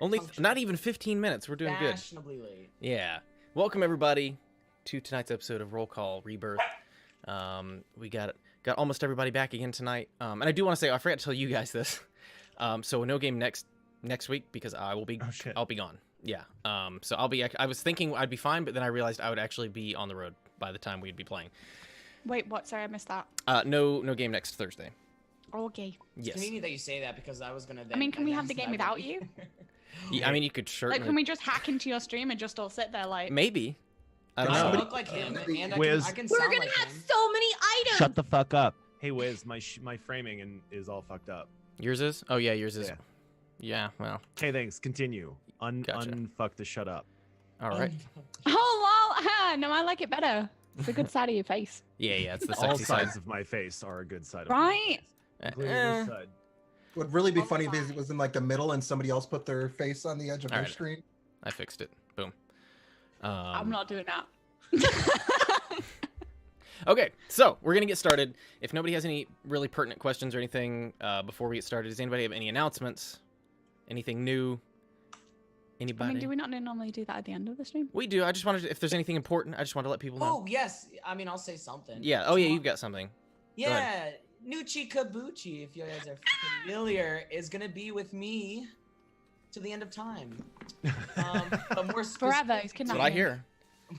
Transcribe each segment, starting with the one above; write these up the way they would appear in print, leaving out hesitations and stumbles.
Only not even 15 minutes. We're doing good. Fashionably late. Yeah. Welcome everybody to tonight's episode of Roll Call Rebirth. We got almost everybody back again tonight. And I do want to say I forgot to tell you guys this. So no game next week because I'll be gone. Yeah. So I was thinking I'd be fine, but then I realized I would actually be on the road by the time we'd be playing. Wait, what? Sorry, I missed that. No game next Thursday. Okay. Yes. It's convenient that you say that because I was gonna. I mean, can we have the game without you? Yeah, I mean, you could certainly. Like, can we just hack into your stream and just all sit there like? Maybe. I don't I know. look like him, and I Wiz. can We're sound gonna like have him. so many items. Shut the fuck up. Hey Wiz, my framing is all fucked up. Yours is? Oh yeah, yours is. Yeah. Yeah. Well. Okay, thanks. Continue. Gotcha. Unfuck the shut up. All right. Oh lol. No, I like it better. It's a good side of your face. Yeah. It's the All sexy side. sides of my face are a good side. Right? Of my face. Including this side. Would really be funny if it was in like the middle and somebody else put their face on the edge of their Alright. screen. I fixed it. Boom. I'm not doing that. Okay, so we're gonna get started. If nobody has any really pertinent questions or anything before we get started, does anybody have any announcements? Anything new? Anybody? I mean, do we not normally do that at the end of the stream? We do. I just wanted to, if there's anything important, I just wanted to let people know. Oh yes, I mean I'll say something. Yeah. Oh yeah, you've got something. Yeah, Nuchi Kabuchi, if you guys are familiar, is gonna be with me to the end of time. But more Forever. He's That's kidnapped. what I hear.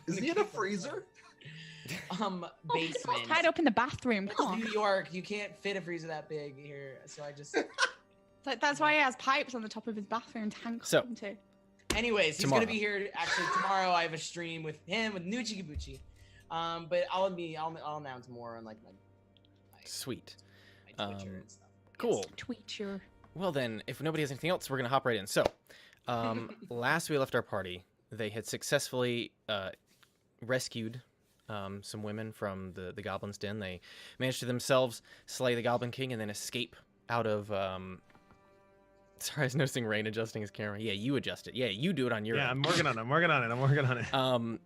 Is he in a freezer? Basement. Tied up in the bathroom. Come on. New York, you can't fit a freezer that big here, so I just. Like, that's why he has pipes on the top of his bathroom to hang So- into. Anyways, he's Tomorrow. gonna be here. Actually, tomorrow I have a stream with him with Nuchi Kabuchi. But I'll announce more on like my Sweet. my Twitter and stuff. Cool. Tweet your. Well then, if nobody has anything else, we're gonna hop right in. So, last we left our party, they had successfully rescued some women from the Goblin's Den. They managed to themselves slay the Goblin King and then escape out of. Sorry, I was noticing Rain adjusting his camera. Yeah, you adjust it. Yeah, you do it on your. Yeah, end. I'm working on it.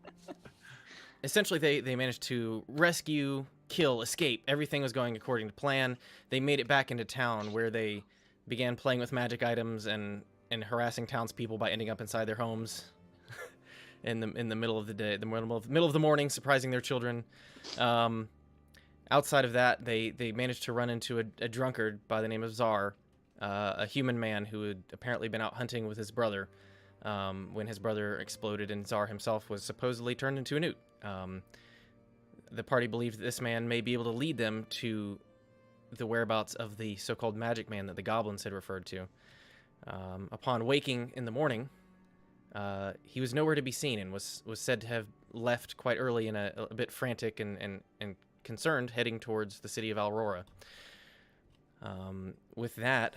Essentially, they managed to rescue, kill, escape. Everything was going according to plan. They made it back into town where they began playing with magic items and harassing townspeople by ending up inside their homes in the middle of the day, the middle of the morning, surprising their children. Outside of that, they managed to run into a drunkard by the name of Czar, a human man who had apparently been out hunting with his brother when his brother exploded and Czar himself was supposedly turned into a newt. The party believed that this man may be able to lead them to the whereabouts of the so-called magic man that the goblins had referred to. Upon waking in the morning, he was nowhere to be seen and was said to have left quite early and a bit frantic and concerned, heading towards the city of Aurora. With that,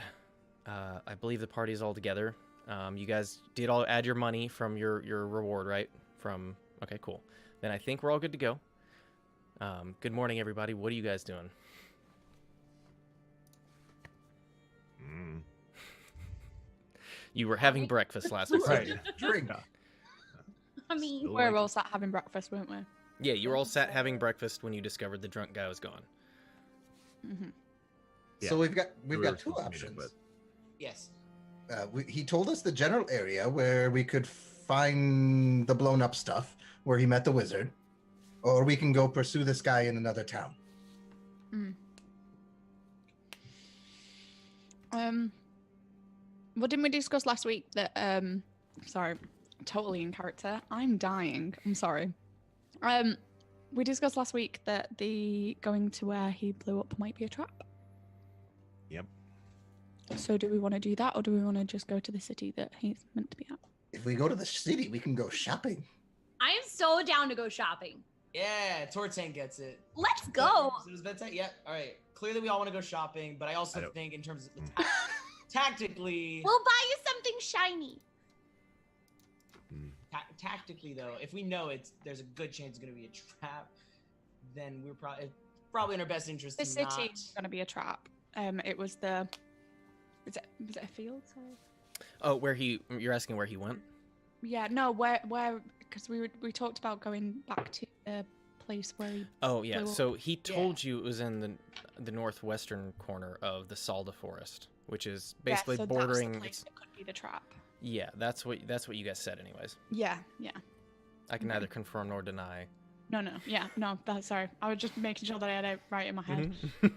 I believe the party is all together. You guys did all add your money from your reward, right? Okay, cool. Then I think we're all good to go. Good morning, everybody. What are you guys doing? You were having breakfast last week. Right. Drink. I mean, Still We were like all it. sat having breakfast, weren't we? Yeah, you were all sat having breakfast when you discovered the drunk guy was gone. Mm-hmm. So we've got We were two supposed to meet options. him, Yes. He told us the general area where we could find the blown up stuff where he met the wizard, or we can go pursue this guy in another town. What didn't we discuss last week that sorry, totally in character. I'm dying. I'm sorry. We discussed last week that the going to where he blew up might be a trap. Yep. So do we want to do that, or do we want to just go to the city that he's meant to be at? If we go to the city, we can go shopping. I am so down to go shopping. Yeah, Tortang gets it. Let's go. Is it bedtime? Yeah. All right. Clearly, we all want to go shopping, but I also I don't- think in terms of tactically. We'll buy you something shiny. Tactically, though, if we know there's a good chance it's going to be a trap, then we're probably in our best interest. The to city not... is going to be a trap. It was the. Was it a field? Sorry. Oh, you're asking where he went? Yeah. No. Where? Because we talked about going back to the place where he. Oh yeah. blew up. So he told you it was in the northwestern corner of the Salda Forest, which is basically yeah, so bordering. That's the place that could be the trap. Yeah, that's what you guys said, anyways. Yeah, yeah. I can Okay. neither confirm nor deny. No, yeah, no. That's sorry. I was just making sure that I had it right in my head. Mhm.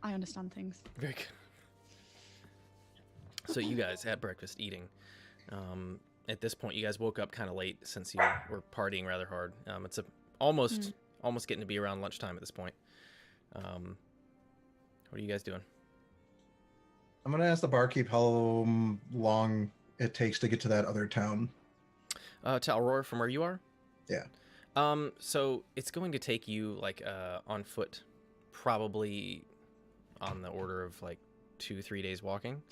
I understand things. Very good. So you guys had breakfast, eating. At this point, you guys woke up kind of late since you were partying rather hard. It's almost getting to be around lunchtime at this point. What are you guys doing? I'm gonna ask the barkeep how long it takes to get to that other town. To Aurora from where you are? Yeah. So it's going to take you like on foot, probably on the order of like 2-3 days walking,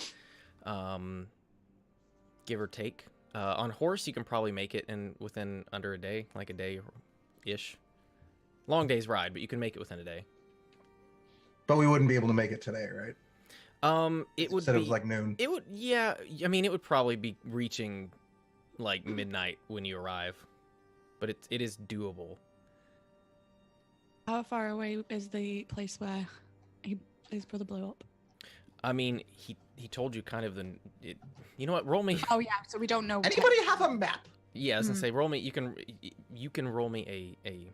give or take. On horse, you can probably make it within under a day, like a day-ish. Long day's ride, but you can make it within a day. But we wouldn't be able to make it today, right? It would Instead be of like noon. It would, yeah. I mean, it would probably be reaching like midnight when you arrive, but it is doable. How far away is the place where his brother blew up? I mean, he told you kind of you know what? Roll me. Oh yeah, so we don't know. Anybody have a map? Yeah, I was gonna say, roll me. You can roll me a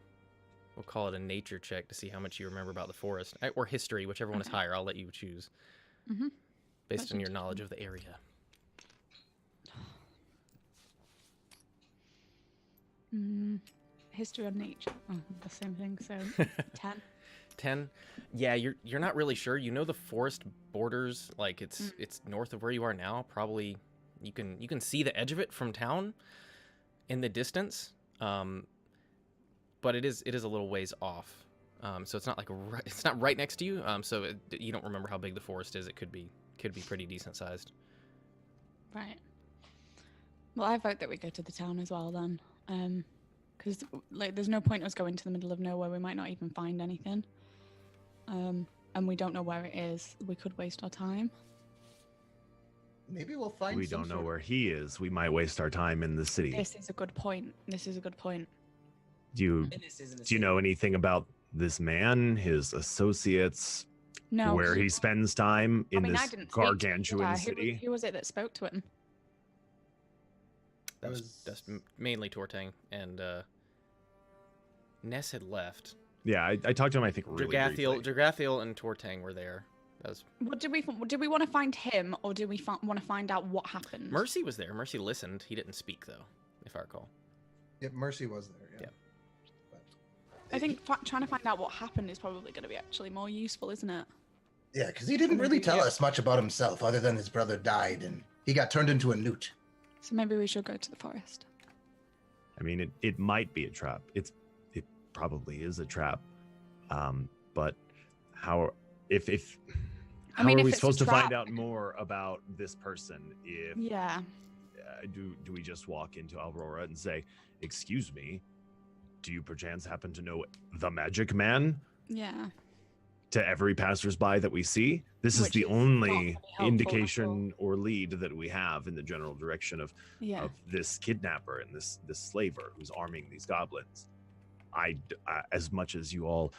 we'll call it a nature check to see how much you remember about the forest, or history, whichever one is higher. I'll let you choose based on your knowledge of the area. History of nature. Oh, the same thing. So 10. 10. Yeah, you're not really sure. You know the forest borders, like it's north of where you are now. Probably you can see the edge of it from town in the distance. But it is a little ways off. So it's not like it's not right next to you. So you don't remember how big the forest is. It could be pretty decent sized. Right. Well, I vote that we go to the town as well then. Because like there's no point us going to the middle of nowhere. We might not even find anything. And we don't know where it is. We could waste our time. Maybe we'll find. We don't know where he is. We might waste our time in the city. This is a good point. Do you know anything about this man, his associates, No. where he spends time in I this didn't speak to him, gargantuan did I? city? Who was it that spoke to him? That's mainly Tortang, and Ness had left. Yeah, I talked to him, I think, really briefly. Dragathiel and Tortang were there. That was... What did we want to find him, or did we want to find out what happened? Mercy was there. Mercy listened. He didn't speak, though, if I recall. Yeah, Mercy was there. Yeah. I think trying to find out what happened is probably going to be actually more useful, isn't it? Yeah, because he didn't really tell us much about himself, other than his brother died and he got turned into a newt. So maybe we should go to the forest. I mean, it might be a trap. It probably is a trap. But how are we supposed to find out more about this person if do we just walk into Aurora and say, "Excuse me, do you perchance happen to know the Magic Man?" Yeah. To every passersby that we see, this is the only indication or lead that we have in the general direction of this kidnapper and this slaver who's arming these goblins. As much as you all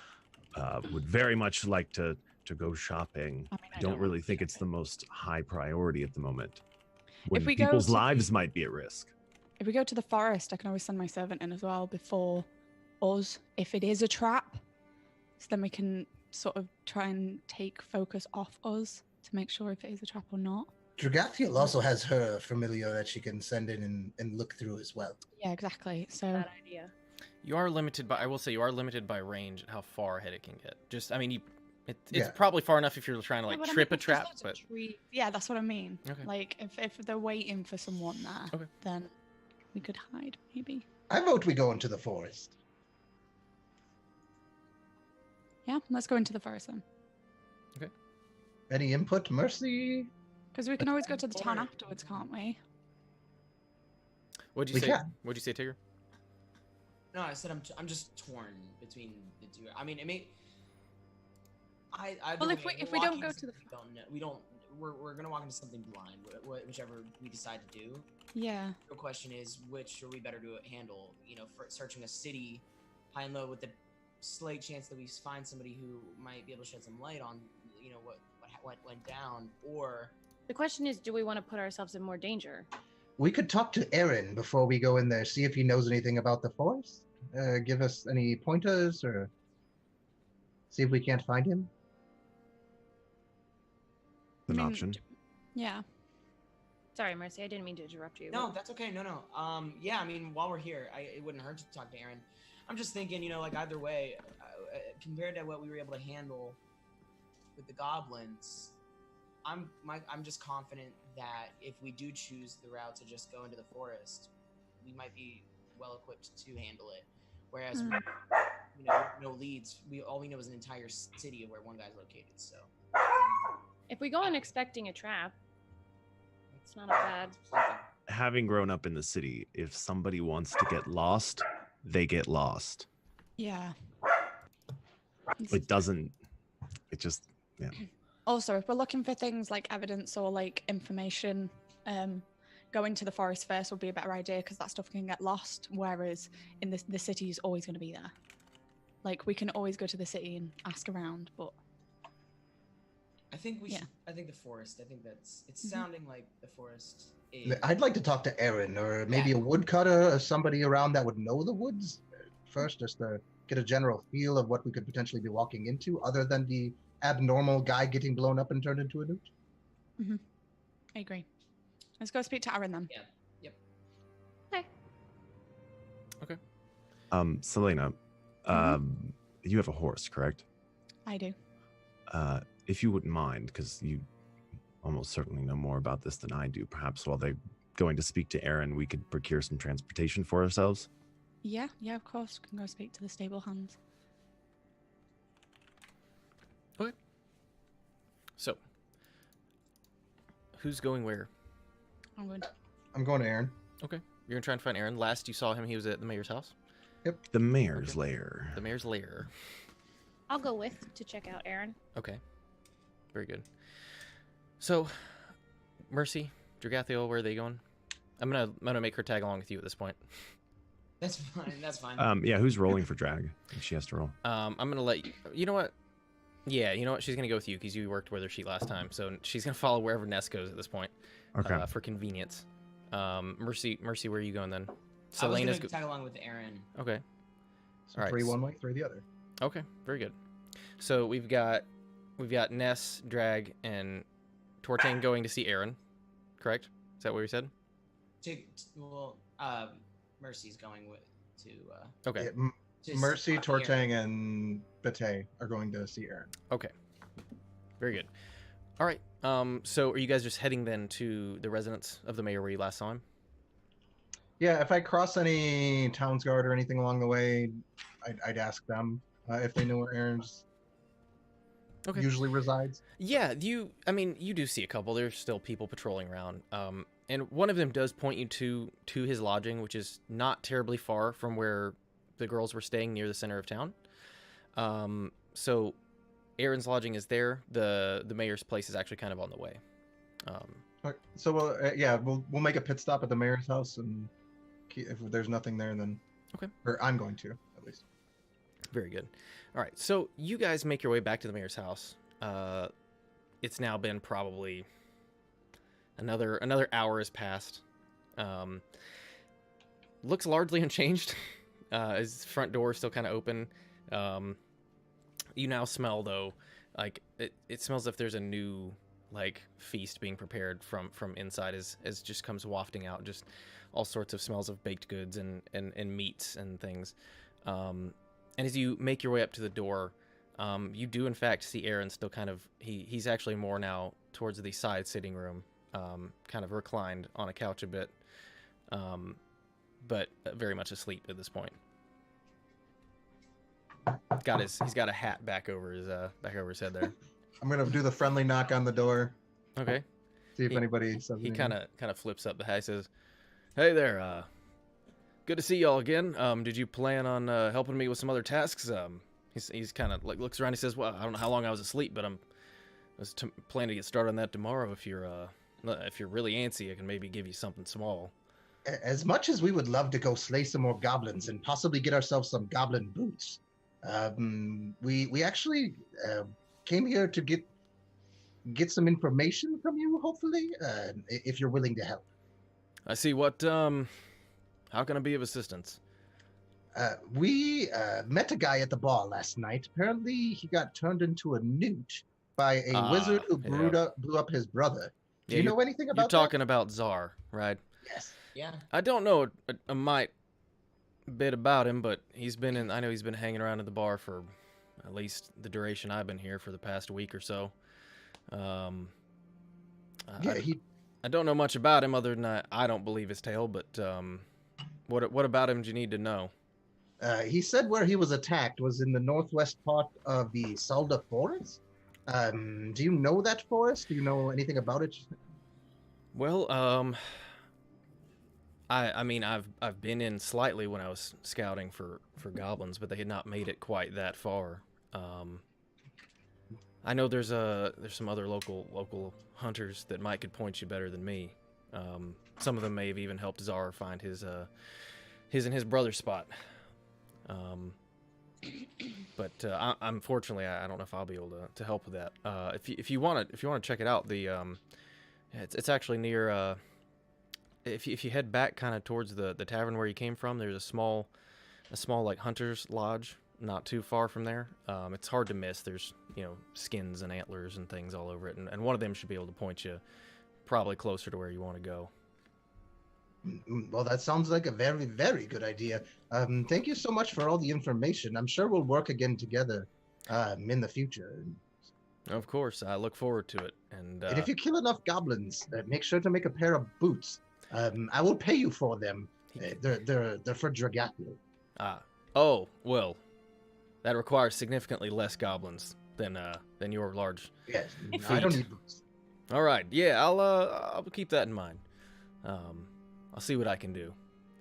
would very much like to go shopping, I don't really think it's the most high priority at the moment, when people's lives might be at risk. If we go to the forest, I can always send my servant in as well before us, if it is a trap, so then we can sort of try and take focus off us to make sure if it is a trap or not. Dragathiel also has her familiar that she can send in and look through as well. Yeah, exactly. So Bad idea. You are limited by, I will say, by range and how far ahead it can get. Just, I mean, it's probably far enough if you're trying to like trip a trap, but yeah, that's what I mean. Okay. Like if they're waiting for someone there, then we could hide maybe. I vote we go into the forest. Yeah, let's go into the forest then. Okay. Any input, Mercy? Because we can always go to the town afterwards, can't we? What'd you say? What'd you say, Tigger? No, I said I'm just torn between the two. I mean, it may. Well, if we don't go to the, we're gonna walk into something blind, whichever we decide to do. Yeah. The question is, which are we better to handle? You know, for searching a city high and low with the slight chance that we find somebody who might be able to shed some light on, you know, what went down, or The question is, do we want to put ourselves in more danger? We could talk to Aaron before we go in there, see if he knows anything about the forest. Give us any pointers, or see if we can't find him. An option. Yeah. Sorry, Mercy, I didn't mean to interrupt you. No, that's okay. No. Yeah, I mean, while we're here, it wouldn't hurt to talk to Aaron. I'm just thinking, like either way, compared to what we were able to handle with the goblins, I'm just confident that if we do choose the route to just go into the forest, we might be well equipped to handle it. Whereas, no leads. All we know is an entire city of where one guy's located. So, if we go in expecting a trap, it's not a bad. Having grown up in the city, if somebody wants to get lost, they get lost. Yeah. It doesn't. It just. Yeah. Also, if we're looking for things like evidence or like information, going to the forest first would be a better idea because that stuff can get lost. Whereas in the city is always going to be there. Like we can always go to the city and ask around, but I think we should. I think the forest. I think it's sounding like the forest. I'd like to talk to Aaron, or maybe a woodcutter, or somebody around that would know the woods first, just to get a general feel of what we could potentially be walking into, other than the abnormal guy getting blown up and turned into a newt. Mm-hmm. I agree. Let's go speak to Aaron then. Yeah. Yep. Okay. Selena, you have a horse, correct? I do. If you wouldn't mind, because you almost certainly know more about this than I do, perhaps while they're going to speak to Aaron, we could procure some transportation for ourselves. Yeah, of course. We can go speak to the stable hands. Okay. So, who's going where? I'm going to Aaron. Okay. You're going to try and find Aaron. Last you saw him, he was at the mayor's house? Yep. The mayor's lair. The mayor's lair. I'll go with to check out Aaron. Okay. Very good. So, Mercy, Dragathiel, where are they going? I'm gonna make her tag along with you at this point. That's fine. Yeah, who's rolling for drag? If she has to roll. I'm gonna let you know what? Yeah, you know what? She's gonna go with you because you worked with her sheet last time, so she's gonna follow wherever Ness goes at this point. Okay. For convenience. Mercy, where are you going then? Selena's gonna tag along with Aaron. Okay. So all right. 3 one way, 3 the other. Okay, very good. So we've got Ness, Drag, and Tortang going to see Aaron. Correct? Is that what we said? Mercy's going to. Okay. Yeah, Mercy, Tortang, and Bate are going to see Aaron. Okay. Very good. All right. So are you guys just heading then to the residence of the mayor where you last saw him? Yeah, if I cross any town's guard or anything along the way, I'd ask them if they know where Aaron's usually resides. Yeah, you do see a couple. There's still people patrolling around. And one of them does point you to his lodging, which is not terribly far from where the girls were staying near the center of town. So Aaron's lodging is there. The mayor's place is actually kind of on the way. Okay, so we'll make a pit stop at the mayor's house, and if there's nothing there, then or I'm going to at least. Very good. All right, so you guys make your way back to the mayor's house. It's now been probably another hour has passed. Looks largely unchanged. His front door is still kind of open. You now smell though, like it smells as if there's a new feast being prepared from inside as just comes wafting out, just all sorts of smells of baked goods and meats and things. And as you make your way up to the door, you do in fact see Aaron still kind of he's actually more now towards the side sitting room, kind of reclined on a couch a bit, but very much asleep at this point. He's got a hat back over his head there. I'm gonna do the friendly knock on the door. Okay. See if anybody says anything. He kind of flips up the hat. He says, "Hey there, good to see y'all again. Did you plan on helping me with some other tasks?" He's kind of looks around. He says, "Well, I don't know how long I was asleep, but I was planning to get started on that tomorrow. If you're really antsy, I can maybe give you something small." As much as we would love to go slay some more goblins and possibly get ourselves some goblin boots, we actually came here to get get some information from you, hopefully, if you're willing to help. I see. What, how can I be of assistance? We met a guy at the bar last night. Apparently, he got turned into a newt by a wizard who blew up his brother. Do you know anything about that? You're talking about Czar, right? Yes. Yeah. I don't know a mite bit about him, but I know he's been hanging around at the bar for at least the duration I've been here, for the past week or so. I don't know much about him other than I don't believe his tale, but what about him do you need to know? He said where he was attacked was in the northwest part of the Salda Forest. Do you know that forest? Do you know anything about it? Well, I mean, I've been in slightly when I was scouting for goblins, but they had not made it quite that far. I know there's some other local hunters that could point you better than me. Some of them may have even helped Czar find his and his brother's spot. But unfortunately, I don't know if I'll be able to help with that. If you want to check it out, it's actually near. If you head back kind of towards the tavern where you came from, there's a small like hunter's lodge not too far from there. It's hard to miss. There's skins and antlers and things all over it, and one of them should be able to point you probably closer to where you want to go. Well, that sounds like a very, very good idea. Thank you so much for all the information. I'm sure we'll work again together in the future. Of course, I look forward to it. And if you kill enough goblins, make sure to make a pair of boots. I will pay you for them. They're for Dragathil. Oh, well, that requires significantly less goblins than your large. Yes, I don't need boots. All right, yeah, I'll keep that in mind. I'll see what I can do.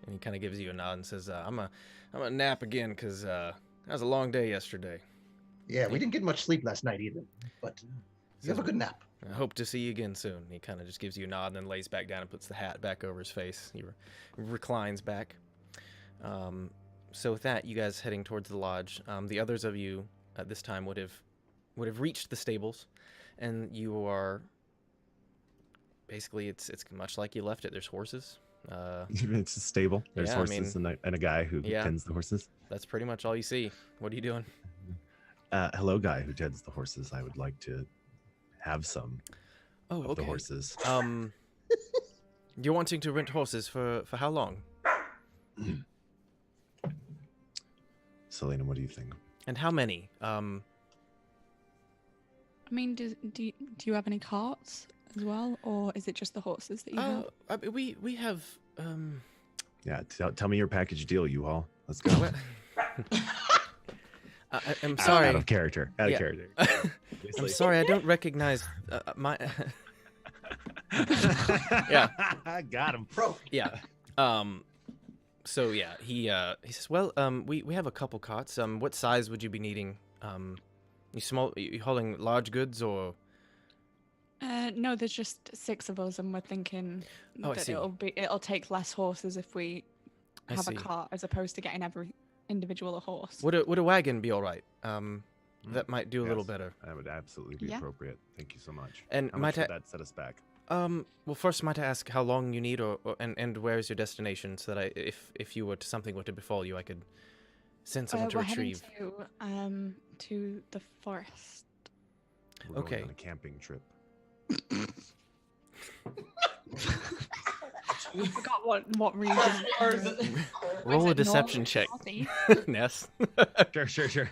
And he kind of gives you a nod and says, I'm gonna nap again because that was a long day yesterday. Yeah, we didn't get much sleep last night either. But you have a good nap. I hope to see you again soon. He kind of just gives you a nod and then lays back down and puts the hat back over his face. He reclines back. So with that, you guys heading towards the lodge. The others of you at this time would have reached the stables, and you are basically it's much like you left it. There's horses. It's a stable. There's horses and a guy who tends the horses. That's pretty much all you see. What are you doing? Hello, guy who tends the horses. I would like to have some of the horses. You're wanting to rent horses for how long? Selena, what do you think? And how many? I mean, do you have any carts as well, or is it just the horses that you have? We have. Yeah, tell me your package deal, you all. Let's go. I'm sorry. Out of character. Out of character. I'm sorry, I don't recognize my. Yeah. I got him. Pro. Yeah. So yeah, he says, well, we have a couple cots. What size would you be needing? You hauling large goods or? No, there's just 6 of us, and we're thinking that it'll take less horses if we have a cart as opposed to getting every individual a horse. Would a wagon be all right? That might do a little better. That would absolutely be appropriate. Thank you so much. And how much would that set us back? Well, first, might I ask how long you need, and where is your destination, so that if something were to befall you, I could send someone to retrieve. We're heading to the forest. We're going on a camping trip. I forgot what reason. Roll a deception check, Ness. Sure.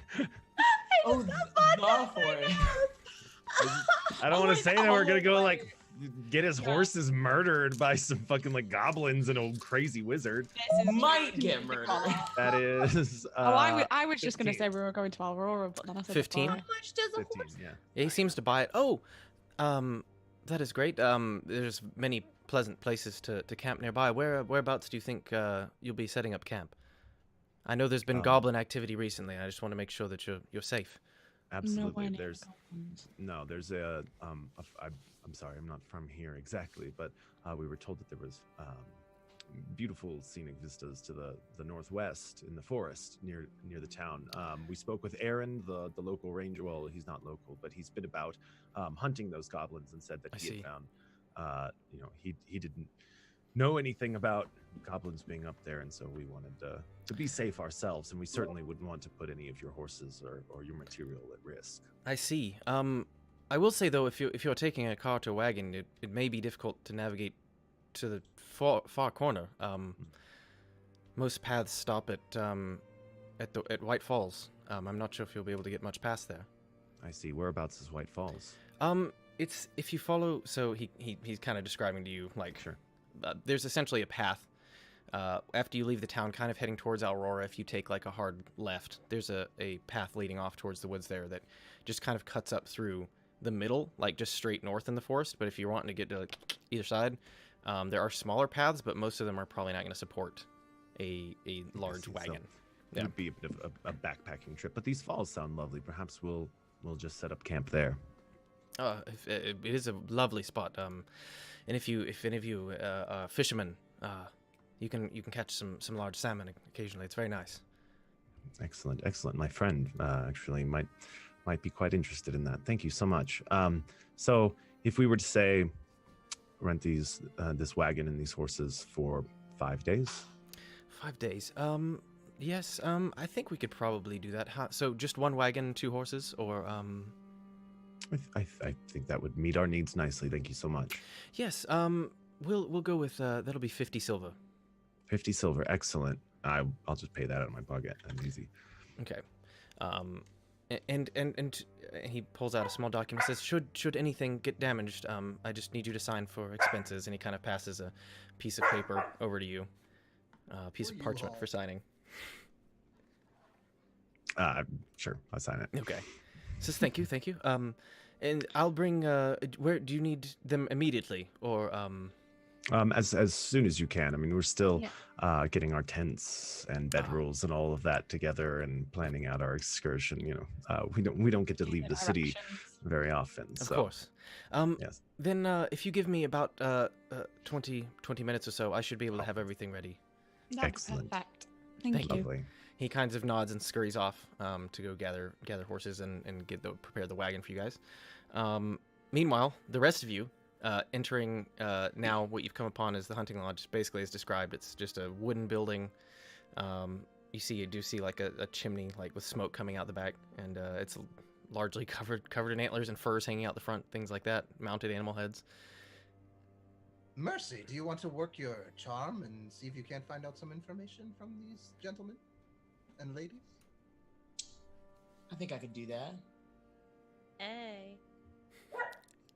Oh, the forest. I don't want to say that we're gonna go like get his horses murdered by some fucking like goblins and a crazy wizard. Might get murdered. That is. I was just gonna say we were going to Aurora, but then I said 15. How much does a 15, horse? Yeah, he seems to buy it. Oh, that is great. There's many pleasant places to camp nearby. Whereabouts do you think you'll be setting up camp? I know there's been goblin activity recently. I just want to make sure that you're safe. Absolutely. There's a I'm sorry, I'm not from here exactly, but we were told that there was beautiful scenic vistas to the northwest in the forest near the town. We spoke with Aaron, the local ranger. Well, he's not local, but he's been about hunting those goblins, and said that he had found, he didn't know anything about goblins being up there, and so we wanted to be safe ourselves, and we certainly wouldn't want to put any of your horses or your material at risk. I see. I will say though, if you're taking a cart or wagon, it may be difficult to navigate to the far corner. Most paths stop at White Falls. I'm not sure if you'll be able to get much past there. I see. Whereabouts is White Falls? It's if you follow. So he's kind of describing to you like, sure. There's essentially a path. After you leave the town, kind of heading towards Aurora, if you take like a hard left, there's a path leading off towards the woods there that just kind of cuts up through the middle, like just straight north in the forest. But if you're wanting to get to like, either side, there are smaller paths, but most of them are probably not going to support a large wagon. So it would be a bit of a backpacking trip, but these falls sound lovely. Perhaps we'll just set up camp there. It is a lovely spot. And if any of you are fishermen, you can catch some large salmon occasionally. It's very nice. Excellent. My friend actually might be quite interested in that. Thank you so much. So if we were to say rent this wagon and these horses for 5 days? 5 days. Yes. I think we could probably do that. So just one wagon, 2 horses, or I think that would meet our needs nicely. Thank you so much. Yes. We'll go with that'll be 50 silver. 50 silver. Excellent. I'll just pay that out of my pocket. I'm easy. Okay. And he pulls out a small document. Says, should anything get damaged, I just need you to sign for expenses. And he kind of passes a piece of paper over to you, a piece of parchment for signing. Sure, I'll sign it. Okay. Says thank you. And I'll bring. Where do you need them immediately, or as soon as you can. I mean, we're still getting our tents and bedrolls and all of that together and planning out our excursion. You know, we don't get to leave the city very often. Of course. Yes. Then if you give me about 20 minutes or so, I should be able to have everything ready. That's excellent. Perfect. Thank you. Lovely. He kind of nods and scurries off to go gather horses and prepare the wagon for you guys. Meanwhile, the rest of you entering now what you've come upon is the hunting lodge. Basically, as described, it's just a wooden building. You do see like a chimney, like with smoke coming out the back, and it's largely covered in antlers and furs hanging out the front, things like that. Mounted animal heads. Mercy, do you want to work your charm and see if you can't find out some information from these gentlemen and ladies? I think I could do that. Hey.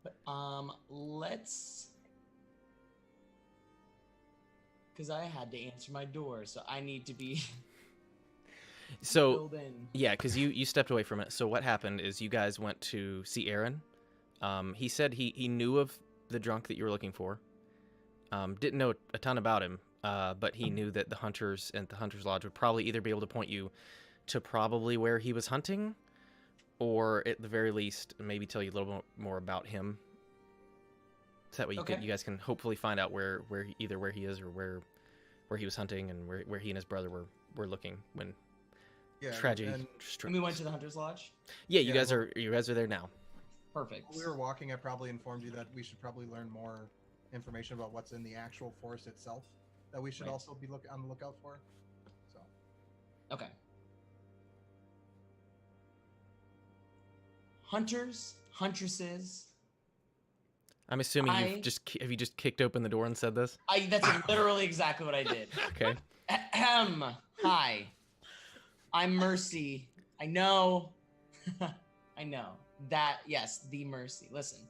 But let's, because I had to answer my door, so I need to be so filled in. Yeah, because you stepped away from it. So what happened is you guys went to see Aaron. He said he knew of the drunk that you were looking for. Didn't know a ton about him, but he knew that the hunters at the Hunter's Lodge would probably either be able to point you to probably where he was hunting, or at the very least, maybe tell you a little bit more about him. So that way you guys can hopefully find out where he is or where he was hunting and where he and his brother were looking when tragedy struck. And we went to the Hunter's Lodge? Yeah, you guys are there now. Perfect. While we were walking, I probably informed you that we should probably learn more information about what's in the actual forest itself that we should also be on the lookout for. So. Okay. Hunters, huntresses. I'm assuming have you just kicked open the door and said this? That's literally exactly what I did. Okay. Hi. I'm Mercy. I know. I know. The Mercy. Listen.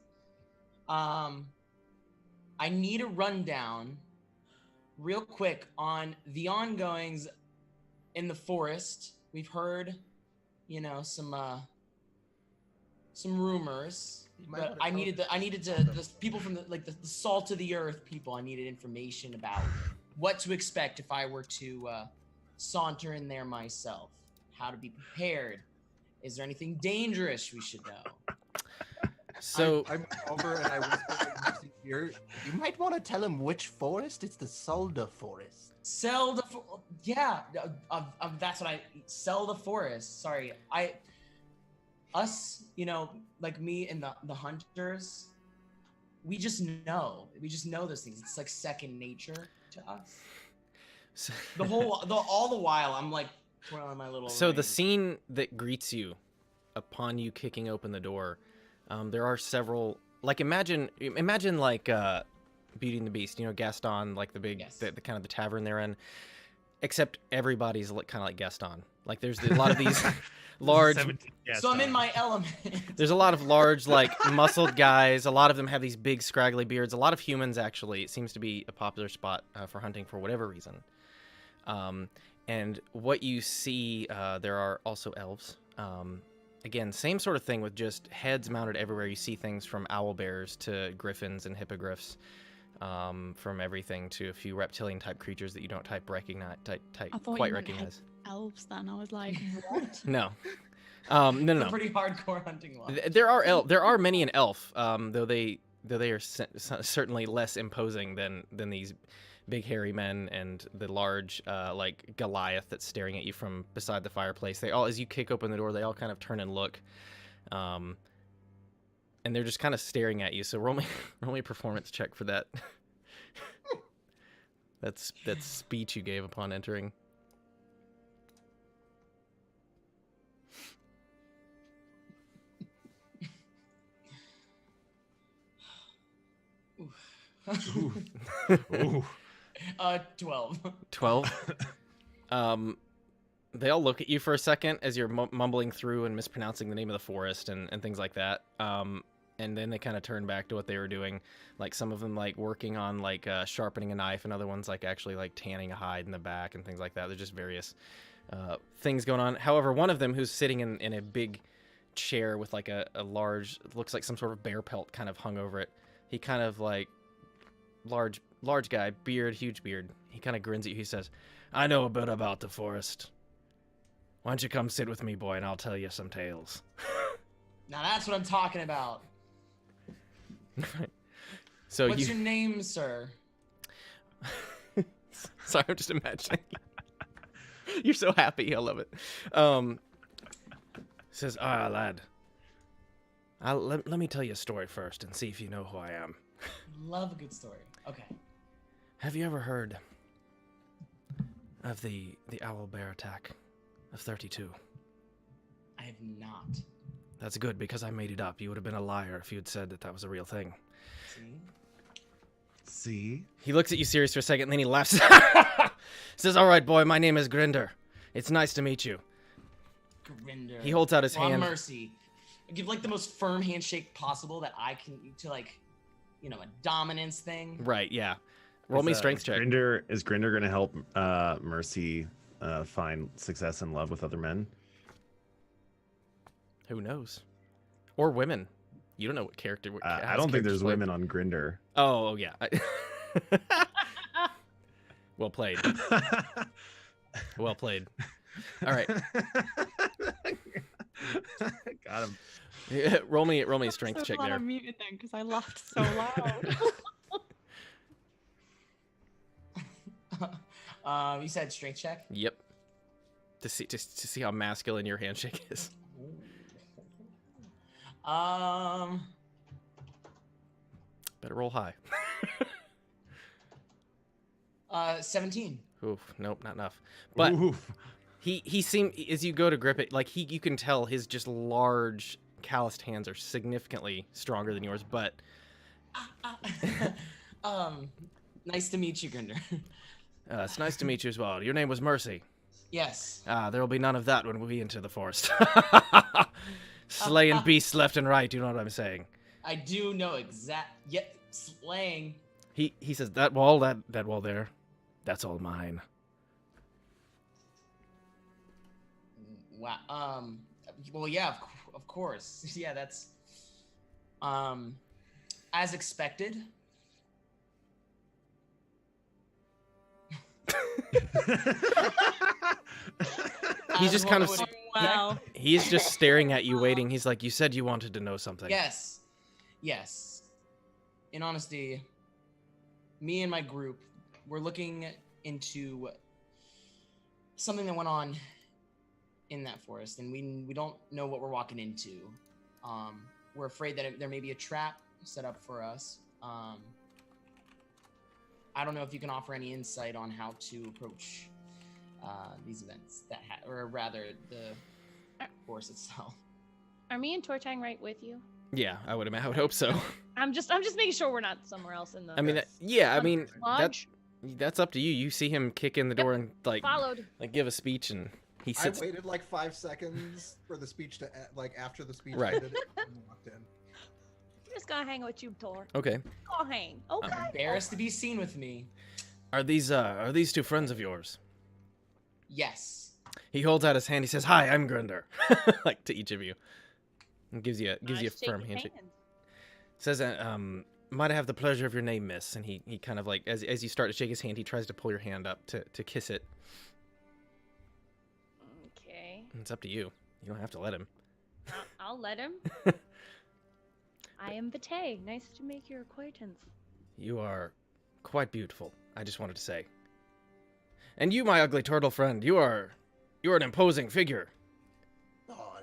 I need a rundown real quick on the ongoings in the forest. We've heard, some rumors, but I needed the people from the salt of the earth people. I needed information about what to expect if I were to saunter in there myself. How to be prepared. Is there anything dangerous we should know? So I went over and I whispered in Mercy's You might want to tell him which forest. It's the Solda Forest. Yeah, that's what sell the forest. Sorry, us, like me and the hunters, we just know those things. It's like second nature to us. All the while, I'm like twirling my little. So ring. the scene that greets you upon you kicking open the door, there are several. Like imagine like Beauty and the Beast. Gaston, like the big, Yes. the kind of the tavern they're in. Except everybody's kind of like Gaston. Like there's a lot of these large. So I'm in my element. There's a lot of large, like muscled guys. A lot of them have these big, scraggly beards. A lot of humans, actually. It seems to be a popular spot for hunting for whatever reason. And what you see, there are also elves. Again, same sort of thing with just heads mounted everywhere. You see things from owl bears to griffins and hippogriffs. From everything to a few reptilian type creatures that you don't quite recognize. Elves. Then I was like, what? No. No. It's a pretty hardcore hunting one. There are many an elf, though they are certainly less imposing than these big hairy men and the large like Goliath that's staring at you from beside the fireplace. They all, as you kick open the door, they all kind of turn and look. And they're just kind of staring at you. So roll me a performance check for that. that speech you gave upon entering. Ooh. 12. 12. They all look at you for a second as you're mumbling through and mispronouncing the name of the forest and things like that. And then they kind of turn back to what they were doing. Like some of them like working on like sharpening a knife, and other ones like actually like tanning a hide in the back and things like that. There's just various things going on. However, one of them, who's sitting in a big chair with like a large, looks like some sort of bear pelt kind of hung over it. He kind of like large guy, beard, huge beard. He kind of grins at you. He says, "I know a bit about the forest. Why don't you come sit with me, boy, and I'll tell you some tales." Now that's what I'm talking about. So What's your name, sir? Sorry, I'm just imagining. You're so happy. I love it. Says, lad. Let me tell you a story first and see if you know who I am. Love a good story. Okay. Have you ever heard of the owl bear attack of 32? I have not. That's good, because I made it up. You would have been a liar if you had said that was a real thing. See? He looks at you serious for a second, and then he laughs. Says, "All right, boy, my name is Grinder. It's nice to meet you." Grinder. He holds out his hand. Mercy. I give like the most firm handshake possible that I can, to like, a dominance thing. Right, yeah. Roll me strength check. Is Grinder going to help Mercy find success in love with other men? Who knows? Or women. You don't know what character. I don't think there's women on Grinder. Oh, yeah. Well played. Well played. All right. Got him. Yeah, roll me a strength check there. I'm muted then because I laughed so loud. You said strength check? Yep. To see how masculine your handshake is. Better roll high. 17. Oof, nope, not enough. But he seemed, as you go to grip it, like you can tell his just large calloused hands are significantly stronger than yours, but Nice to meet you, Grinder. It's nice to meet you as well. Your name was Mercy. Yes. There will be none of that when we enter the forest. Slaying beasts left and right, you know what I'm saying? I do know yet slaying. He says, that wall there, that's all mine. Wow. Well, yeah, of course. Yeah, that's as expected. He's just kind of Wow. he's just staring at you, waiting. He's like, "You said you wanted to know something." Yes. in honesty, me and my group, we're looking into something that went on in that forest, and we don't know what we're walking into. We're afraid that there may be a trap set up for us. I don't know if you can offer any insight on how to approach these events or rather the forest itself. Are me and Tortang right with you? Yeah, I would hope so. I'm just making sure we're not somewhere else in the. I mean, yeah, I mean lodge. that's up to you. You see him kick in the door and Followed. give a speech, and he sits. I waited like 5 seconds for the speech to after the speech Right. ended and walked in. I'm just gonna hang with you, Tor. Okay. Go hang. Okay. I'm embarrassed to be seen with me. Are these two friends of yours? Yes. He holds out his hand. He says, "Hi, I'm Grunder," like to each of you, and gives you a Shake firm his handshake. hand. Says, "Might I have the pleasure of your name, miss?" And he kind of like as you start to shake his hand, he tries to pull your hand up to kiss it. Okay. It's up to you. You don't have to let him. I'll let him. I am Vitae. Nice to make your acquaintance. You are quite beautiful, I just wanted to say. And you, my ugly turtle friend, you're an imposing figure. Oh,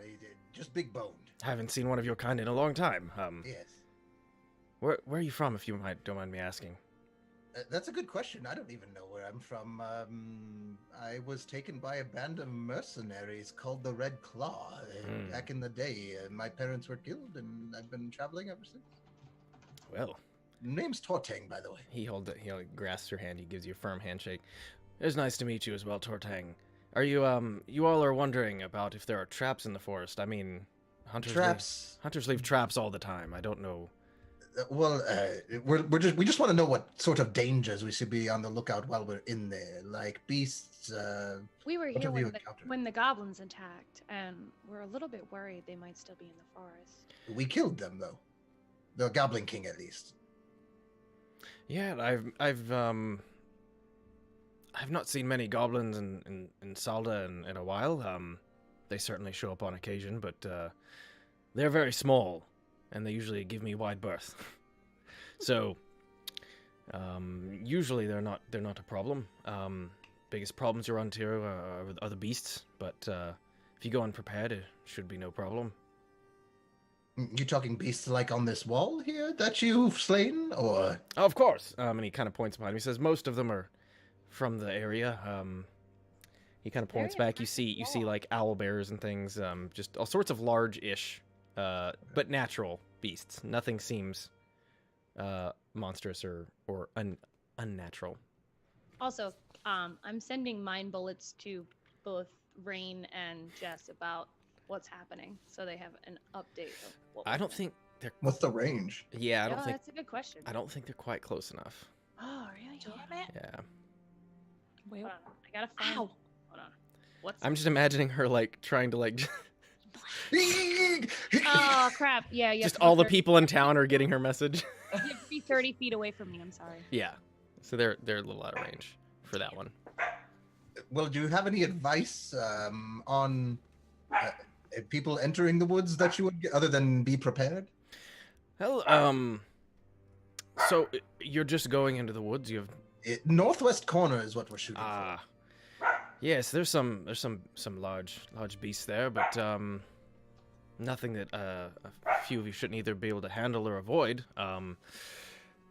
just big boned. Haven't seen one of your kind in a long time. Yes. Where are you from, if you don't mind me asking? That's a good question. I don't even know where I'm from. I was taken by a band of mercenaries called the Red Claw back in the day. My parents were killed, and I've been traveling ever since. Well, name's Tortang, by the way. he grasps your hand. He gives you a firm handshake. It's nice to meet you as well, Tortang. Are you you all are wondering about if there are traps in the forest? I mean, hunters leave traps all the time. I don't know. We just want to know what sort of dangers we should be on the lookout while we're in there, like beasts. We were what here have you encountered? when the goblins attacked, and we're a little bit worried they might still be in the forest. We killed them, though. The Goblin King, at least. Yeah, I've not seen many goblins in Salda in a while. They certainly show up on occasion, but they're very small, and they usually give me wide berth. So usually they're not a problem. Biggest problems you run into are the beasts, but if you go unprepared, it should be no problem. You talking beasts like on this wall here that you've slain, or? Oh, of course. And he kind of points behind me. He says most of them are from the area. He kind of points back. You see like owl bears and things. Just all sorts of large-ish, but natural beasts. Nothing seems monstrous or unnatural. Also, I'm sending mind bullets to both Rain and Jess about what's happening, so they have an update of what. I don't think they're. What's the range? Yeah, I don't think. That's a good question. I don't think they're quite close enough. Oh, really? Damn it! Yeah. Wait, Hold on. I gotta find. Ow. Hold on. What's? I'm just imagining her like trying to like. Oh crap! Yeah, Just all the people in town are getting her message. You have to be 30 feet away from me. I'm sorry. Yeah. So they're a little out of range for that one. Well, do you have any advice on people entering the woods that you would get, other than be prepared? Well, so you're just going into the woods. You have Northwest corner is what we're shooting yes. There's some large beasts there, but nothing that a few of you shouldn't either be able to handle or avoid.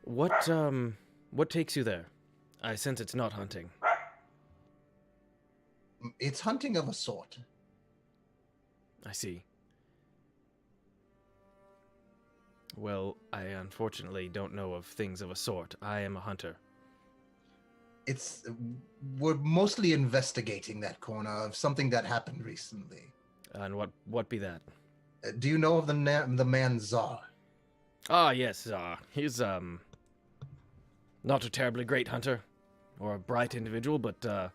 What takes you there? I sense it's not hunting. for. It's hunting of a sort. I see. Well, I unfortunately don't know of things of a sort. I am a hunter. We're mostly investigating that corner of something that happened recently. And what be that? Do you know of the man Czar? Ah, yes, he's not a terribly great hunter or a bright individual, but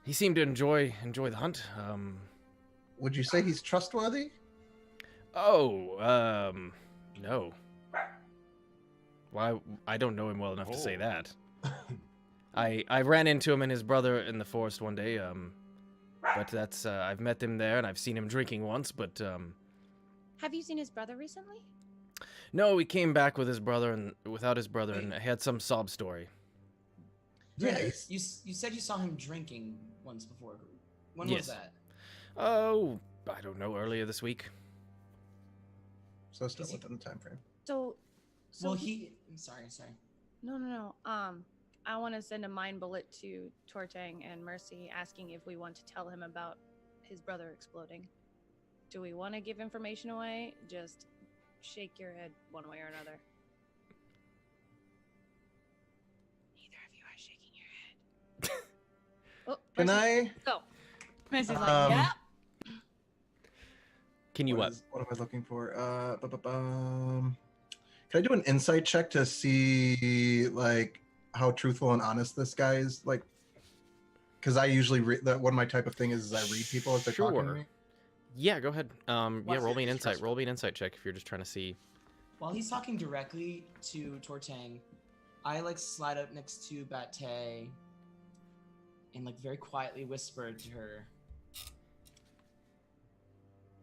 he seemed to enjoy the hunt. Would you say he's trustworthy? Oh, no. Why? I don't know him well enough to say that. I ran into him and his brother in the forest one day, but that's I've met them there and I've seen him drinking once, but Have you seen his brother recently? No, he came back with his brother and without his brother, Wait. and had some sob story. Yeah, Grinder, you said you saw him drinking once before. When Yes. was that? Oh, I don't know. Earlier this week. So still Is he- within the time frame. So Well, I'm sorry. No. I want to send a mind bullet to Tortang and Mercy, asking if we want to tell him about his brother exploding. Do we want to give information away? Just shake your head one way or another. Neither of you are shaking your head. Oh, Can Mercy, I? go? Mercy's like, Um, yeah. Can you what? What am I looking for? Can I do an insight check to see like how truthful and honest this guy is? Like, because I usually one of my type of thing is I read people as they're talking to Sure. me. Yeah, go ahead. Yeah, What's roll me an it? insight. Roll me an insight check if you're just trying to see. While he's talking directly to Tortang, I like slide up next to Bate and like very quietly whisper to her.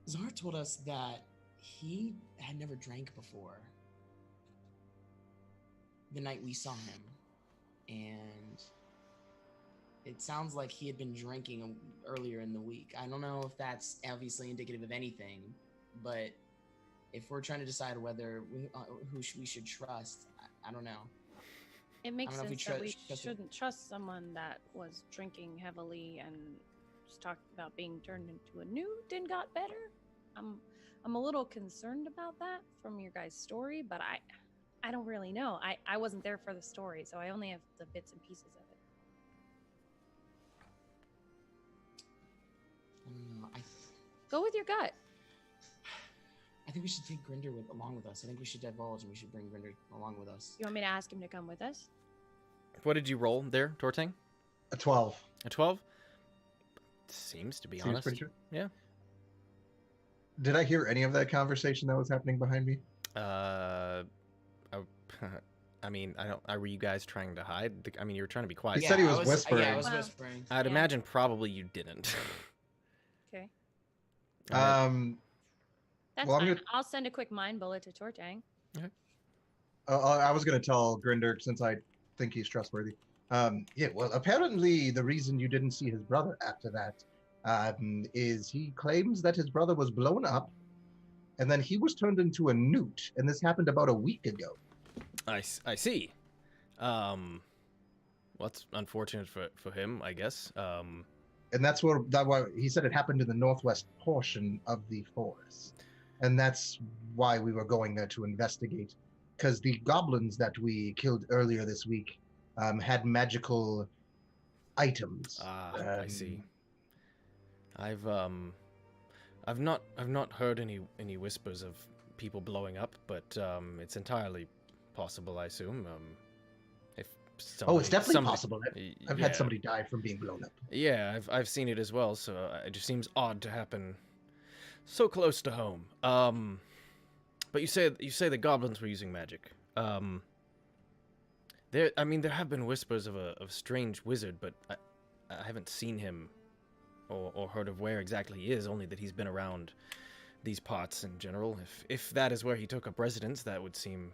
Zar told us that he had never drank before the night we saw him, and it sounds like he had been drinking earlier in the week. I don't know if that's obviously indicative of anything, but if we're trying to decide whether we should trust, I don't know. It makes I don't know if sense that we trust him. shouldn't trust someone that was drinking heavily and just talked about being turned into a newt and got better. I'm a little concerned about that from your guys' story, but I don't really know. I wasn't there for the story, so I only have the bits and pieces of it. I don't know. Go with your gut. I think we should take Grinder along with us. I think we should divulge and we should bring Grinder along with us. You want me to ask him to come with us? What did you roll there, Tortang? A 12. A 12? Seems to be Seems honest. pretty true. Yeah. Did I hear any of that conversation that was happening behind me? I mean, I don't. Were you guys trying to hide? I mean, you were trying to be quiet. He said he was Yeah, whispering. I was Wow. whispering. I'd Yeah. imagine probably you didn't. Okay. Um, That's Well, I'm fine. gonna- I'll send a quick mind bullet to Tortang. I was going to tell Grinder since I think he's trustworthy. Yeah, well, apparently the reason you didn't see his brother after that is he claims that his brother was blown up and then he was turned into a newt, and this happened about a week ago. I see. Well, that's unfortunate for him, I guess. And that's why he said it happened in the northwest portion of the forest. And that's why we were going there to investigate. Because the goblins that we killed earlier this week had magical items. I see. I've not heard any whispers of people blowing up, but it's entirely possible, I assume. If somebody, It's definitely possible. I've yeah. had somebody die from being blown up. Yeah, I've seen it as well, so it just seems odd to happen so close to home. But you say the goblins were using magic. There have been whispers of a strange wizard, but I haven't seen him or heard of where exactly he is, only that he's been around these parts in general. If that is where he took up residence, that would seem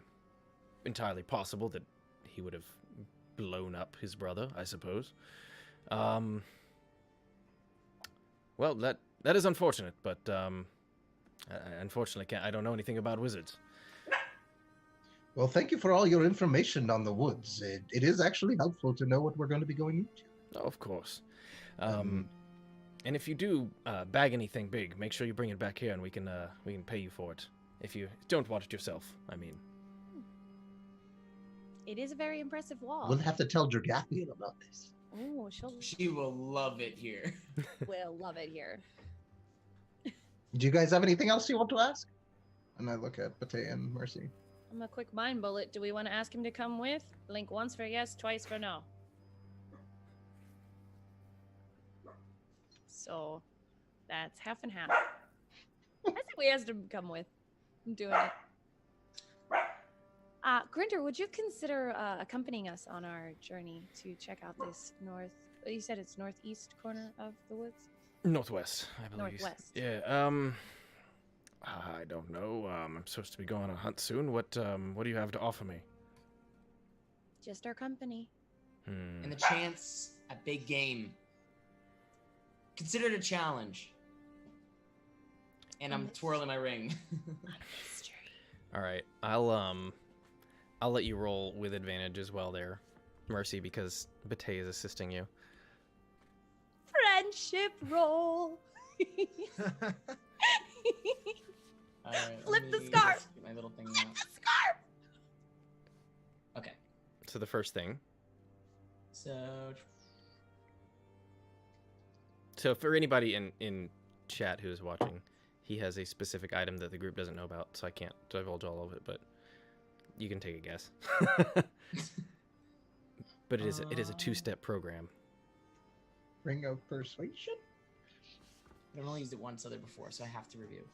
entirely possible that he would have blown up his brother, I suppose. Well, that is unfortunate, but unfortunately, I don't know anything about wizards. Well, thank you for all your information on the woods. It is actually helpful to know what we're going to be going into. Oh, of course. And if you do bag anything big, make sure you bring it back here, and we can pay you for it. If you don't watch it yourself, I mean. It is a very impressive wall. We'll have to tell Dragathiel about this. Oh, She will love it here. will love it here. Do you guys have anything else you want to ask? And I look at Bate and Mercy. I'm a quick mind bullet. Do we want to ask him to come with? Blink once for yes, twice for no. So that's half and half. I think we asked him to come with. I'm doing it. Grinder, would you consider accompanying us on our journey to check out this you said it's northeast corner of the woods? Northwest, I believe. Northwest. Yeah. I don't know. I'm supposed to be going on a hunt soon. What do you have to offer me? Just our company. And the chance at big game. Consider it a challenge. And I'm twirling my ring. All right, I'll let you roll with advantage as well there, Mercy, because Bate is assisting you. Friendship roll. All right, Flip let the me scarf. Get my little thing Flip out. the scarf. Okay. So the first thing. So for anybody in chat who is watching, he has a specific item that the group doesn't know about, so I can't divulge all of it, but you can take a guess. But it is a two-step program. Ring of Persuasion? I've only used it once other before, so I have to review.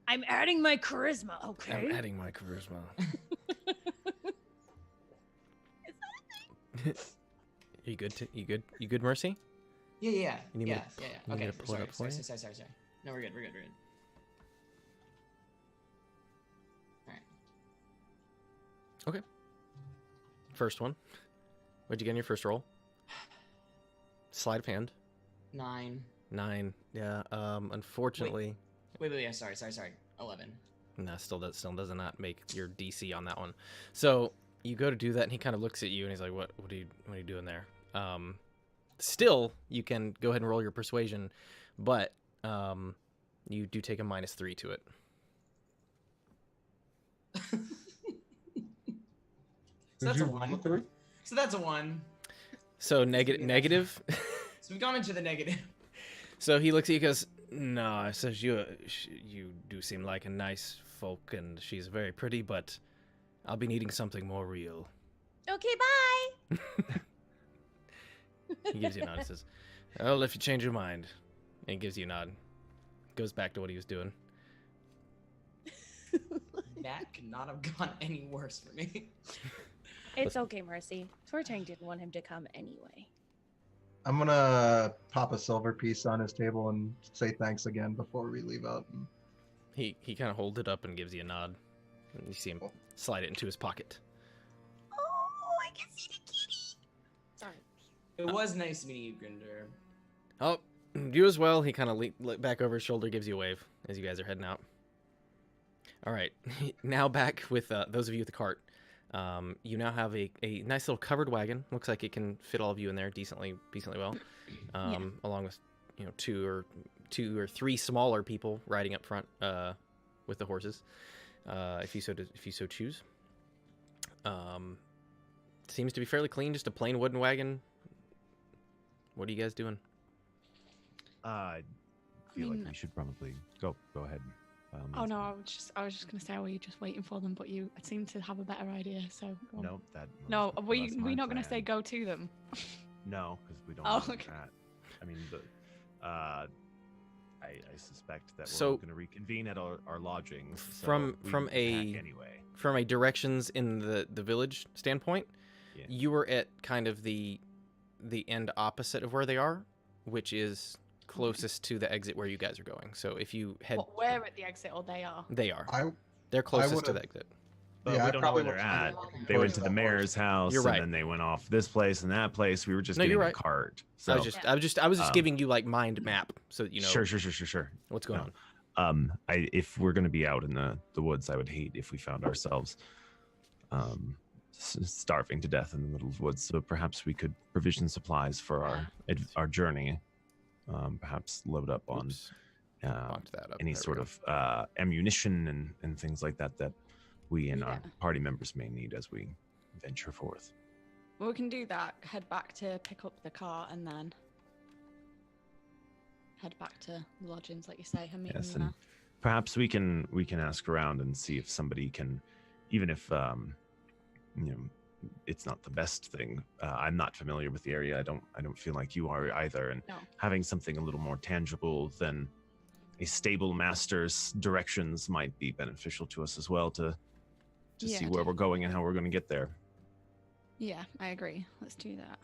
I'm adding my charisma, okay? I'm adding my charisma. You good? You good, Mercy? Yeah. You need me Yeah. to- Yeah. you need me Okay. to pull it up for Sorry. you? No, we're good. All right. Okay. First one. What'd you get in your first roll? Sleight of hand. 9. 9. Yeah. Unfortunately. Wait. Yeah. Sorry. 11. No, still does not make your DC on that one. So you go to do that, and he kind of looks at you, and he's like, "What are you doing there?" Still, you can go ahead and roll your persuasion, but you do take a -3 to it. So that's a 1. So that's a 1. So negative. So we've gone into the negative. So he looks at you and goes, "No," says, you do seem like a nice folk, and she's very pretty, but I'll be needing something more real." Okay, bye. He gives you a nod and says, "Well, if you change your mind." And he gives you a nod. Goes back to what he was doing. That could not have gone any worse for me. It's okay, Mercy. Tortang didn't want him to come anyway. I'm gonna pop a silver piece on his table and say thanks again before we leave out. He kind of holds it up and gives you a nod. And you see him slide it into his pocket. Oh, I can see the kitty. Sorry. It was nice meeting you, Grinder. Oh, you as well. He kind of look back over his shoulder, gives you a wave as you guys are heading out. All right, now back with those of you at the cart. You now have a nice little covered wagon. Looks like it can fit all of you in there decently well. Along with two or three smaller people riding up front with the horses, if you so choose. Seems to be fairly clean, just a plain wooden wagon. What are you guys doing? I feel like we should probably go ahead. Oh no, I was just gonna say, were you just waiting for them? But you seem to have a better idea. So go on. No, we not gonna say go to them. No, because we don't. Oh, want okay. that. I mean, I suspect that So- we're going to reconvene at our lodgings. So From we a need to pack anyway. From a directions in the village standpoint, Yeah. you were at kind of the end opposite of where they are, which is closest to the exit where you guys are going. So if you head, What, we're at the exit, or they are? they are. I They're closest to would've- the exit. But Yeah, we I don't know probably where they're would've at. gone They went towards to the that mayor's house, You're right. and then they went off this place and that place. We were just No, getting you're in right. the cart. So I was just giving you like mind map, so you know sure. what's going No. on. If we're gonna be out in the woods, I would hate if we found ourselves starving to death in the middle of the woods. So perhaps we could provision supplies for our journey. Perhaps load up on Oops. Locked that up. any There we sort go. of ammunition and things like that we and our Yeah. party members may need as we venture forth. Well, we can do that. Head back to pick up the car, and then head back to the lodgings, like you say, and meet Yes, them and there. perhaps we can ask around and see if somebody can, even if it's not the best thing. I'm not familiar with the area. I don't feel like you are either. And No. having something a little more tangible than a stable master's directions might be beneficial to us as well to to Yeah, see where we're going and how we're going to get there. Yeah, I agree. Let's do that.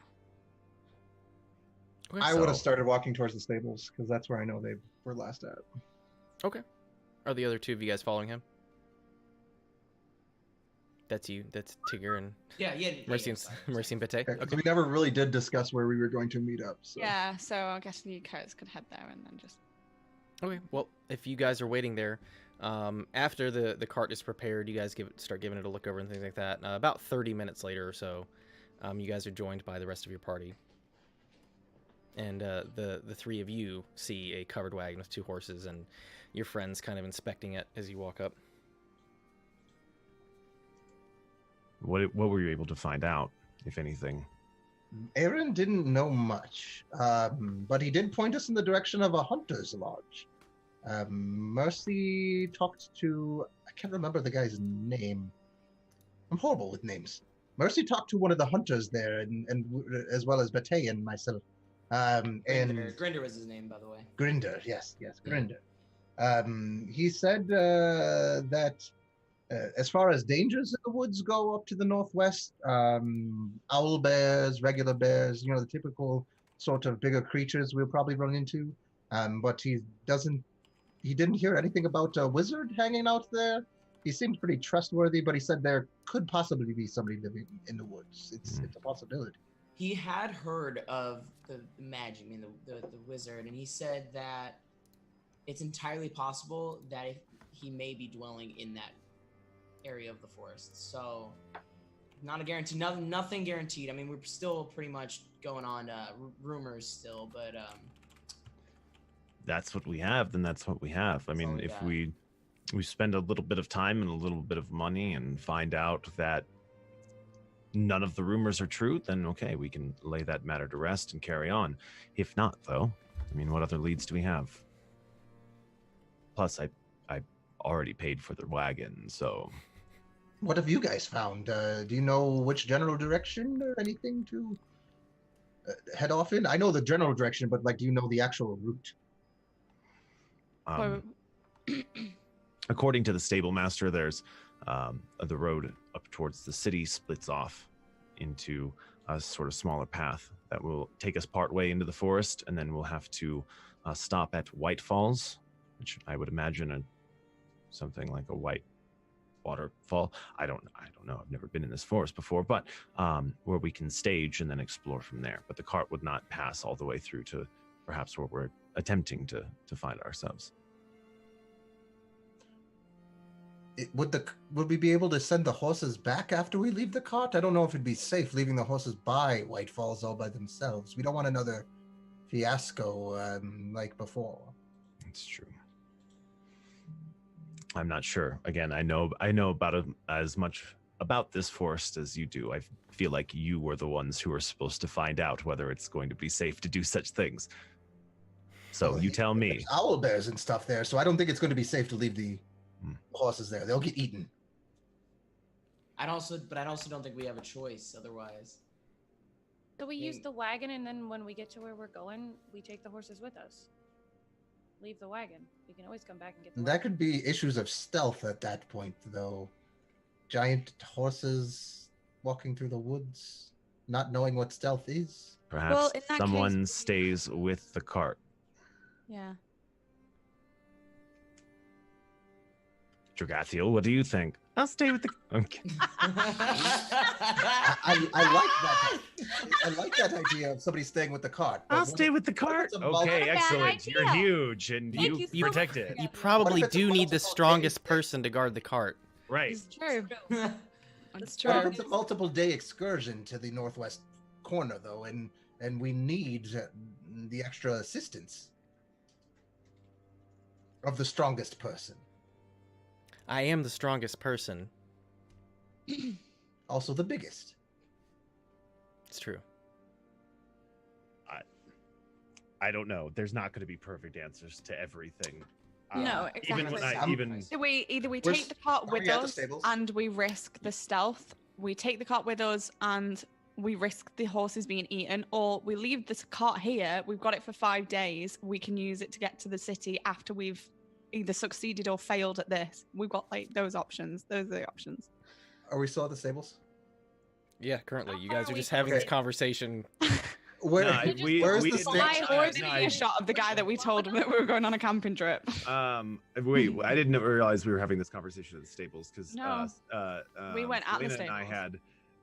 Okay. I would have started walking towards the stables because that's where I know they were last at. Okay. Are the other two of you guys following him? That's you. That's Tigger and Mercy and Pate. Okay. Okay. We never really did discuss where we were going to meet up. So. Yeah, so I guess you guys could head there and then just. Okay. Well, if you guys are waiting there, after the cart is prepared, you guys start giving it a look over and things like that. About 30 minutes later or so, you guys are joined by the rest of your party. And the three of you see a covered wagon with 2 horses, and your friends kind of inspecting it as you walk up. What were you able to find out, if anything? Aaron didn't know much, but he did point us in the direction of a hunter's lodge. Mercy talked to... I can't remember the guy's name. I'm horrible with names. Mercy talked to one of the hunters there, and as well as Bate and myself. Grinder was his name, by the way. Grinder, yes, Grinder. He said that as far as dangers in the woods go up to the northwest, owl bears, regular bears, the typical sort of bigger creatures we'll probably run into. But he didn't hear anything about a wizard hanging out there. He seemed pretty trustworthy, but he said there could possibly be somebody living in the woods. It's a possibility. He had heard of the magic, the wizard, and he said that it's entirely possible that he may be dwelling in that area of the forest. So, not a guarantee. Nothing guaranteed. I mean, we're still pretty much going on rumors still, but that's what we have. Then that's what we have. I mean, if we spend a little bit of time and a little bit of money and find out that none of the rumors are true, then okay, we can lay that matter to rest and carry on. If not, though, I mean, what other leads do we have? Plus, I already paid for the wagon, so... What have you guys found? Do you know which general direction or anything to head off in? I know the general direction, but, do you know the actual route? According to the stable master, there's the road up towards the city splits off into a sort of smaller path that will take us part way into the forest, and then we'll have to stop at White Falls, which I would imagine something like a white waterfall. I don't know. I've never been in this forest before, but where we can stage and then explore from there. But the cart would not pass all the way through to perhaps where we're attempting to find ourselves. Would we be able to send the horses back after we leave the cart? I don't know if it'd be safe leaving the horses by White Falls all by themselves. We don't want another fiasco like before. It's true. I'm not sure. Again, I know about as much about this forest as you do. I feel like you were the ones who are supposed to find out whether it's going to be safe to do such things. So you tell me. There's owl bears and stuff there, so I don't think it's going to be safe to leave the horses there. They'll get eaten. I also don't think we have a choice otherwise. So we use the wagon, and then when we get to where we're going, we take the horses with us. Leave the wagon. We can always come back and get the wagon. That could be issues of stealth at that point, though. Giant horses walking through the woods, not knowing what stealth is. Perhaps someone stays with the cart. Yeah. Dragathiel, what do you think? I'll stay with the... Okay. I like that idea of somebody staying with the cart. I'll stay with the cart. Okay, excellent. You're huge, and you protect it. You probably do need the strongest person to guard the cart. Right. It's true. That's What if true. it's a multiple-day excursion to the northwest corner, though, and we need the extra assistance of the strongest person? I am the strongest person. Also the biggest. It's true. I don't know. There's not going to be perfect answers to everything. No, exactly. Either we take the cart with us and we risk the stealth. We take the cart with us and we risk the horses being eaten, or we leave this cart here. We've got it for 5 days. We can use it to get to the city after we've either succeeded or failed at this. We've got those options. Those are the options. Are we still at the stables? Yeah, currently you guys are we just having this Okay. conversation. Where, No, just- where's we the didn't- stage? I no, already a shot of the guy that we told him that we were going on a camping trip. Wait, I didn't realize we were having this conversation at the stables because No. We went at the Selena and I stables. had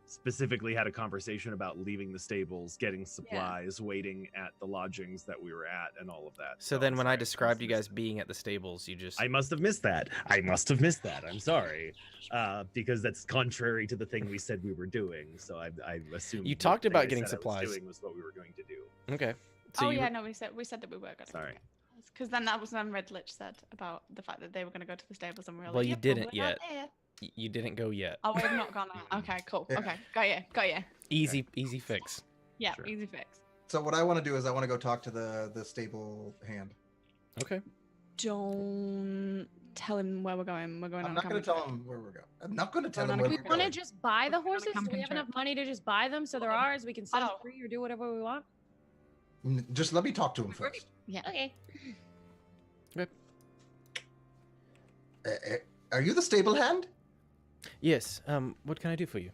specifically had a conversation about leaving the stables, getting supplies, waiting at the lodgings that we were at, and all of that. So then, when I sorry, described you must have guys being at the stables, you just I must have missed that. I'm sorry, because that's contrary to the thing we said we were doing. So I assumed You what talked the thing about I getting said I was supplies. doing was what we were going to do. okay. So Oh you yeah, no, we said that we were going. Sorry. Because then that was when Red Lich said about the fact that they were going to go to the stables, and we were Well, like, you "Yep, we're didn't going out yet. there." you didn't go yet. Oh, we have not gone out. Okay, cool. Yeah. Okay, got you. Easy fix. Yeah, Sure. easy fix. So what I want to do is I want to go talk to the stable hand. Okay. Don't tell him where we're going. We're going I'm on not a going to camping tell him where we're going. I'm not going to tell Going him on a where We we're want to going. just buy the We're going on a horses? Do we camping have trip. enough money to just buy them so they're ours? We can set them free or do whatever we want? Just let me talk to him Right. first. Yeah. Okay. Are you the stable hand? Yes. What can I do for you?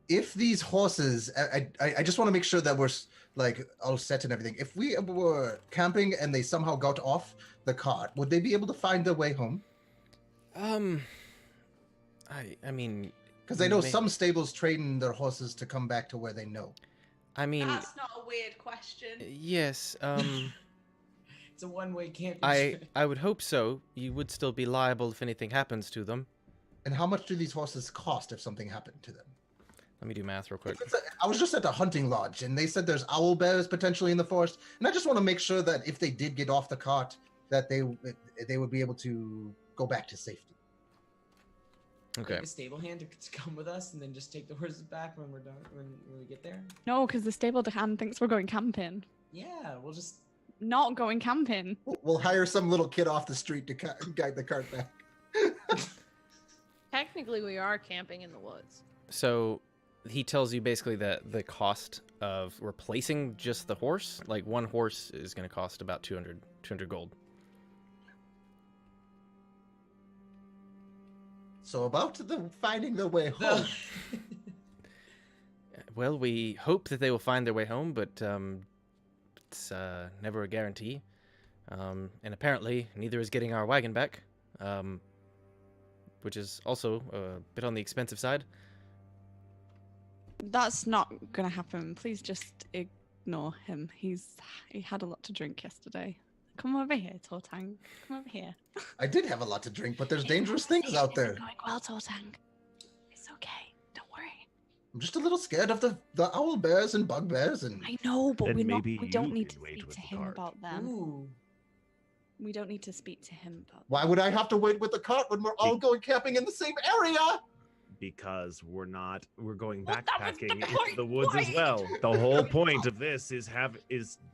If these horses, I just want to make sure that we're like all set and everything. If we were camping and they somehow got off the cart, would they be able to find their way home? I mean, Because I know May- some stables train their horses to come back to where they know. I mean, That's not a weird question. yes. It's a one-way camping I trip. I would hope so. You would still be liable if anything happens to them. And how much do these horses cost if something happened to them? Let me do math real quick. I was just at a hunting lodge, and they said there's owl bears potentially in the forest, and I just want to make sure that if they did get off the cart, that they would be able to go back to safety. Okay. Like a stable hand to come with us and then just take the horses back when we're done when we get there. No, because the stable hand thinks we're going camping. Yeah, we'll just. Not going camping. We'll hire some little kid off the street to guide the cart back. Technically, we are camping in the woods. So he tells you basically that the cost of replacing just the horse, like one horse is going to cost about 200 gold. So about finding their way home. Well, we hope that they will find their way home, but it's never a guarantee. And apparently, neither is getting our wagon back, which is also a bit on the expensive side. That's not gonna happen. Please just ignore him. He had a lot to drink yesterday. Come over here, Tortang. Come over here. I did have a lot to drink, but there's dangerous things out there. It's going well, Tortang. It's okay. Don't worry. I'm just a little scared of the owl bears and bugbears and. I know, but Then we maybe don't you need can to wait speak with to the him cart. about them. Ooh. We don't need to speak to him about Why would I have to wait with the cart when we're all going camping in the same area? Because we're going Well, that was the backpacking into point, the woods as right? well. The whole point of this is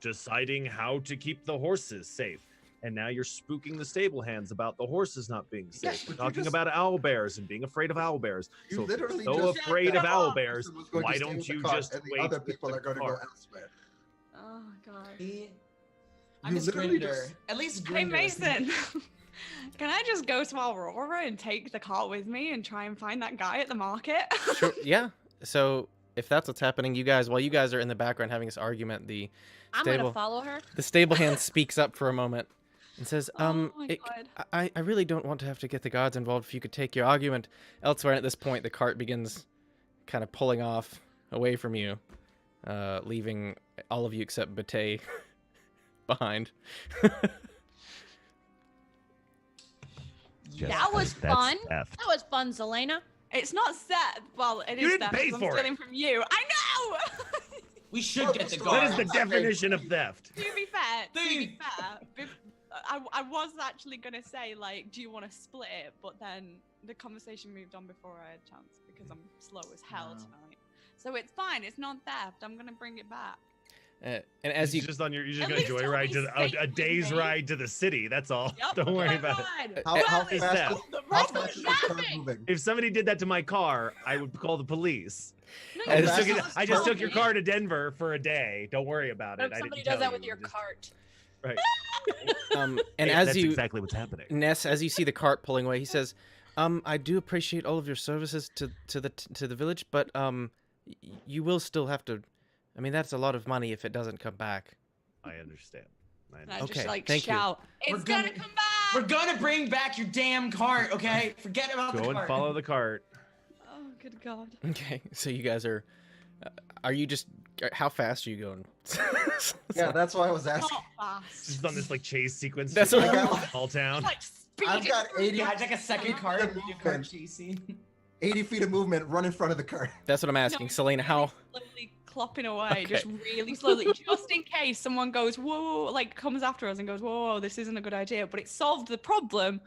deciding how to keep the horses safe. And now you're spooking the stable hands about the horses not being safe. Yes, We're but you talking just- about owl bears and being afraid of owl bears. You So if you're literally so just afraid said of that owl one bears, person was going to why stay don't with the you cart just and the wait other with people the are going to go cart? elsewhere? Oh god. I You miss literally Grinder. just- At least Hey Grinder. Mason, can I just go to Aurora and take the cart with me and try and find that guy at the market? Sure. Yeah. So if that's what's happening, while you guys are in the background having this argument, the I'm gonna stable follow her. hand speaks up for a moment and says, Oh my God. I really don't want to have to get the gods involved. If you could take your argument elsewhere. And at this point, the cart begins kind of pulling off away from you, leaving all of you except Bate behind. Just- That was that's fun. theft. That was fun, Zelena. It's not set. Well, it You is didn't set pay because I'm for it. stealing from you. I know. We should get the That guard. That is the definition of theft. To be fair, Thief. I was actually gonna say like, do you want to split it? But then the conversation moved on before I had a chance because I'm slow as hell No. tonight. So it's fine. It's not theft. I'm gonna bring it back. And as you You're just you're just At gonna least it'll joyride be to safe a with day's me. ride to the city. That's all. Yep. Don't Oh worry my about it. God. How, Well, how it's fast theft. is, The how rest fast is is the cart nothing. moving? If somebody did that to my car, I would call the police. No, I As- just, that's took, not I just took your okay. car to Denver for a day. Don't worry about What it. if I somebody didn't does that tell with you. your Just- cart? Right. and Hey, as that's you exactly what's happening. Ness, as you see the cart pulling away, he says, I do appreciate all of your services to the village, but you will still have to. I mean, that's a lot of money if it doesn't come back. I understand. Just Okay, like thank you. shout, it's gonna come back. We're gonna bring back your damn cart, okay? Forget about the Go cart. and follow the cart. Oh, good God. Okay, so you guys are you just? How fast are you going? Yeah, that's why I was asking. Not fast. Just on this like chase sequence. That's to what the I- small town. Like speed. I've got 80, Yeah, it's like a second cart. You do cart chasing. 80 feet of movement. Run in front of the cart. That's what I'm asking, No, Selena. How? Slowly clopping away, Okay. just really slowly, just in case someone goes, whoa, like comes after us and goes, whoa, this isn't a good idea. But it solved the problem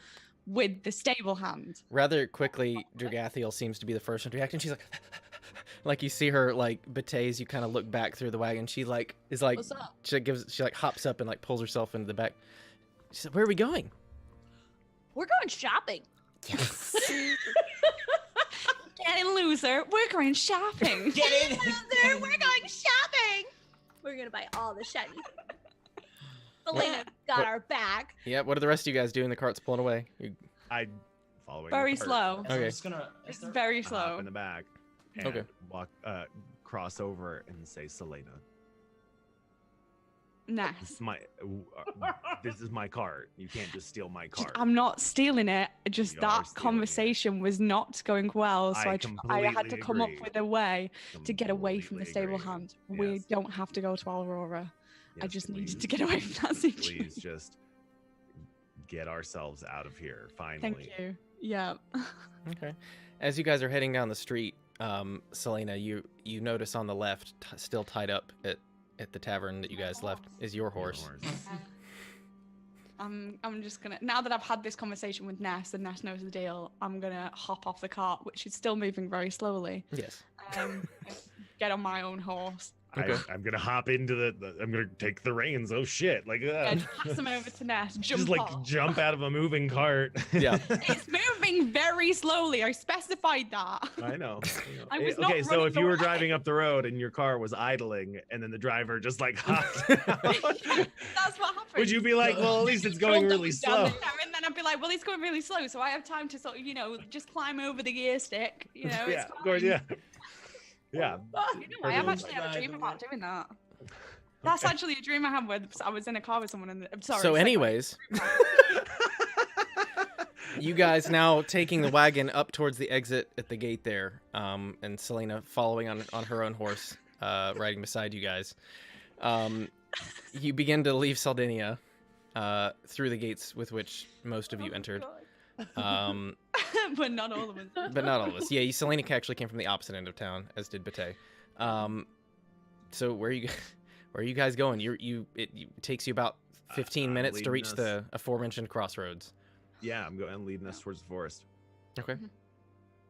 with the stable hand. Rather quickly, Dragathiel seems to be the first one to react, and she's like you see her like betes. You kind of look back through the wagon. She like is like What's up? she like hops up and like pulls herself into the back. She said, "Where are we going?" We're going shopping. Yes. Get in, loser. We're going shopping. Get in. Loser, we're going shopping. We're gonna buy all the shiny things. Selena got What- our back. Yeah. What are the rest of you guys doing? The cart's pulling away. I following. Very the cart. slow. So I'm Okay. just gonna. It's start- very I hop slow. in the back. And Okay. Walk. Cross over and say, Selena. This is Ness. this is my cart. You can't just steal my cart. I'm not stealing it. Just You are that stealing it. conversation was not going well, so I I had to completely come up agree. with a way to get away from the Completely stable agree. hand. We Yes. don't have to go to Aurora. I Yes, just needed please. to get away from that situation. Please just get ourselves out of here. Finally. Thank you. Yeah. Okay. As you guys are heading down the street, Selena, you notice on the left, still tied up at the tavern that you guys left, is your horse. I'm just gonna, now that I've had this conversation with Ness and Ness knows the deal, I'm gonna hop off the cart, which is still moving very slowly. Yes. Get on my own horse. Okay. I'm gonna hop into I'm gonna take the reins. Oh shit! Like And pass them over to Ness. Jump just like off. jump out of a moving cart. Yeah. It's moving very slowly. I specified that. I know. I was not Okay, so running if you were away. driving up the road and your car was idling, and then the driver just like hopped out, That's what happened. would you be like, well, at least it's going really slow? And then I'd be like, well, it's going really slow, so I have time to sort of, just climb over the gear stick. Yeah, It's of course, fine. yeah. Yeah. I have Perfect. actually had a dream about doing that. That's actually a dream I had where I was in a car with someone and I'm sorry. So, segue. anyways, you guys now taking the wagon up towards the exit at the gate there, and Selena following on her own horse, riding beside you guys. You begin to leave Sardinia through the gates with which most of you entered. But not all of us. But not all of us. Yeah, Selena actually came from the opposite end of town, as did Bate. So where are you guys going? It takes you about 15 I'm minutes to leading reach us- the aforementioned crossroads. Yeah, I'm going leading us towards the forest. Okay.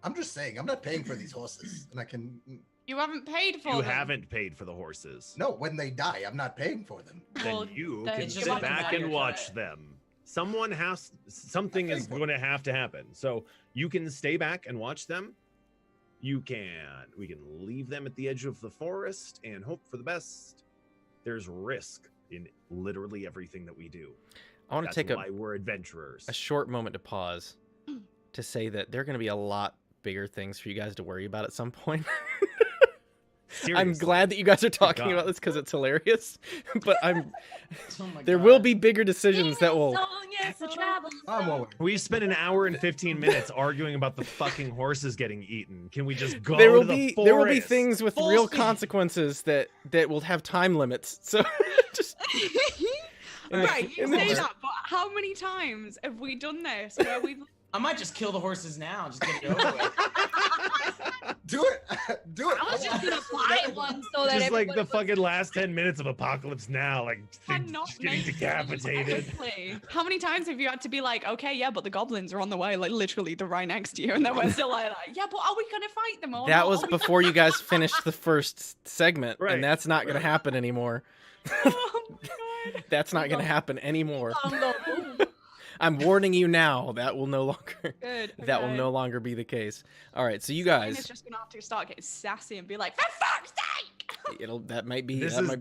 I'm just saying, I'm not paying for these horses, and I can. You haven't paid for You them. haven't paid for the horses. No, when they die, I'm not paying for them. Well, Then you then can It's you just sit have to back buy and your watch cut. them. Something is going to have to happen. So you can stay back and watch them. We can leave them at the edge of the forest and hope for the best. There's risk in literally everything that we do. I want to That's take why we're adventurers. a short moment to pause to say that there are going to be a lot bigger things for you guys to worry about at some point. I'm Seriously. glad that you guys are talking God. about this because it's hilarious, but Oh my there God. will be bigger decisions that will. I'm worried. We spent an hour and 15 minutes arguing about the fucking horses getting eaten. Can we just go There will to the be forest? there will be things with real Bullshit. consequences that will have time limits. So just Right, you And then say just- that, but how many times have we done this where we've I might just kill the horses now. Just get it over with. Do it. Do it. I was just gonna buy one so that Just like everybody the was- fucking last 10 minutes of Apocalypse Now, like cannot just getting make decapitated. Exactly. How many times have you had to be like, okay, yeah, but the goblins are on the way, like literally they're right next to you, and then we're still like, yeah, but are we gonna fight them or that not? was before you guys finished the first segment, Right. and that's not going to happen anymore. Oh my God. That's not going to happen anymore. Bongo boom. I'm warning you now. That will no longer. Good. That will okay. no longer be the case. All right, so you Selena's guys, just gonna have to start getting sassy and be like, for fuck's sake! that might be. This That is might,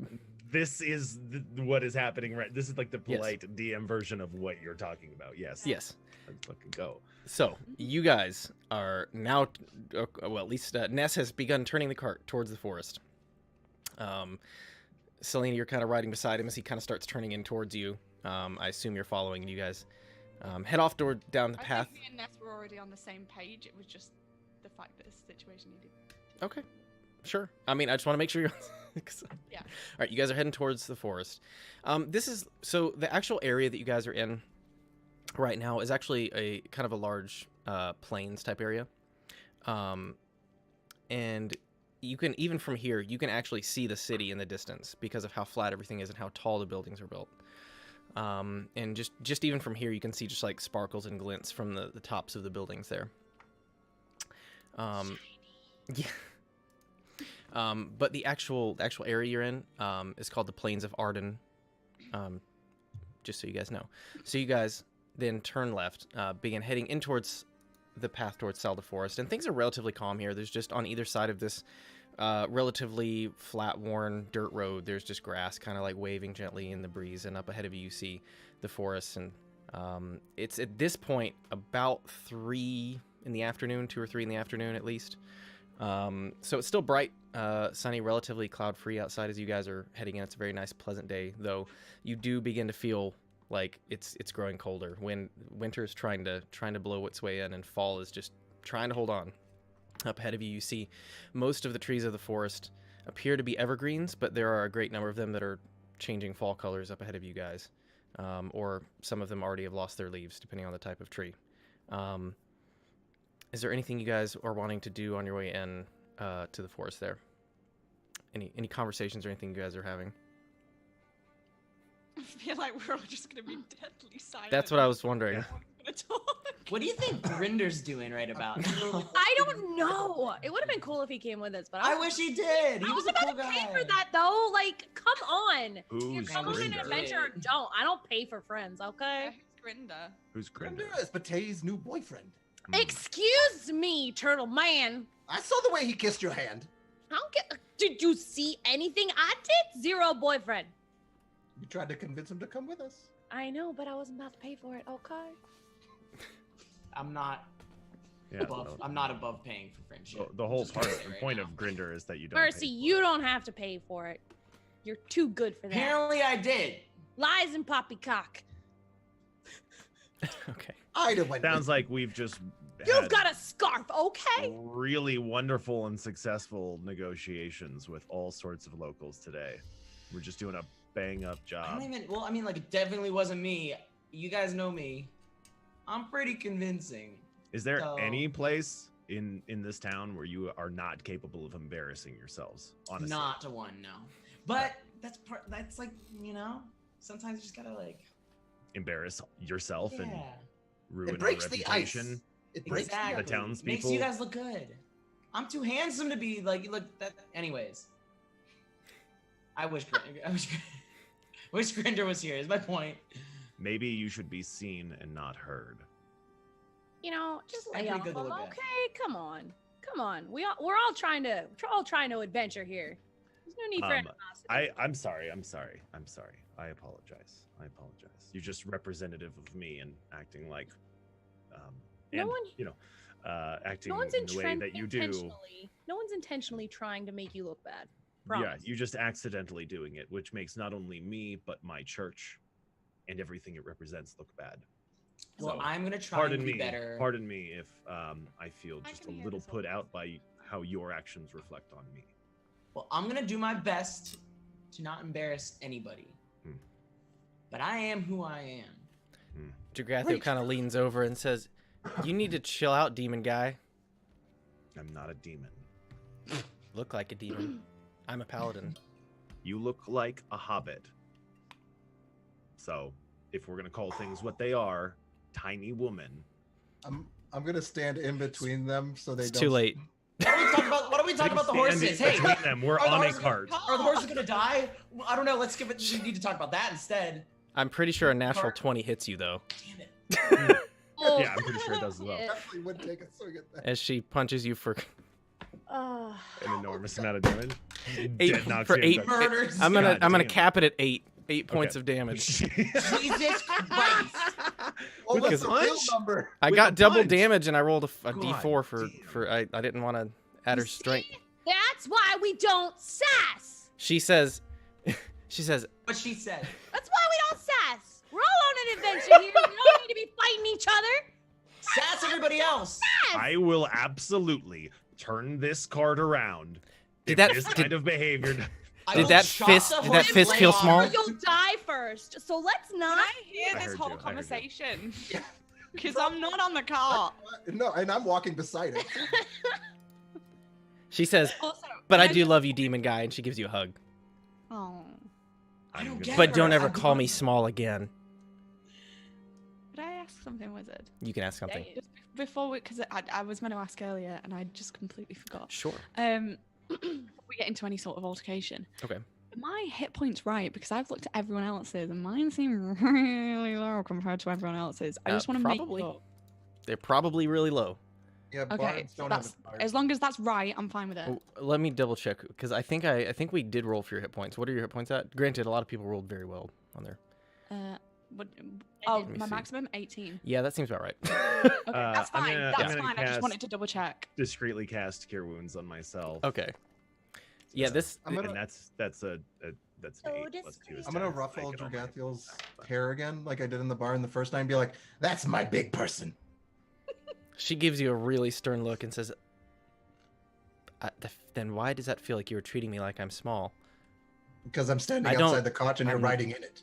This is what is happening right. This is like the polite DM version of what you're talking about. Yes. Yes. Let's fucking go. So you guys are now, well, at least Ness has begun turning the cart towards the forest. Selena, you're kind of riding beside him as he kind of starts turning in towards you. I assume you're following. You guys head off down the path. I think me and Ness were already on the same page. It was just the fact that this situation needed. Okay, sure. I mean, I just want to make sure you're. Yeah. All right, you guys are heading towards the forest. So the actual area that you guys are in right now is actually a kind of a large plains type area, and you can, even from here, you can actually see the city in the distance because of how flat everything is and how tall the buildings are built. And just even from here, you can see just like sparkles and glints from the tops of the buildings there. Yeah. But the actual area you're in is called the Plains of Arden, just so you guys know. So you guys then turn left, begin heading in towards the path towards Salda Forest, and things are relatively calm here. There's just on either side of this relatively flat, worn dirt road, there's just grass kind of like waving gently in the breeze, and up ahead of you see the forest, and it's at this point about 3 in the afternoon, 2 or 3 in the afternoon at least. So it's still bright, sunny, relatively cloud-free outside as you guys are heading in. It's a very nice, pleasant day, though you do begin to feel like it's growing colder. When winter's trying to blow its way in, and fall is just trying to hold on. Up ahead of you, you see most of the trees of the forest appear to be evergreens, but there are a great number of them that are changing fall colors up ahead of you guys, or some of them already have lost their leaves, depending on the type of tree. Is there anything you guys are wanting to do on your way in to the forest there? Any conversations or anything you guys are having? I feel like we're all just gonna be deadly silent. That's what I was wondering. What do you think Grinder's doing right about now? I don't know. It would have been cool if he came with us, but I wish he did. He was a cool guy. pay for that though. Like, come on. Who's Come on an Grinder? adventure or don't. I don't pay for friends, okay? Who's Grinder? Who's Grinder? Grinder is Batey's new boyfriend. Excuse me, Turtle Man. I saw the way he kissed your hand. I don't get. Did you see anything I did? Zero boyfriend. You tried to convince him to come with us. I know, but I wasn't about to pay for it. Okay. I'm not above paying for friendship. The whole Just gonna say right point now. of Grinder is that you don't. Mercy, pay for you it. don't have to pay for it. You're too good for that. Apparently I did. Lies and poppycock. Okay. Ida went. Sounds like we've just. You've had got a scarf, okay? really wonderful and successful negotiations with all sorts of locals today. We're just doing a bang up I job. don't even. Well, I mean, like, it definitely wasn't me. You guys know me. I'm pretty convincing. Is there So- any place in this town where you are not capable of embarrassing yourselves? Honestly, Not to one, no. But that's like, sometimes you just gotta like. embarrass yourself and Yeah. ruin It breaks our the reputation. ice. It breaks Exactly. the Makes townspeople. you guys look good. I'm too handsome to be like, look that. Anyways, I wish Grinder was here. Is my point. Maybe you should be seen and not heard. You know, just I'm lay pretty off good to them, look at. okay? Come on. We're all trying to adventure here. There's no need for animosity. I'm sorry. I apologize. You're just representative of me and acting like, No and, one- acting No one's in the way that you do. No one's intentionally trying to make you look bad. Yeah, Promise. you just accidentally doing it, which makes not only me but my church and everything it represents look bad. Well, So, I'm gonna try Pardon and be me. better. Pardon me if I feel I just a can hear little this put all. out by how your actions reflect on me. Well, I'm gonna do my best to not embarrass anybody. Hmm. But I am who I am. Dragatho Wait. kind of leans over and says, "You need to chill out, demon guy. I'm not a demon. Look like a demon. I'm a paladin." You look like a hobbit. So, if we're gonna call things what they are, tiny woman. I'm gonna stand in between them so they It's don't. too late. What are we talking about the horses? Standing Hey, between them, we're are the on a horses- cart. Are the horses gonna die? I don't know. Let's give it. We need to talk about that instead. I'm pretty sure a natural Cart. 20 hits you though, Damn it. Oh, Yeah, I'm pretty sure it does as well. shit. Definitely would take a swing at that. as she punches you for. An enormous amount of damage. Eight Dead knocks for you eight. inside. Murders. I'm gonna God damn. cap it at 8 points of damage. Jesus Christ. What was Because- the real number? I With got the double punch. damage and I rolled a God d4 damn. for I didn't want to add her strength. That's why we don't sass. She says, What she said. That's why we don't sass. We're all on an adventure here. We don't need to be fighting each other. Sass everybody else. I will absolutely turn this card around. Did if that- this did- kind of behavior? I Did will that chop fist- the did that horse's fist leg feel off. small? Or you'll die first. So let's Can not. I hear I this heard whole you, I heard you. conversation? Because I'm not on the cart. No, and I'm walking beside it. She says, Also, but I can do just- love you, demon guy, and she gives you a hug. Oh. I don't I'm get But her. don't ever I'm call me good. small again. Could I ask something, Wizard? You can ask something. Just before we, because I was meant to ask earlier and I just completely forgot. Sure. Before we get into any sort of altercation. Okay. Are my hit points right? Because I've looked at everyone else's and mine seem really low compared to everyone else's. I just want to probably. make sure. They're probably really low. Yeah, Okay, bards so don't have that's a bard. as long as that's right, I'm fine with it. Oh, let me double check because I think we did roll for your hit points. What are your hit points at? Granted, a lot of people rolled very well on there. What, oh, Let me my see. maximum 18. Yeah, that seems about right. Okay, that's I'm fine. gonna- That's I'm gonna fine. I just cast- wanted to double check. Discreetly cast Cure Wounds on myself. Okay. Yeah, this. I'm gonna- And that's an So 8 plus 2 is I'm gonna 10. ruffle I can only- Dragathiel's hair again, like I did in the barn the first time. Be like, "That's my big person." She gives you a really stern look and says, "Then why does that feel like you were treating me like I'm small?" Because I'm standing I don't- outside the cot and you're I'm- riding in it.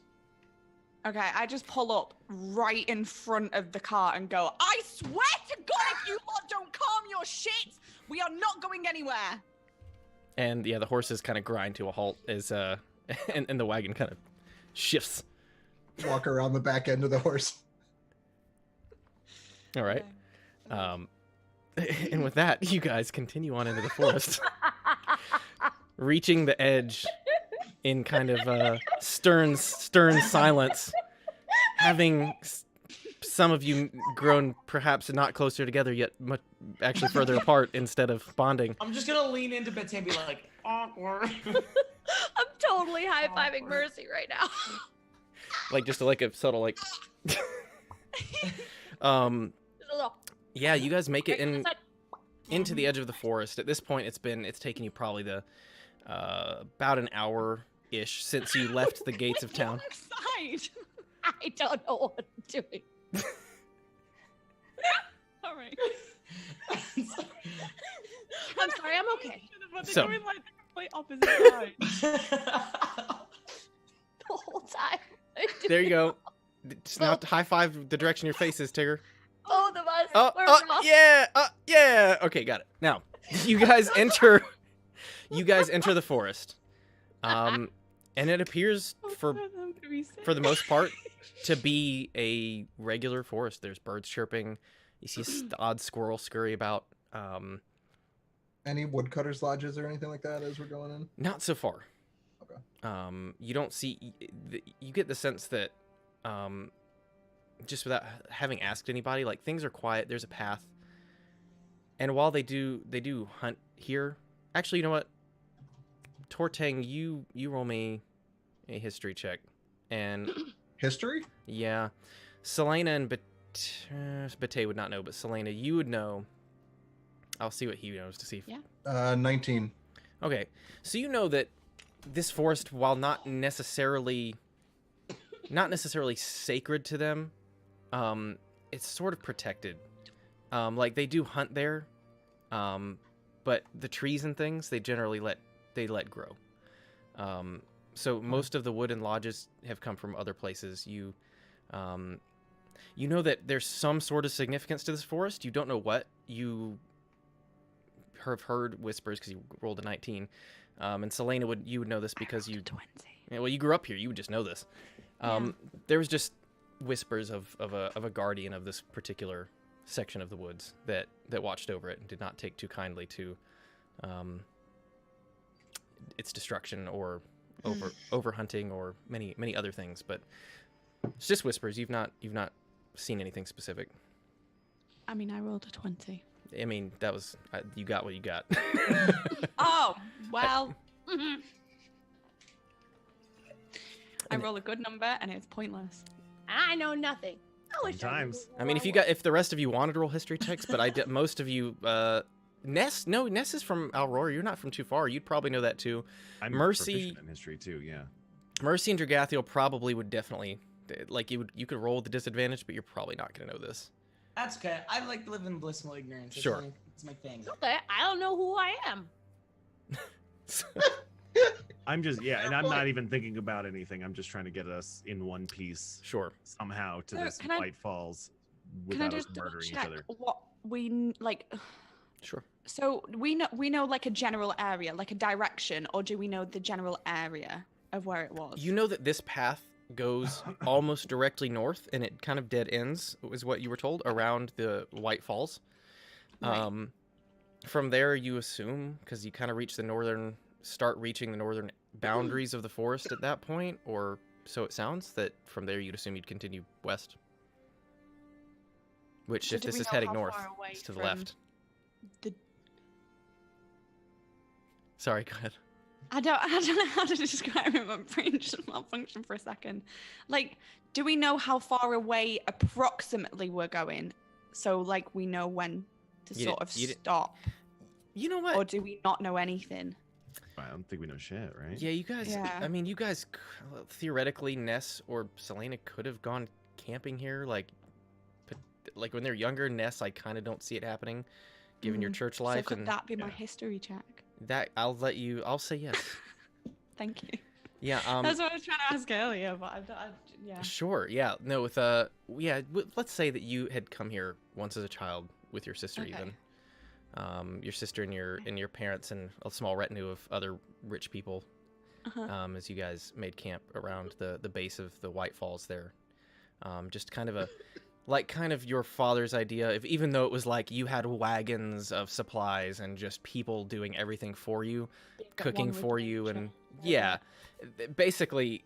Okay, I just pull up right in front of the car and go, I swear to God, if you lot don't calm your shit, we are not going anywhere. And yeah, the horses kind of grind to a halt as and the wagon kind of shifts. Walk around the back end of the horse. All right. And with that, you guys continue on into the forest, reaching the edge in kind of stern silence, having some of you grown perhaps not closer together yet actually further apart instead of bonding. I'm just gonna lean into Betsy and be like, awkward. I'm totally high-fiving Mercy right now. Like just like a subtle like Just a little- yeah, you guys make it into the edge of the forest. At this point it's taken you probably the about an hour ish since you left the gates of town. Side. I don't know what I'm doing. All right. I'm sorry, I'm okay. But they're So- going like the complete opposite side. The whole time. There you go. Just now high five the direction your face is, Tigger. Both of us. Oh, we're rough. yeah. Okay, got it. Now, you guys enter the forest. And it appears for the most part to be a regular forest. There's birds chirping. You see the odd squirrel scurry about. Any woodcutters lodges or anything like that as we're going in? Not so far. Okay. You don't see. You get the sense that, just without having asked anybody, like things are quiet. There's a path, and while they do hunt here. Actually, you know what? Tortang, you roll me a history check, and History? yeah, Selena and Bate would not know, but Selena, you would know. I'll see what he knows to see. Yeah. 19. Okay, so you know that this forest, while not necessarily sacred to them, it's sort of protected. Like they do hunt there, but the trees and things they generally let grow. So most of the wood and lodges have come from other places. You know that there's some sort of significance to this forest. You don't know what. You have heard whispers because you rolled a 19. And Selena you would know this because you 20. yeah, well, you grew up here. You would just know this. There was just whispers of a guardian of this particular section of the woods that watched over it and did not take too kindly to its destruction or over hunting or many other things. But it's just whispers. You've not seen anything specific. I mean, I rolled a 20. I mean, that was you got what you got. Oh, well. I roll a good number and it's pointless. I know nothing. I wish Sometimes. I mean, if the rest of you wanted to roll history checks, but most of you, Ness is from Aurora. You're not from too far. You'd probably know that too. I'm Mercy proficient in history too. Yeah. Mercy and Dragathiel probably would definitely, like, you could roll with the disadvantage, but you're probably not going to know this. That's okay. I like to live in blissful ignorance. Sure. It's my thing. Okay, I don't know who I am. I'm just and I'm not even thinking about anything. I'm just trying to get us in one piece Sure. somehow to So this can I- White Falls Can I without us just murdering each check other. what we like? Sure. So we know like a general area, like a direction, or do we know the general area of where it was? You know that this path goes almost directly north, and it kind of dead ends, is what you were told, around the White Falls. Right. From there, you assume, because you kind of start reaching the northern boundaries of the forest at that point, or so it sounds, that from there you'd assume you'd continue west. Which, So if do this we is know heading how north, far away it's to the from left. the- Sorry, go ahead. I don't know how to describe it. My brain just malfunctioned for a second. Like, do we know how far away approximately we're going? So, like, we know when to You sort di- of you di- stop, You know what? or do we not know anything? I don't think we know shit, right? Yeah, you guys. Yeah. I mean, you guys theoretically, Ness or Selena could have gone camping here. Like when they're younger, Ness, I kind of don't see it happening, given your church life. So could and that be my history check? that I'll say yes. Thank you. Yeah. That's what I was trying to ask earlier, but yeah. Sure. Yeah. No. Let's say that you had come here once as a child with your sister, Okay. even. Your sister and your parents and a small retinue of other rich people. Uh-huh. As you guys made camp around the base of the White Falls there. Just kind of kind of your father's idea of, even though it was like you had wagons of supplies and just people doing everything for you, cooking for you, and basically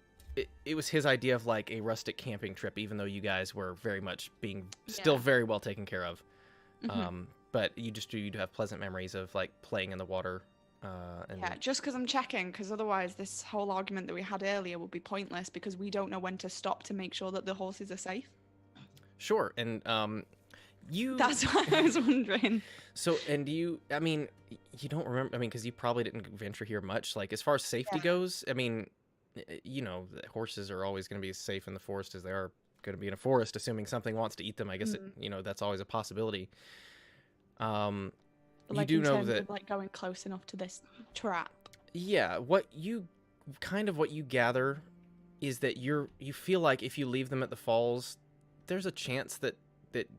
it was his idea of like a rustic camping trip, even though you guys were very much being still very well taken care of. Mhm. But you'd have pleasant memories of like playing in the water. And Yeah, just because I'm checking, because otherwise this whole argument that we had earlier would be pointless because we don't know when to stop to make sure that the horses are safe. Sure, and That's what I was wondering. So, and you don't remember, because you probably didn't venture here much. Like, as far as safety goes, the horses are always going to be as safe in the forest as they are going to be in a forest, assuming something wants to eat them. I guess, that's always a possibility. Like, you do in know terms that, of, like, going close enough to this trap. yeah, what you gather is that you feel like if you leave them at the falls, there's a chance that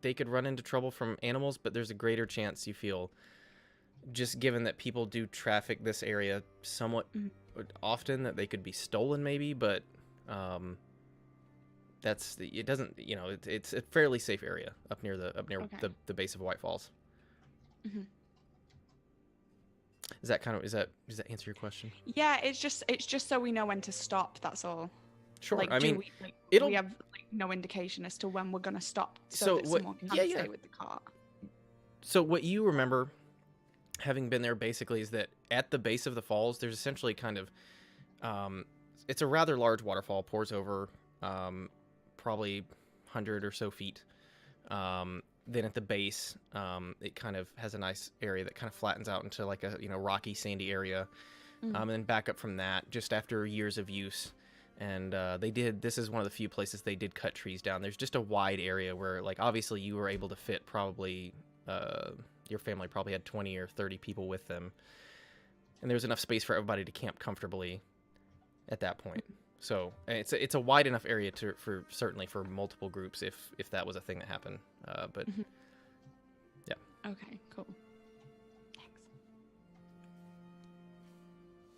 they could run into trouble from animals, but there's a greater chance, you feel, just given that people do traffic this area somewhat often, that they could be stolen maybe, but it's a fairly safe area up near the base of White Falls. Mm-hmm. Does that answer your question? Yeah, it's just so we know when to stop. That's all. Sure. Like, we have like no indication as to when we're gonna stop, so that someone can stay with the cart. So what you remember, having been there, basically, is that at the base of the falls, there's essentially kind of, it's a rather large waterfall, pours over, probably 100 or so feet. Then at the base, it kind of has a nice area that kind of flattens out into like a rocky, sandy area, and then back up from that, just after years of use. And this is one of the few places they did cut trees down. There's just a wide area where, like, obviously you were able to fit probably, your family probably had 20 or 30 people with them. And there's enough space for everybody to camp comfortably at that point. So it's a wide enough area for multiple groups if that was a thing that happened. But yeah. Okay, cool. Thanks.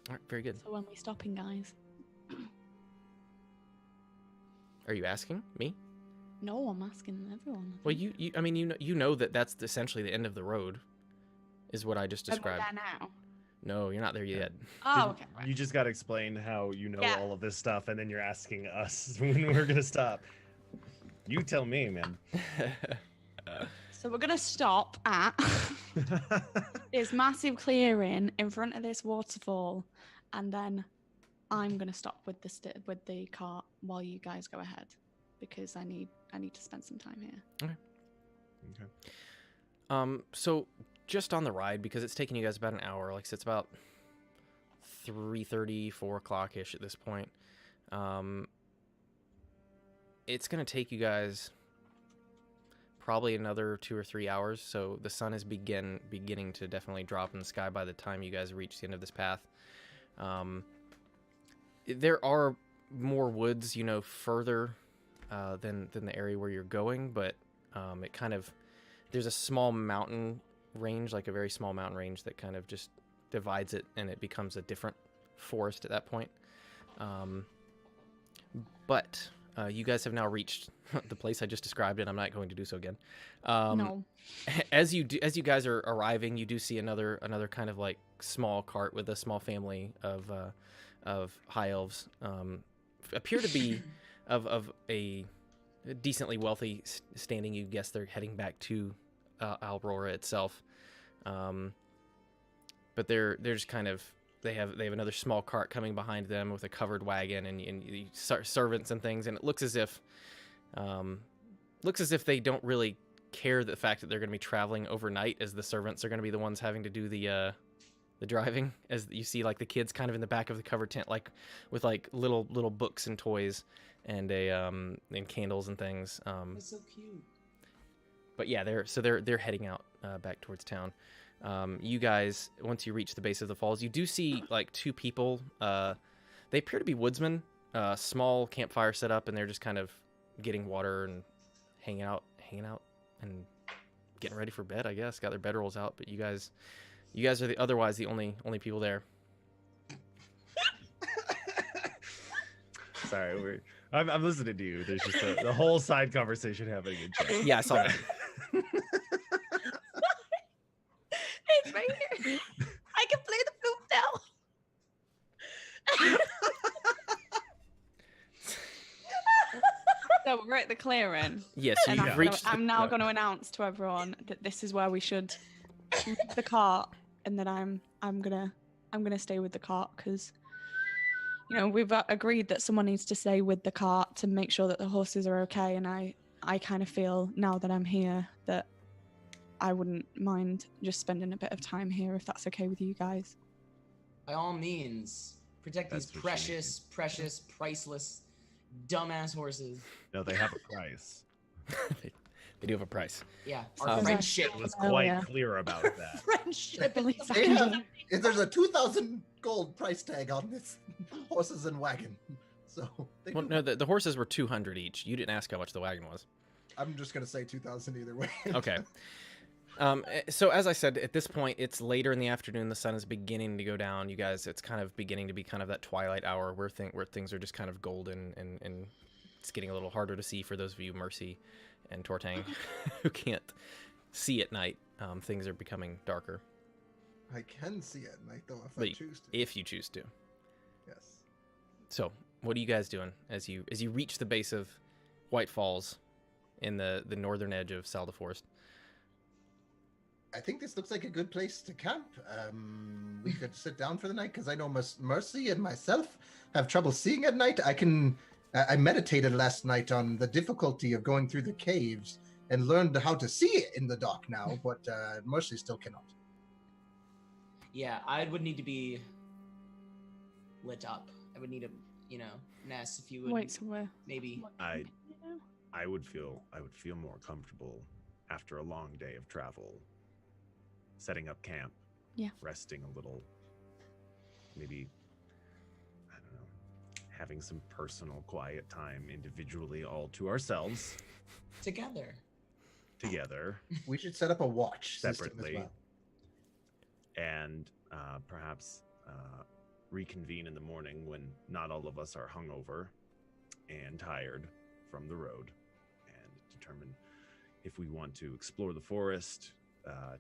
All right, very good. So when we stopping, guys? Are you asking me? No, I'm asking everyone. Well, you know that that's essentially the end of the road, is what I just described. Are we there now? No, you're not there yet. Oh, okay. Right. You just got to explain how you know all of this stuff, and then you're asking us when we're gonna stop. You tell me, man. So we're gonna stop at this massive clearing in front of this waterfall, and then I'm gonna stop with the cart while you guys go ahead, because I need to spend some time here. Okay. So just on the ride, because it's taking you guys about an hour, like I said, it's about 3:30, 4 o'clock ish at this point. It's gonna take you guys probably another 2 or 3 hours. So the sun is beginning to definitely drop in the sky by the time you guys reach the end of this path. There are more woods, you know, further than the area where you're going, but it kind of, there's a small mountain range, like a very small mountain range that kind of just divides it, and it becomes a different forest at that point. But you guys have now reached the place I just described, and I'm not going to do so again. No. As you guys are arriving, you do see another kind of like small cart with a small family of high elves. Appear to be of a decently wealthy standing. You guess they're heading back to Aurora itself. But they're just kind of, they have another small cart coming behind them with a covered wagon and servants and things, and it looks as if they don't really care the fact that they're going to be traveling overnight, as the servants are going to be the ones having to do the driving. As you see, like the kids kind of in the back of the covered tent, like with like little books and toys and and candles and things. That's so cute. But yeah, they're heading out back towards town. You guys, once you reach the base of the falls, you do see like two people. They appear to be woodsmen. Small campfire set up, and they're just kind of getting water and hanging out and getting ready for bed, I guess. Got their bedrolls out, but you guys are otherwise the only people there. Sorry, I'm listening to you. There's just the whole side conversation happening in chat. Yeah, I saw that. It's right here. I can play the flute now. So we're at the clearing. Yes, And you've reached. I'm now going to announce to everyone that this is where we should leave the cart, and that I'm gonna stay with the cart, because you know we've agreed that someone needs to stay with the cart to make sure that the horses are okay. And I kind of feel now that I'm here that I wouldn't mind just spending a bit of time here, if that's okay with you guys. by all means, protect That's these what you precious, priceless, dumbass horses. No, they have a price. They do have a price. Yeah, Um, our friendship. It was Oh, quite yeah. clear about that. Friendship. They have, there's a 2,000 gold price tag on this horses and wagon. So they Well, do- no, the horses were 200 each. You didn't ask how much the wagon was. I'm just gonna say 2,000 either way. Okay. So as I said, at this point, it's later in the afternoon. The sun is beginning to go down. You guys, it's kind of beginning to be kind of that twilight hour where things are just kind of golden, and it's getting a little harder to see for those of you, Mercy and Tortang, who can't see at night. Things are becoming darker. I can see at night though if But I choose to. If you choose to. Yes. So, what are you guys doing as you reach the base of White Falls in the northern edge of Salda Forest? I think this looks like a good place to camp. We could sit down for the night because I know Mercy and myself have trouble seeing at night. I meditated last night on the difficulty of going through the caves and learned how to see in the dark now, but Mercy still cannot. Yeah, I would need to be lit up. I would need a, Ness, if you would Wait, so where? maybe. I would feel more comfortable after a long day of travel, setting up camp, Yeah. resting a little, maybe, I don't know, having some personal quiet time individually, all to ourselves, Together. together, We should set up a watch system separately, as well. and perhaps reconvene in the morning when not all of us are hungover and tired from the road, and determine if we want to explore the forest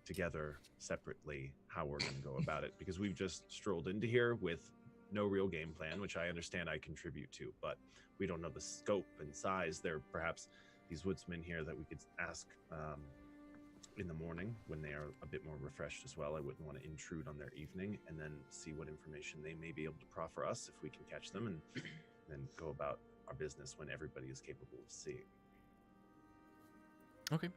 together, separately, how we're going to go about it. Because we've just strolled into here with no real game plan, which I understand I contribute to, but we don't know the scope and size. There are perhaps these woodsmen here that we could ask in the morning when they are a bit more refreshed as well. I wouldn't want to intrude on their evening, and then see what information they may be able to proffer us if we can catch them, and then go about our business when everybody is capable of seeing. Okay.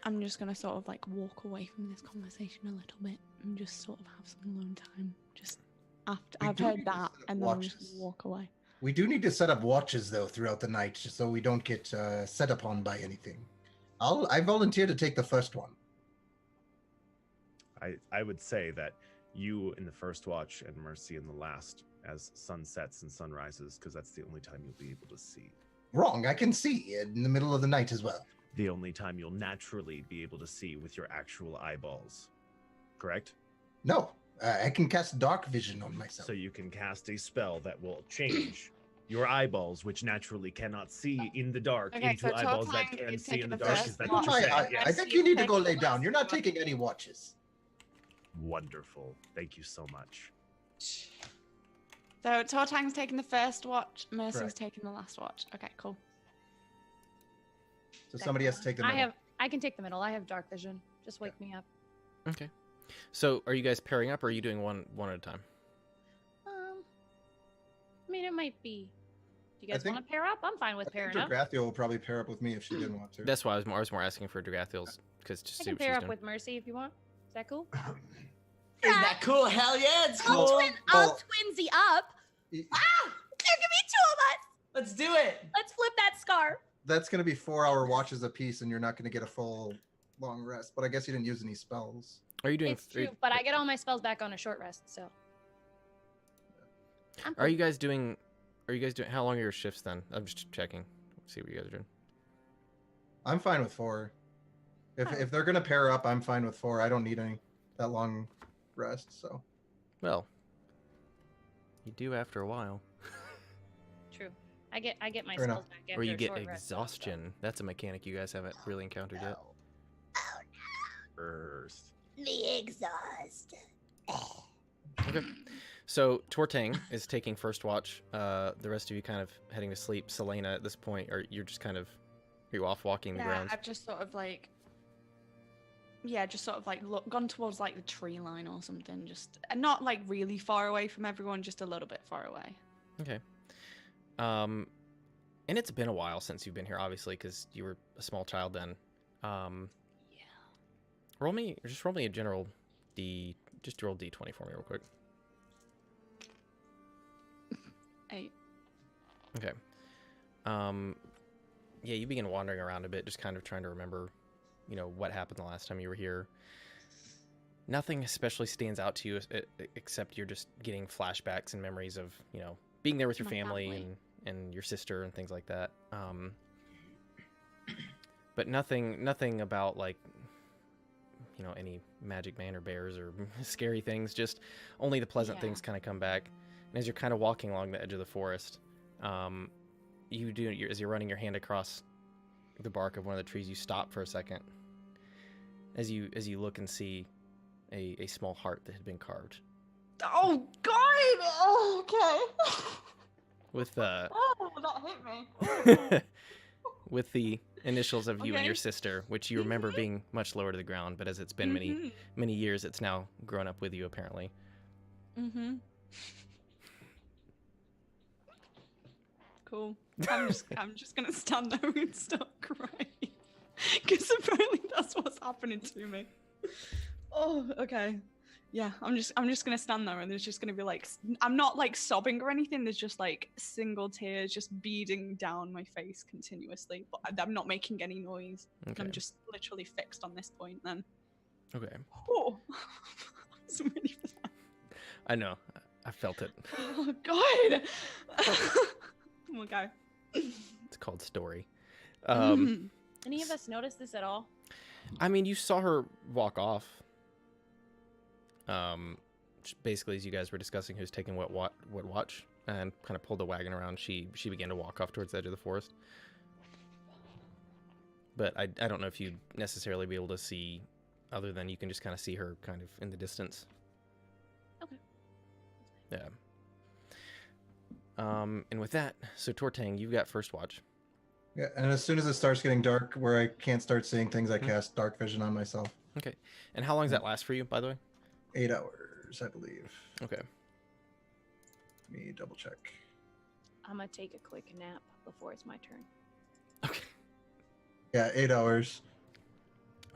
I'm just gonna sort of like walk away from this conversation a little bit and just sort of have some alone time. Just after I've heard that, and then I'm just gonna walk away. We do need to set up watches though throughout the night, just so we don't get set upon by anything. I volunteer to take the first one. I would say that you in the first watch and Mercy in the last, as sun sets and sun rises, because that's the only time you'll be able to see. Wrong. I can see in the middle of the night as well. The only time you'll naturally be able to see with your actual eyeballs. Correct? No. I can cast dark vision on myself. So you can cast a spell that will change your eyeballs, which naturally cannot see in the dark, into eyeballs that can see in the dark. Is that what you're saying? I think you need to go lay down. You're not taking any watches. Wonderful. Thank you so much. So Tortang's taking the first watch, Mercy's taking the last watch. Okay, cool. So somebody has to take the middle. I can take the middle. I have dark vision. Just wake me up. Okay. So are you guys pairing up, or are you doing one at a time? I mean, it might be. Do you guys want to pair up? I'm fine with pairing up. Dragathiel will probably pair up with me if she didn't want to. That's why I was more asking for Dragathiel's, because just I see can what she's pair up doing. with Mercy if you want. Is that cool? Is that cool? Hell yeah, it's cool. I'll twinsy up. There can be two of us. Let's do it. Let's flip that scar. That's going to be 4-hour watches apiece, and you're not going to get a full long rest. But I guess you didn't use any spells. Are you doing? It's true, but I get all my spells back on a short rest. So. Are you guys doing? How long are your shifts then? I'm just checking. See what you guys are doing. I'm fine with 4. If they're gonna pair up, I'm fine with 4. I don't need that long rest. So. Well, you do after a while. True. I get my spells back after or you a get short rest, exhaustion. so. That's a mechanic you guys haven't really encountered yet. Oh no. First. The exhaust. Okay. So Tortang is taking first watch. The rest of you kind of heading to sleep. Selena, at this point, or you're just kind of, are you off walking the grounds? I've just sort of like, gone towards like the tree line or something. Just not like really far away from everyone, just a little bit far away. Okay. And it's been a while since you've been here, obviously, because you were a small child then. Roll me a general just roll D20 for me real quick. 8. Okay. Yeah, you begin wandering around a bit, just kind of trying to remember, what happened the last time you were here. Nothing especially stands out to you, except you're just getting flashbacks and memories of, being there with your family and your sister and things like that. But nothing about like, any magic man or bears or scary things. Just only the pleasant things kind of come back. And as you're kind of walking along the edge of the forest, as you're running your hand across the bark of one of the trees, you stop for a second. As you look and see a small heart that had been carved. Oh God! Oh, okay. With oh, that hit me. with the initials of you and your sister, which you remember being much lower to the ground, but as it's been many years, it's now grown up with you apparently. Cool. I'm just gonna stand there and start crying, because apparently that's what's happening to me. Oh, okay. Yeah, I'm just gonna stand there, and there's just gonna be like, I'm not like sobbing or anything. There's just like single tears just beading down my face continuously, but I'm not making any noise. Okay. I'm just literally fixed on this point. Then. Okay. Oh, I was ready for that. I know. I felt it. Oh God. Okay. It's called story. Any of us notice this at all? I mean, you saw her walk off. Basically, as you guys were discussing who's taking what watch, and kind of pulled the wagon around, she began to walk off towards the edge of the forest. But I don't know if you'd necessarily be able to see, other than you can just kind of see her kind of in the distance. Okay. Yeah. And with that, so Tortang, you've got first watch. Yeah, and as soon as it starts getting dark, where I can't start seeing things, I Mhm. cast dark vision on myself. Okay. And how long does that last for you, by the way? 8 hours, I believe. Okay. Let me double check. I'm gonna take a quick nap before it's my turn. Okay. Yeah, 8 hours.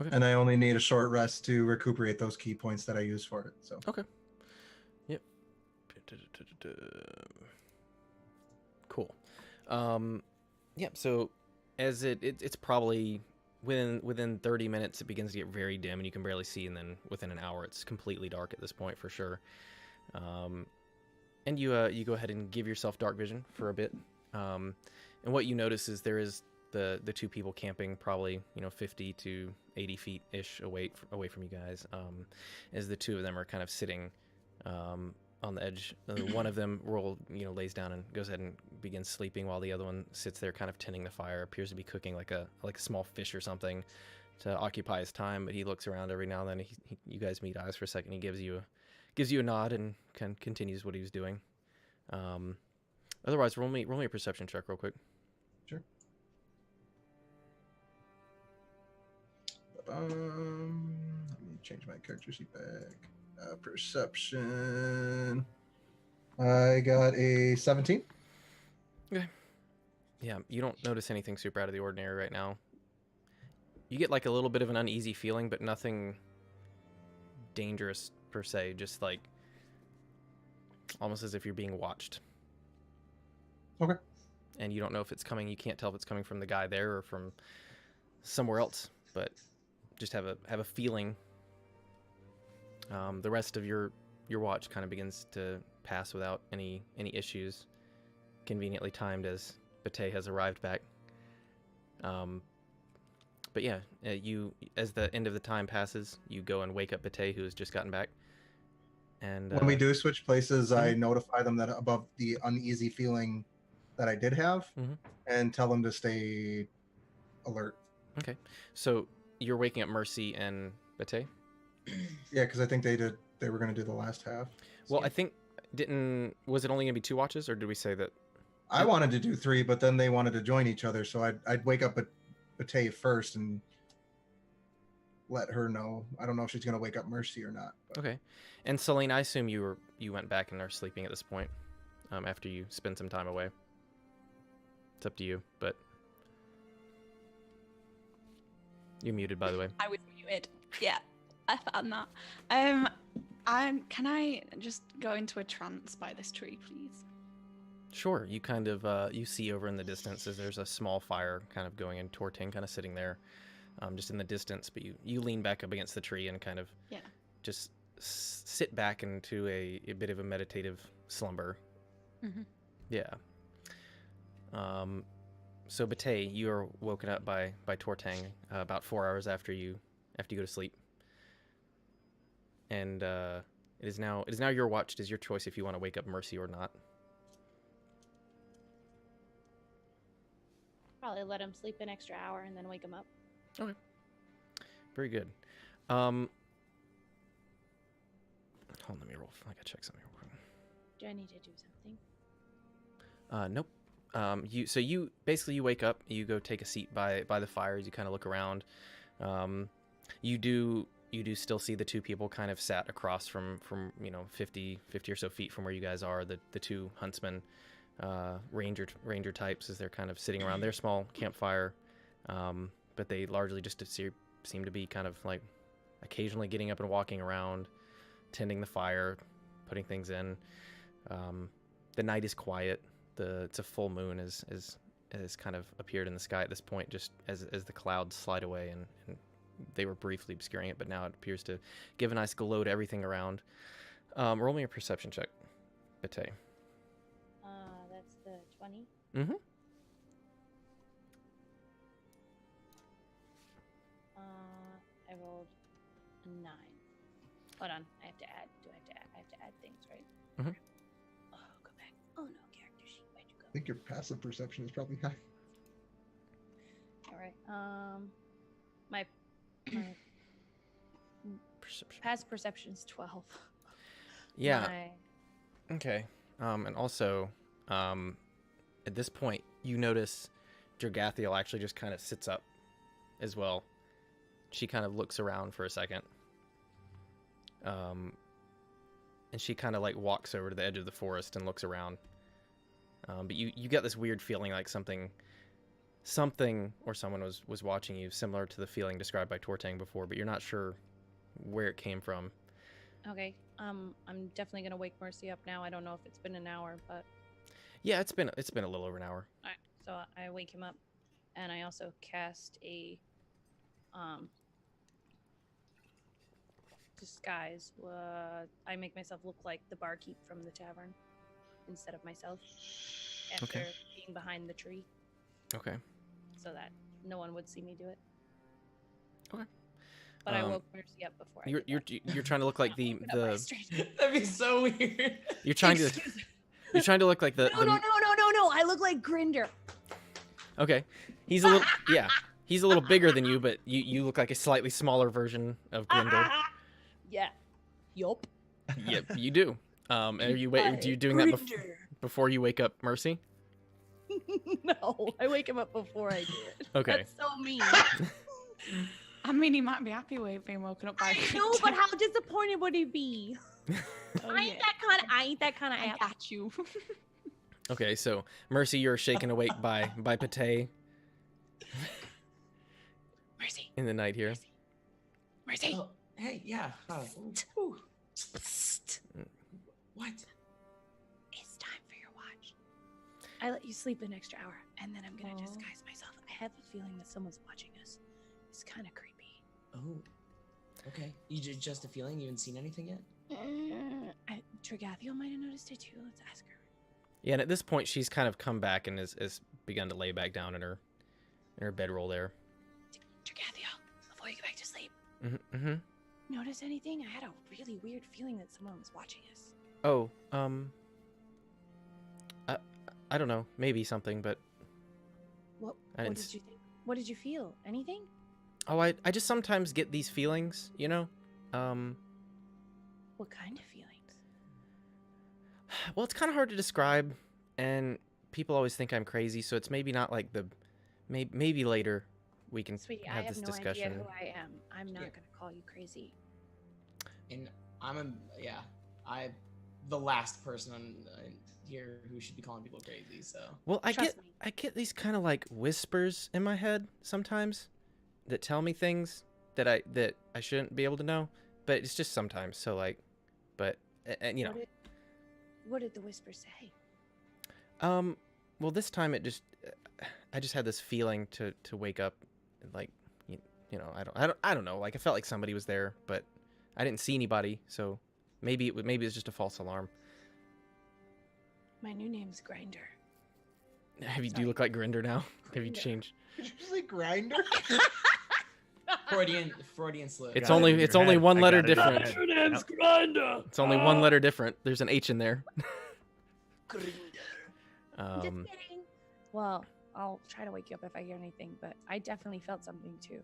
Okay. And I only need a short rest to recuperate those key points that I use for it. So. Okay. Yep. Cool. Yep. So as it's probably within 30 minutes it begins to get very dim and you can barely see, and then within an hour it's completely dark at this point for sure. And you go ahead and give yourself dark vision for a bit. And what you notice is there is the two people camping probably 50 to 80 feet ish away from you guys. As the two of them are kind of sitting on the edge. One of them lays down and goes ahead and begins sleeping, while the other one sits there kind of tending the fire, appears to be cooking like a small fish or something to occupy his time. But he looks around every now and then. You guys meet eyes for a second. He gives you a nod and continues what he was doing. Otherwise, roll me a perception check real quick. Sure. Let me change my character sheet back. Perception. I got a 17. Okay. Yeah, you don't notice anything super out of the ordinary right now. You get like a little bit of an uneasy feeling, but nothing dangerous per se. Just like almost as if you're being watched. Okay. And you don't know if it's coming. You can't tell if it's coming from the guy there or from somewhere else, but just have a feeling. The rest of your watch kind of begins to pass without any issues, conveniently timed as Bate has arrived back. But yeah, you as the end of the time passes, you go and wake up Bate, who has just gotten back. And when we do switch places, I notify them that above the uneasy feeling that I did have, and tell them to stay alert. Okay, so you're waking up Mercy and Bate. Yeah, because I think they were going to do the last half. Well, I think was it only going to be 2 watches, or did we say that? I wanted to do 3, but then they wanted to join each other, so I'd wake up Bate first and let her know. I don't know if she's going to wake up Mercy or not. But. Okay. And Celine, I assume you went back and are sleeping at this point, after you spend some time away. It's up to you, but you're muted, by the way. I was muted. Yeah, I found that. Can I just go into a trance by this tree, please? Sure. You kind of you see over in the distance as there's a small fire kind of going in Torting, kind of sitting there, just in the distance. But you lean back up against the tree and kind of just sit back into a bit of a meditative slumber. Mm-hmm. Yeah. So Bate, you are woken up by Tortang about 4 hours after you go to sleep, and it is now your watch. It is your choice if you want to wake up Mercy or not. Probably let him sleep an extra hour and then wake him up. Okay. Very good. Hold on, let me roll. I gotta check something real quick. Do I need to do something? Nope. You basically wake up, you go take a seat by the fire as you kind of look around. You do still see the two people kind of sat across from 50 or so feet from where you guys are, the two huntsmen, ranger types, as they're kind of sitting around their small campfire. But they largely just seem to be kind of like occasionally getting up and walking around, tending the fire, putting things in. The night is quiet. It's a full moon has kind of appeared in the sky at this point, just as the clouds slide away, and they were briefly obscuring it, but now it appears to give a nice glow to everything around. Roll me a perception check, Bate. That's the 20. Mm-hmm. I rolled a 9. Hold on, I have to add. I have to add things, right? Mm-hmm. Oh, go back. Oh no, character sheet. Where'd you go? I think your passive perception is probably high. All right. My Perception. past perception's 12. Yeah. Okay. And also, at this point, you notice Dragathiel actually just kind of sits up as well. She kind of looks around for a second. And she kind of like walks over to the edge of the forest and looks around. But you get this weird feeling like something or someone was watching you, similar to the feeling described by Tortang before, but you're not sure where it came from. Okay. I'm definitely gonna wake Mercy up now. I don't know if it's been an hour, but Yeah, it's been a little over an hour. all right. So I wake him up, and I also cast a disguise. I make myself look like the barkeep from the tavern instead of myself after being behind the tree, Okay. so that no one would see me do it. Okay. But I woke Mercy up before. You're trying to look like the That'd be so weird. you're trying to look like the No! I look like Grinder. Okay. He's a little bigger than you, but you look like a slightly smaller version of Grinder. Yeah. Yup. Yep, you do. Are you doing that before you wake up Mercy? No, I wake him up before I do it. Okay. That's so mean. I mean, he might be happy with being woken up by. I know, but how disappointed would he be? I ain't that kind of I app. got you. Okay, so Mercy, you're shaken awake by Pate Mercy. in the night here. Mercy. Oh, hey, yeah. Ooh. What? It's time for your watch. I let you sleep an extra hour, and then I'm gonna disguise myself. I have a feeling that someone's watching us. It's kind of creepy. Oh. Okay. Just a feeling? You haven't seen anything yet? Dragathiel might have noticed it too. Let's ask her. Yeah, and at this point, she's kind of come back and has begun to lay back down in her bedroll there. Dragathiel, before you go back to sleep, Mm-hmm. notice anything? I had a really weird feeling that someone was watching us. Oh, I don't know, maybe something, but What I didn't did you think? What did you feel? Anything? oh, I just sometimes get these feelings, you know. What kind of feelings? Well, it's kind of hard to describe, and people always think I'm crazy, so it's maybe not like maybe later we can Sweetie, I have have this no discussion. idea who I am. I'm not gonna call you crazy. And I'm the last person on here who should be calling people crazy. So. Well, I Trust me. get these kind of like whispers in my head sometimes that tell me things that I shouldn't be able to know, but it's just sometimes. So like, but and you know. What did the whisper say? Well, this time I just had this feeling to wake up, like, you know, I don't know, like I felt like somebody was there, but I didn't see anybody, so maybe it was just a false alarm. My new name's Grinder. Do you look like Grinder now? Have you changed? Did you say grinder? Freudian slip. It's Got it in only your head. one I letter got it in your different. head. name's Grinder. It's only one letter different. There's an H in there. Grinder. Just kidding. Well, I'll try to wake you up if I hear anything, but I definitely felt something too.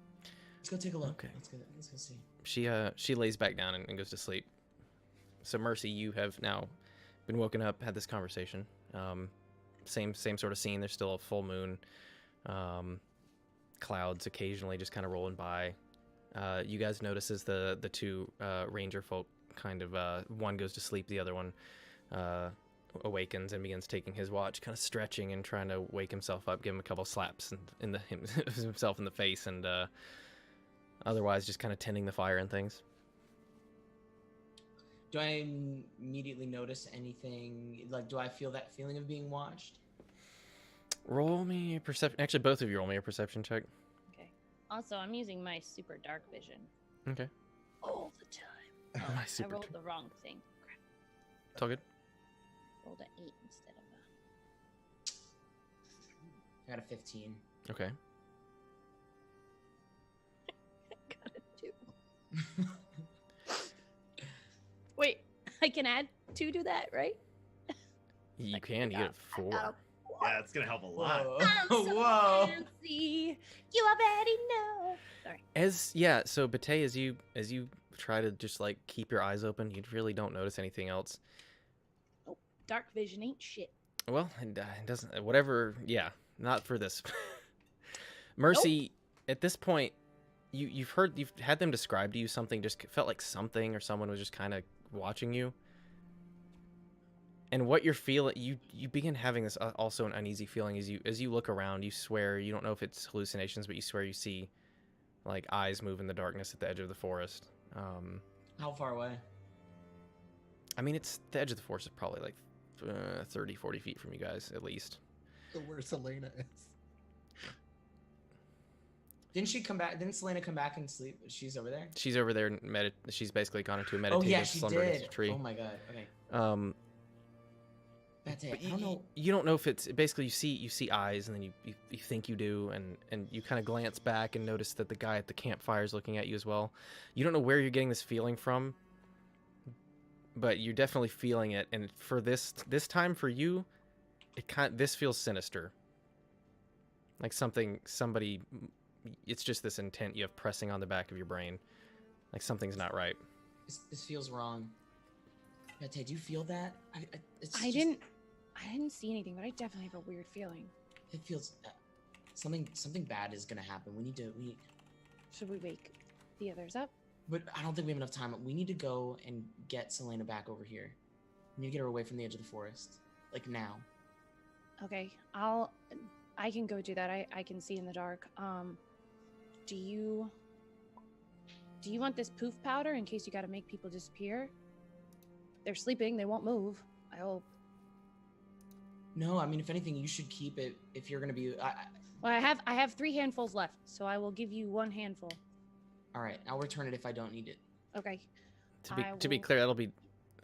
Let's go take a look. Okay. Let's go see. She lays back down and goes to sleep. So Mercy, you have now been woken up, had this conversation. Same sort of scene. There's still a full moon. Clouds occasionally just kind of rolling by. You guys notice as the two ranger folk kind of one goes to sleep, the other one awakens and begins taking his watch, kind of stretching and trying to wake himself up, give him a couple slaps himself in the face, and otherwise just kind of tending the fire and things. Do I immediately notice anything? Like, do I feel that feeling of being watched? Roll me a perception. Actually, both of you roll me a perception check. Okay. Also, I'm using my super dark vision Okay. all the time. My I super rolled the wrong thing. Crap. It's all good. Rolled an 8 instead of I got a 15. Okay. got a 2. Wait, I can add 2 to that, right? You can. You get a 4. Yeah, it's gonna help a lot. I'm so Whoa. fancy. You already know. Sorry. So Bate, as you try to just like keep your eyes open, you really don't notice anything else. Dark vision ain't shit. Well, it doesn't. Whatever. Yeah, not for this. Mercy, at this point, you've had them describe to you something, just felt like something or someone was just kind of watching you. And what you're feeling, you begin having this also an uneasy feeling as you look around. You swear, you don't know if it's hallucinations, but you swear you see like eyes move in the darkness at the edge of the forest. How far away? I mean, it's the edge of the forest is probably like 30, 40 feet from you guys at least. So where Selena is. Didn't she come back? Didn't Selena come back and sleep? She's over there. She's over there. She's basically gone into a Oh meditative yeah, she slumber against did. a tree. Oh my god. Okay. That's it. But I don't know. You don't know if it's basically you see eyes and then you think you do and you kind of glance back and notice that the guy at the campfire is looking at you as well. You don't know where you're getting this feeling from, but you're definitely feeling it. And for this time for you, this feels sinister. Like somebody. It's just this intent you have pressing on the back of your brain, like something's not right. This feels wrong. Bate, do you feel that? I didn't see anything, but I definitely have a weird feeling. It feels something bad is gonna happen. We Should we wake the others up? But I don't think we have enough time. We need to go and get Selena back over here. We need to get her away from the edge of the forest, like now. Okay, I can go do that. I can see in the dark. Do you want this poof powder in case you got to make people disappear? They're sleeping. They won't move. I hope. No, I mean, if anything, you should keep it if you're gonna be. Well, I have 3 handfuls left, so I will give you 1 handful. All right, I'll return it if I don't need it. Okay. To be clear, that'll be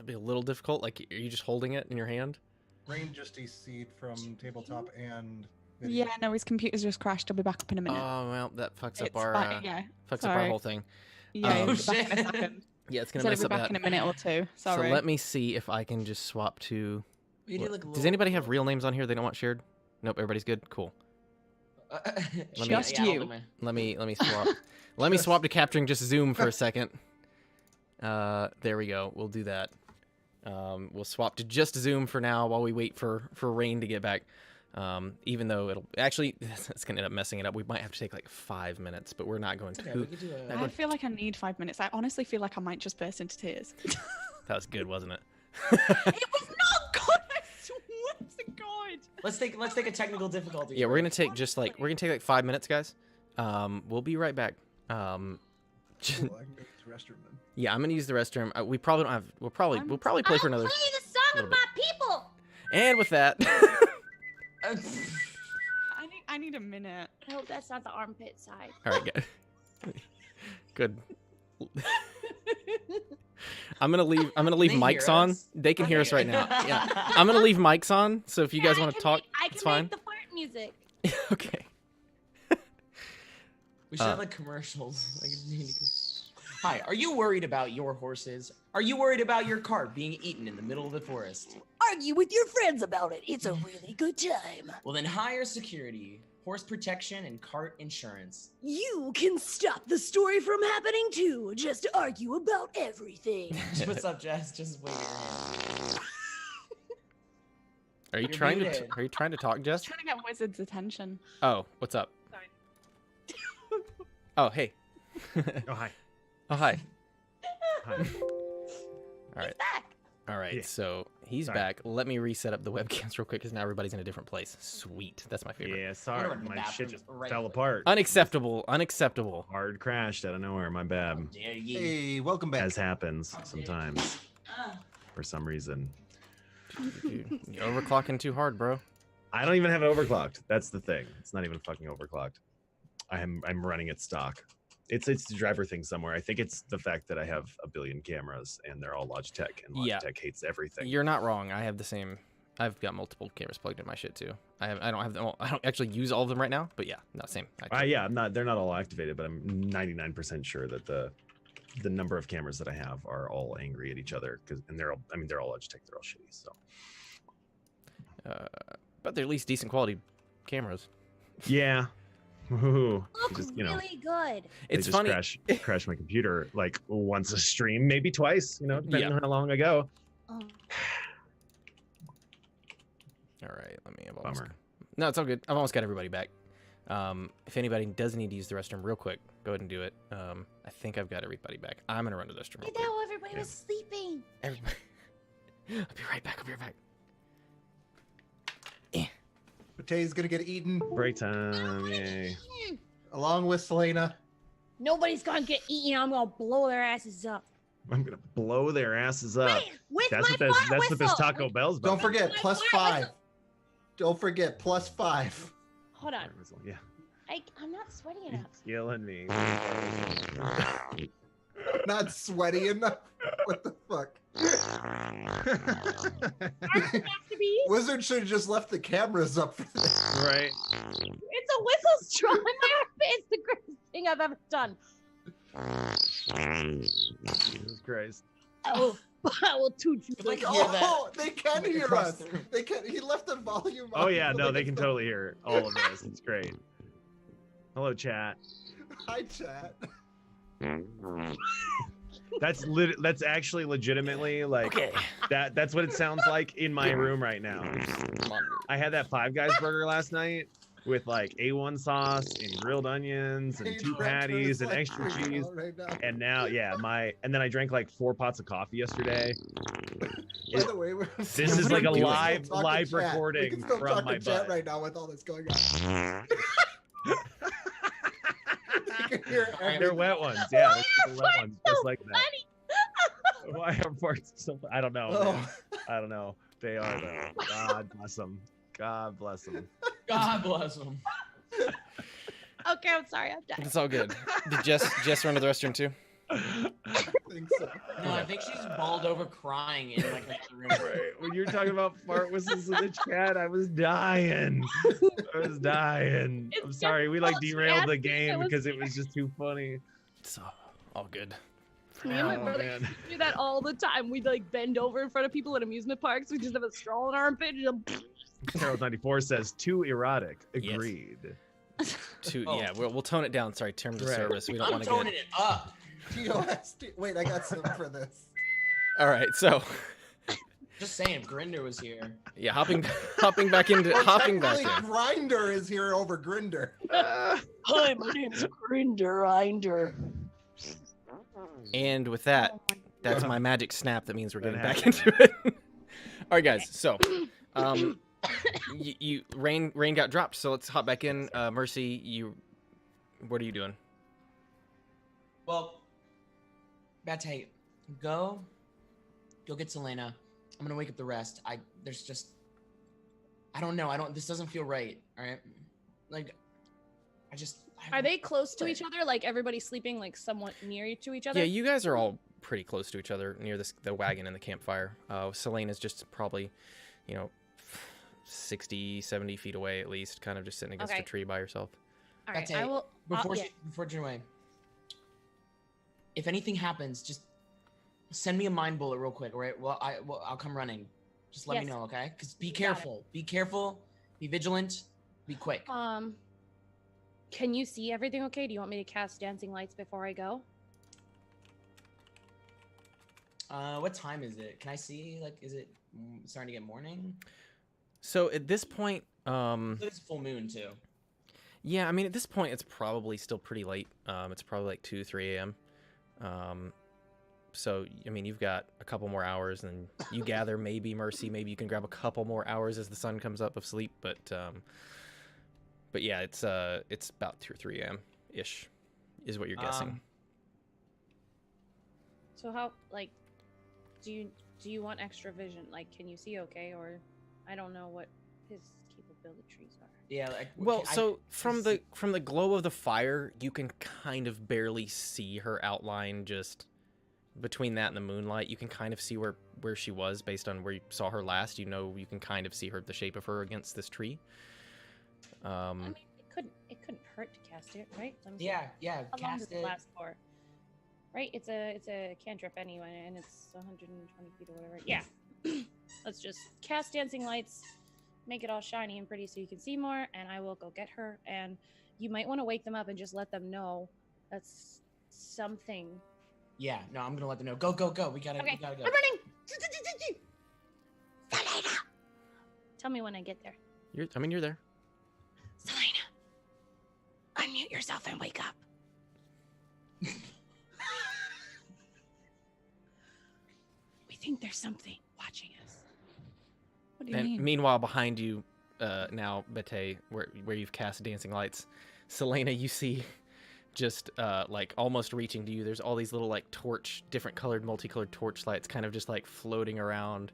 a little difficult. Like, are you just holding it in your hand? Rain just EC'd from tabletop and video. Yeah, no, his computer's just crashed. I'll be back up in a minute. Oh well, that fucks up It's our fine, yeah. fucks up our whole thing. Yeah, Oh, he'll be back in a second. Yeah, it's gonna Said mess he'll up be back that. in a minute or two. Sorry. So let me see if I can just swap to. We did, like, a Does little- anybody have real names on here they don't want shared? Nope, everybody's good. Cool. Just you. Let me swap. Let me swap to capturing just Zoom for a second. There we go. We'll do that. We'll swap to just Zoom for now while we wait for Rain to get back. Even though it's gonna end up messing it up. We might have to take like 5 minutes, but we're not going to. Okay, we could do a- I feel like I need 5 minutes. I honestly feel like I might just burst into tears. That was good, wasn't it? It was not good. I swear to God. Let's take a technical difficulty. Yeah, we're gonna take like 5 minutes, guys. We'll be right back. Cool, I can go to the restroom then. Yeah, I'm gonna use the restroom. We probably don't have. We'll probably play for another. Play the song of my people. And with that, I need a minute. I hope that's not the armpit side. all right, good. I'm gonna leave They mics hear on. us? They can hear us right now. Okay. Yeah, I'm gonna leave mics on. So if you guys want to talk, I it's can fine. make the fart music. Okay. We should have like commercials. Like, hi, are you worried about your horses? Are you worried about your cart being eaten in the middle of the forest? Argue with your friends about it. It's a really good time. Well, then hire security, horse protection, and cart insurance. You can stop the story from happening too. Just argue about everything. What's up, Jess? Just wait. Are you You're trying muted. to talk, Jess? Trying to get Wizard's attention. Oh, what's up? Sorry. Oh, hey. Oh, hi. Oh, hi. Hi. All right. Back. All right. Yeah. So he's Sorry. back. Let me reset up the webcams real quick because now everybody's in a different place. Sweet. That's my favorite. Yeah, sorry. Whatever, the My shit bathroom's just right fell there. apart. Unacceptable. Unacceptable. Hard crashed out of nowhere. My bad. Dare ye. Hey, welcome back. As happens sometimes for some reason. Dude, you're overclocking too hard, bro. I don't even have it overclocked. That's the thing. It's not even fucking overclocked. I'm running it stock. It's the driver thing somewhere. I think it's the fact that I have a billion cameras and they're all Logitech, and Logitech Yeah. hates everything. You're not wrong. I have the same. I've got multiple cameras plugged in my shit too. I don't have them. I don't actually use all of them right now, but yeah, no, same. Yeah, they're not all activated, but I'm 99% sure that the number of cameras that I have are all angry at each other and they're all Logitech, they're all shitty. So, but they're at least decent quality cameras. yeah. Woohoo. Look Just, really good. They It's just funny. crash my computer like once a stream, maybe twice, depending Yeah. on how long ago. Oh. All right, let me. Bummer. No, it's all good. I've almost got everybody back. If anybody does need to use the restroom real quick, go ahead and do it. I think I've got everybody back. I'm gonna run to the restroom real quick. No, everybody was sleeping. Everybody. I'll be right back. Patay's gonna get eaten Break time, yay. along with Selena. Nobody's gonna get eaten. I'm gonna blow their asses up. I'm gonna blow their asses up. With That's my what this. fart That's what this whistle. Taco Bell's about. Don't forget my plus fart 5. Don't forget plus 5. Hold on. Yeah, I'm not sweaty enough. killing me. Not sweaty enough. What the fuck? Wizard should have just left the cameras up for this. Right. It's a whistle straw in my armpit. It's the greatest thing I've ever done. Jesus Christ. Oh, I will toot you. Like, hear that. Oh, they can Like hear across us. the room. They can. He left the volume. Oh on yeah, so no, they can still- totally hear all of this. It's great. Hello, chat. Hi, chat. That's actually legitimately like that's what it sounds like in my room right now. I had that Five Guys burger last night with like A1 sauce and grilled onions and 2 patties and extra cheese. Right now. And now, yeah, and then I drank like 4 pots of coffee yesterday. By the way, This is like a we can live still talk live to chat. recording We can still from talk my to chat butt. right now with all this going on. You can hear They're everything. wet ones, yeah. They're wet ones, just like that. Why are farts so? I don't know. Oh. Man. I don't know. They are though. God bless them. God bless them. God bless him. Okay, I'm sorry. I'm done. It's all good. Did Jess run to the restroom too? I think so. No, I think she's balled over crying in like another room. Right. When you're talking about fart whistles in the chat, I was dying. I was dying. I'm It's sorry. We like difficult. derailed the It game was because it was just too funny. It's all good. Me and my Oh, brother man. do that all the time. We like bend over in front of people at amusement parks. We just have a straw in our armpit. And Carol94 says too erotic. Yes. Agreed. Oh. Yeah, we'll tone it down. Sorry, terms of Right. service. We don't I'm want to toning get. it up. Wait, I got something for this. All right, so Just saying, if Grinder was here. yeah, hopping back into Well, hopping back technically, in. Grinder is here over Grinder. Hi, my name's Grinder. And with that, Oh my that's my magic snap. That means we're That getting back happened. into it. All right, guys. So, rain got dropped. So let's hop back in. Mercy, what are you doing? Well, Bate, go get Selena. I'm gonna wake up the rest. I don't know. This doesn't feel right. All right, like, Are they close to each other? Like everybody's sleeping like somewhat near to each other? Yeah, you guys are all pretty close to each other near the wagon and the campfire. Selena's just probably, 60, 70 feet away at least, kind of just sitting against a Okay. tree by herself. All right, Bate, I will. before yeah. before Janeway, if anything happens, just send me a mind bullet real quick. All right? I'll come running. Just let me Yes. know, okay? Because be You got it. careful. Be careful. Be vigilant. Be quick. Can you see everything okay? Do you want me to cast dancing lights before I go? What time is it? Can I see? Like, is it starting to get morning? So at this point, It's full moon too. yeah, I mean, at this point, it's probably still pretty late. It's probably like 2, 3 a.m. So, I mean, you've got a couple more hours, and you gather maybe Mercy, maybe you can grab a couple more hours as the sun comes up of sleep. But yeah, it's about 2 or 3 a.m. ish, is what you're guessing. So how like do you want extra vision? Like, can you see okay? Or I don't know what his capabilities are. Yeah. Like, Well, I- so from the glow of the fire, you can kind of barely see her outline. Just between that and the moonlight, you can kind of see where she was based on where you saw her last. You can kind of see the shape of her against this tree. I mean, it couldn't hurt to cast it, right? Let me see. yeah. How long does Cast it it. last for? Right, it's a cantrip anyway, and it's 120 feet or whatever. Yeah. Let's just cast dancing lights, make it all shiny and pretty so you can see more, and I will go get her. And you might want to wake them up and just let them know that's something. Yeah. No, I'm gonna let them know. Go. We gotta Okay, go. I'm running. Selena. Tell me when I get there. You're there. Selena. unmute yourself and wake up. We think there's something watching us. What do you And mean? meanwhile, behind you, now, Bate, where you've cast dancing lights, Selena, you see just like almost reaching to you. There's all these little like different colored, multicolored torch lights, kind of just like floating around,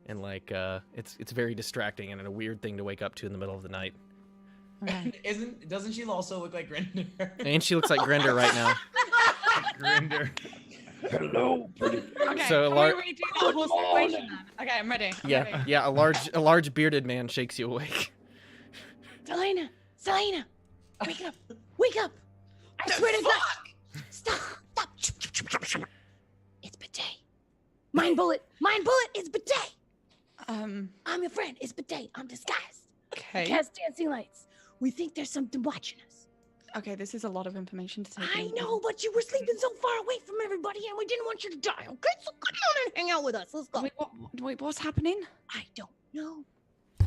and like it's very distracting and a weird thing to wake up to in the middle of the night. Okay. Doesn't she also look like Grinder? And she looks like Grinder right now. Grinder. Hello, pretty. Okay, So a can lar- we redo the whole situation then? Okay, I'm ready. I'm ready. Yeah. A large bearded man shakes you awake. Selena, wake up, wake up! I swear to God, stop. It's Bidet. Mine bullet, it's Bidet. I'm your friend, it's Bidet. I'm disguised. Okay. Cast dancing lights. We think there's something watching us. Okay, this is a lot of information to take I in. know, but you were sleeping so far away from everybody, and we didn't want you to die. Okay, so come on and hang out with us. Let's go. Wait, what's happening? I don't know,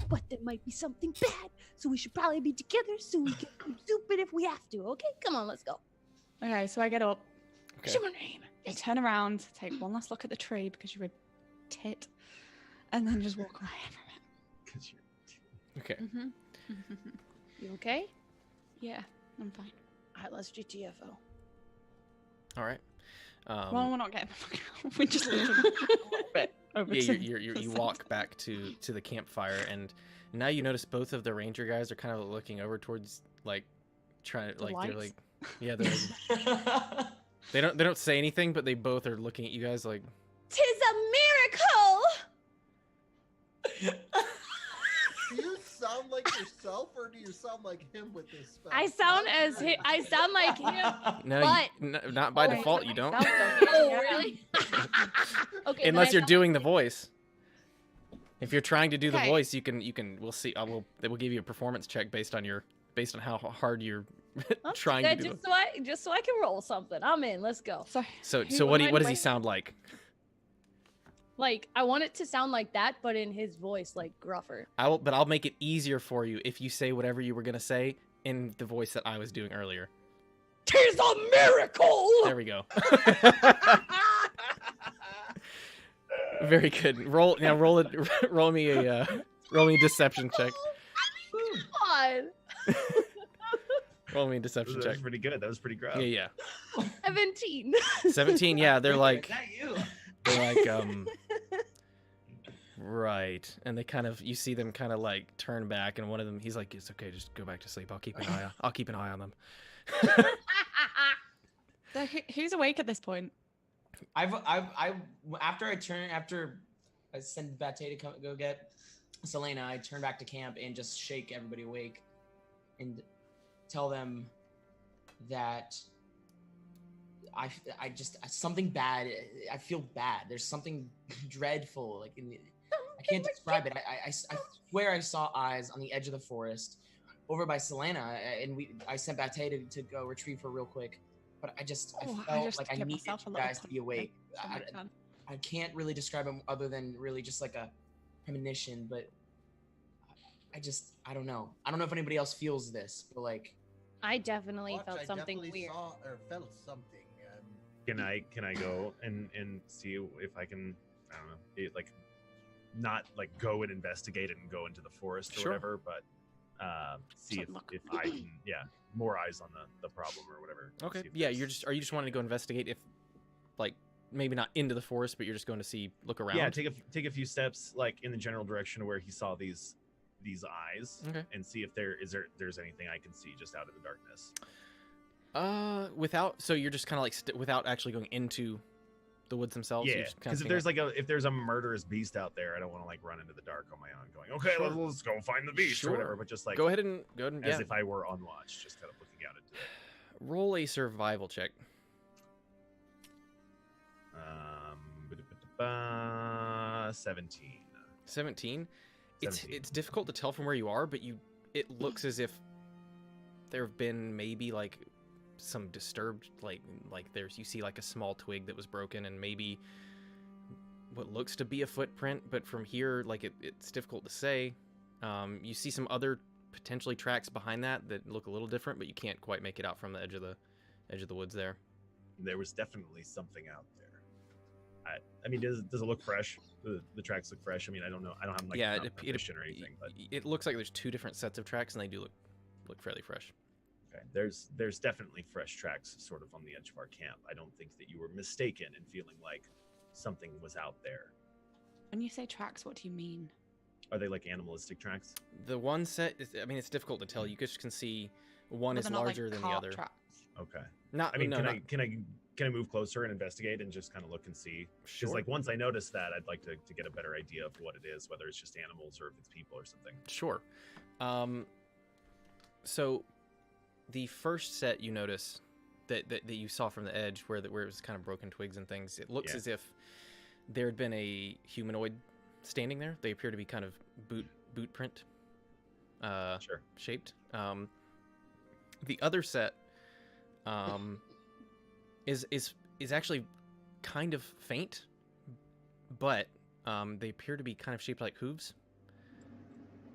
but there might be something bad, so we should probably be together so we can be stupid if we have to. Okay, come on, let's go. Okay, so I get up, Okay. What's your name? I turn around, take one last look at the tree because you're a tit, and then just walk away from Okay. it. Mm-hmm. You okay? Yeah, I'm fine. All right, let's GTFO. All right. Well, we're not getting the fuck out. We're just looking a little bit over Yeah, to you the walk back to the campfire, and now you notice both of the ranger guys are kind of looking over towards like trying to The like they're lights? like yeah they're like, they don't say anything, but they both are looking at you guys like 'Tis a miracle. Do you sound like yourself, or do you sound like him with this spell? I sound like him. no, But- not by Oh, default you don't, Oh, really? Okay, then unless I you're sound doing like the voice. If you're trying to do the Okay. voice, you can we'll see. They will give you a performance check based on how hard you're trying to do it. just so I can roll something. I'm in. Let's go. So who what am I does he playing? sound like? Like I want it to sound like that, but in his voice, like gruffer. I'll make it easier for you if you say whatever you were gonna say in the voice that I was doing earlier. 'Tis a miracle. There we go. Very good. Roll me a deception check. God. Roll me a deception That check. was pretty good. That was pretty gruff. Yeah. 17. 17. Yeah, they're like Is that you? right, and they kind of, you see them kind of like turn back, and one of them, he's like, it's okay, just go back to sleep. I'll keep an eye on them. So who's awake at this point? After I send Bate to go get Selena, I turn back to camp and just shake everybody awake and tell them that I just something bad. I feel bad. There's something dreadful. Like I can't describe it. I swear I saw eyes on the edge of the forest, over by Selena, and I sent Bate to go retrieve her real quick. But I felt like I get needed myself a you little guys to be awake. stomach turn. I can't really describe them other than really just like a premonition. But I don't know. I don't know if anybody else feels this, but like. I definitely Watch, felt I something definitely weird. saw or felt something. Can I go and see if I can, I don't know, like not like go and investigate it and go into the forest or Sure. whatever, but see So if look. I can, more eyes on the problem or whatever. Okay. See if Yeah, there's- are you just wanting to go investigate if, like, maybe not into the forest, but you're just going to look around? Yeah, take a few steps like in the general direction where he saw these eyes, Okay. and see if there's anything I can see just out of the darkness. So you're just kind of like without actually going into the woods themselves. you're Yeah, just kinda because seeing if there's a murderous beast out there, I don't want to like run into the dark on my own, going, okay, Sure. let's go find the beast Sure. or whatever. But just like Go ahead and as yeah. if I were on watch, just kind of looking out into it. Roll a survival check. 17. 17. 17. It's difficult to tell from where you are, but it looks as if there have been maybe like some disturbed like you see like a small twig that was broken and maybe what looks to be a footprint, but from here like it's difficult to say. You see some other potentially tracks behind that look a little different, but you can't quite make it out from the edge of the woods there. There was definitely something out there. I mean, does it look fresh? The tracks look fresh. I mean, I don't know. I don't have like vision or anything, but it looks like there's 2 different sets of tracks, and they do look fairly fresh. Okay, there's definitely fresh tracks sort of on the edge of our camp. I don't think that you were mistaken in feeling like something was out there. When you say tracks, what do you mean? Are they like animalistic tracks? The one set is, I mean, it's difficult to tell. You just can see one is larger than the other. Tracks. Okay. Not. I mean, no, can I move closer and investigate and just kind of look and see? Sure. Because like once I notice that, I'd like to get a better idea of what it is, whether it's just animals or if it's people or something. Sure. So the first set you notice that you saw from the edge, where it was kind of broken twigs and things, it looks as if there had been a humanoid standing there. They appear to be kind of boot print shaped. The other set is actually kind of faint, but they appear to be kind of shaped like hooves.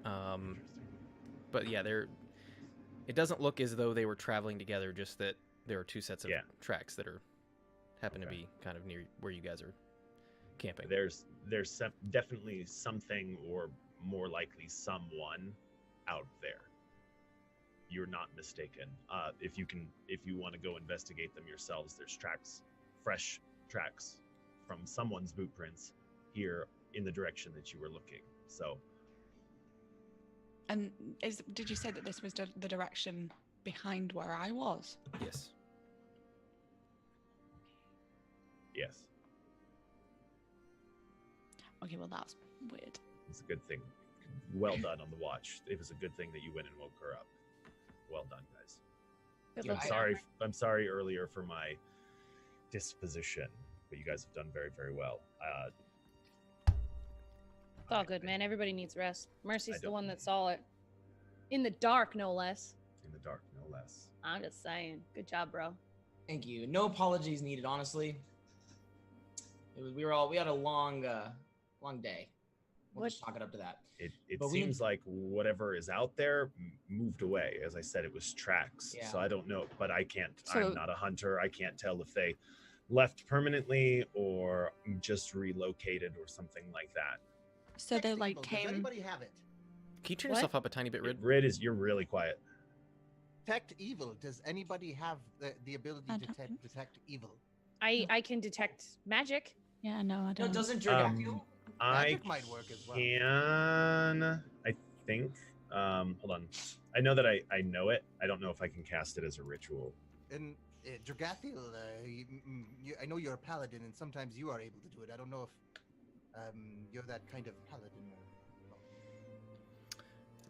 But yeah, it doesn't look as though they were traveling together, just that there are 2 sets of tracks that happen to be kind of near where you guys are camping. There's definitely something, or more likely someone, out there. You're not mistaken. If you want to go investigate them yourselves, there's fresh tracks from someone's boot prints here in the direction that you were looking. So. And did you say that this was the direction behind where I was? Yes. Yes. Okay, well that's weird. It's a good thing. Well done on the watch. It was a good thing that you went and woke her up. Well done, guys. I'm sorry earlier for my disposition, but you guys have done very, very well. It's all good, man. Everybody needs rest. Mercy's the one that saw it. In the dark, no less. In the dark, no less. I'm just saying. Good job, bro. Thank you. No apologies needed, honestly. We had a long day. We'll just chalk it up to that. It seems like whatever is out there moved away. As I said, it was tracks. Yeah. So I don't know, but I'm not a hunter. I can't tell if they left permanently or just relocated or something like that. So they like came. Does anybody have it? Can you turn yourself up a tiny bit, Rid? Rid you're really quiet. Detect evil. Does anybody have the ability to detect evil? I can detect magic. Yeah, no, I don't. No, doesn't Drunkards? Magic might work as well. I think. Hold on. I know that I know it. I don't know if I can cast it as a ritual. And Dragathiel, I know you're a paladin, and sometimes you are able to do it. I don't know if you're that kind of paladin.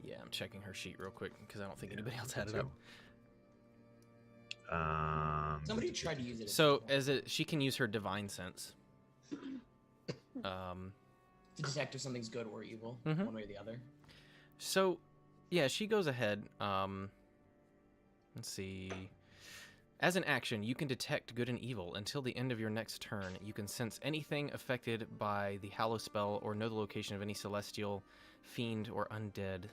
Yeah, I'm checking her sheet real quick because I don't think anybody else had it up. Somebody tried to use it. So she can use her divine sense. To detect if something's good or evil, one way or the other. So, yeah, she goes ahead. Let's see. As an action, you can detect good and evil. Until the end of your next turn, you can sense anything affected by the Hallow spell or know the location of any celestial, fiend, or undead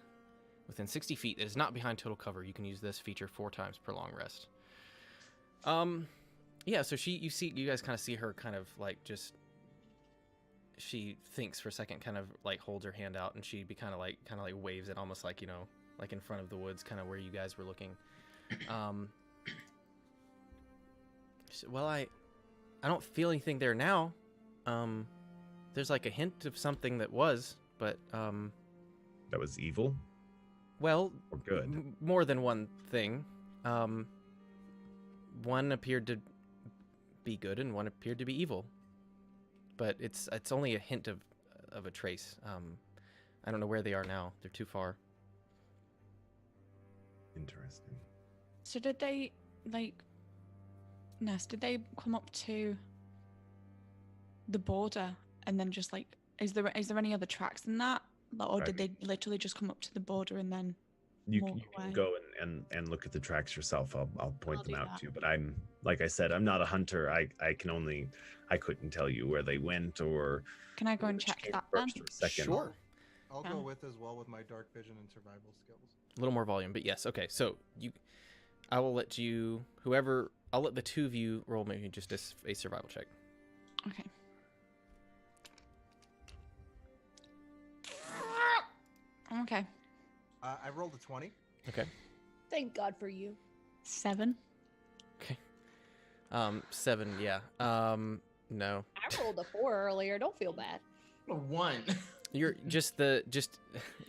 within 60 feet that is not behind total cover. You can use this feature 4 times per long rest. Yeah, so you guys kind of see her kind of like just. She thinks for a second, kind of like holds her hand out, and she kind of like waves it, almost like, you know, like in front of the woods, kind of where you guys were looking. She said, well, I don't feel anything there now. There's like a hint of something that was, but that was evil. Well, or good. More than one thing. One appeared to be good, and one appeared to be evil. But it's only a hint of a trace. I don't know where they are now. They're too far. Interesting. So did they Ness, did they come up to the border and then just like is there any other tracks than that? Or did they literally just come up to the border and then you can go and look at the tracks yourself. I'll point them out to you. But I'm, like I said, I'm not a hunter. I couldn't tell you where they went or. Can I go and check that then? Second. Sure. I'll go with as well with my dark vision and survival skills. A little more volume, but yes. Okay, so I will let you, I'll let the two of you roll maybe just a survival check. Okay. Okay. I rolled a 20. Okay. Thank God for you. 7. Okay. 7, yeah. No. I rolled a 4 earlier. Don't feel bad. A 1. You're just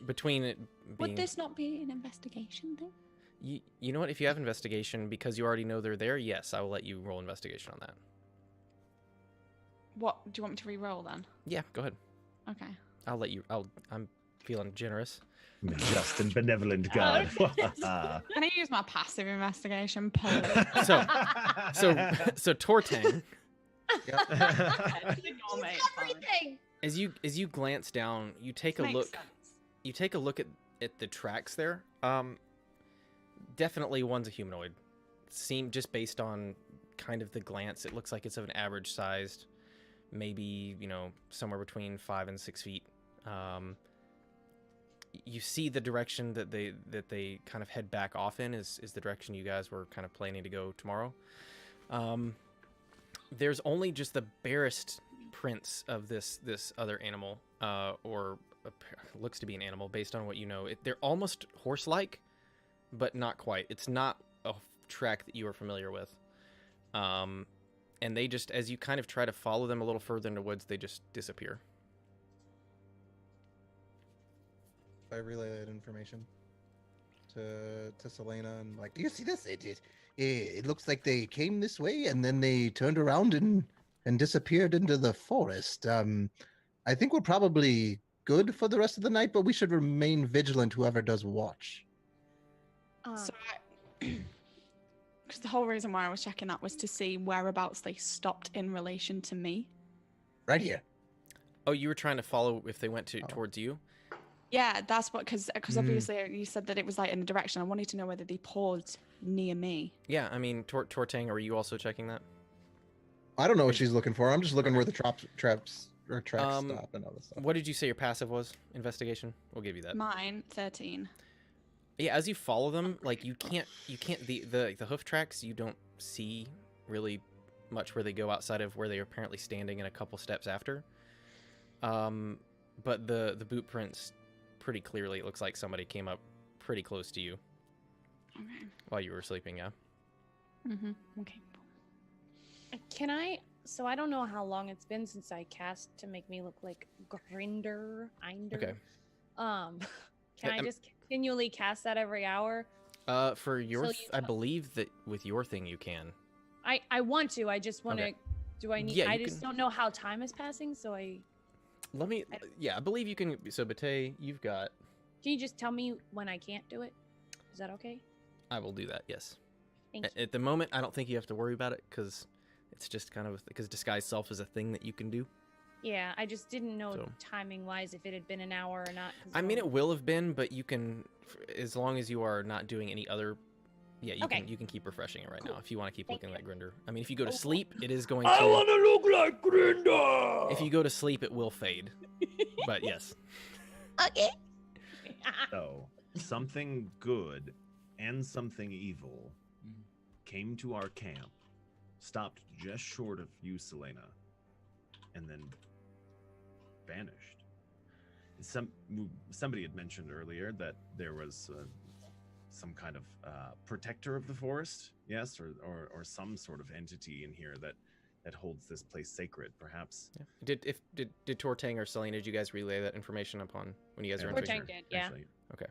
between it being... Would this not be an investigation thing? You know what? If you have investigation, because you already know they're there, yes, I will let you roll investigation on that. What? Do you want me to re-roll then? Yeah, go ahead. Okay. I'll let you... I'm feeling generous. Just and benevolent God. Can I use my passive investigation, please? So Tortang... Everything. As you glance down, you take a look. You take a look at the tracks there. Definitely one's a humanoid. Just based on kind of the glance, it looks like it's of an average sized, maybe somewhere between 5 and 6 feet. You see the direction that they kind of head back off in is the direction you guys were kind of planning to go tomorrow. There's only just the barest prints of this other animal, or looks to be an animal based on what you know. They're almost horse-like, but not quite. It's not a track that you are familiar with. And they just, as you kind of try to follow them a little further in the woods, they just disappear. I relay that information to Selena and like, do you see this? It looks like they came this way and then they turned around and disappeared into the forest. I think we're probably good for the rest of the night, but we should remain vigilant, whoever does watch. Because the whole reason why I was checking that was to see whereabouts they stopped in relation to me. Right here. Oh, you were trying to follow if they went towards you? Yeah, that's what, because obviously you said that it was like in a direction. I wanted to know whether they paused near me. Yeah, I mean, Tortang, are you also checking that? I don't know what she's looking for. I'm just looking where the tracks stop and all this stuff. What did you say your passive was? Investigation? We'll give you that. Mine, 13. Yeah, as you follow them, like you can't the hoof tracks, you don't see really much where they go outside of where they are apparently standing in a couple steps after. But the boot prints, pretty clearly, it looks like somebody came up pretty close to you. Okay. While you were sleeping, yeah. Okay. Can I? So I don't know how long it's been since I cast to make me look like Grinder. Okay. Can I just continually cast that every hour? For your, I believe that with your thing you can. I want to. I just want to. Do I need? Yeah, I just don't know how time is passing, so I. Let me. Yeah, I believe you can. So, Bate, you've got. Can you just tell me when I can't do it? Is that okay? I will do that. Yes. Thank you. At the moment, I don't think you have to worry about it because it's just kind of because disguise self is a thing that you can do. Yeah, I just didn't know timing-wise if it had been an hour or not. I mean, it will have been, but you can, as long as you are not doing any other. Yeah, you can keep refreshing it right now if you want to keep looking like Grinder. I mean, if you go to sleep, it is going to. I want to look like Grinder. If you go to sleep, it will fade. But yes. Okay. So, something good and something evil came to our camp, stopped just short of you, Selena, and then vanished. Somebody had mentioned earlier that there was some kind of protector of the forest, yes, or some sort of entity in here that holds this place sacred, perhaps. Yeah. Did Tortang or Selena, did you guys relay that information upon when you guys were in? Tortang did, yeah. Actually. Okay.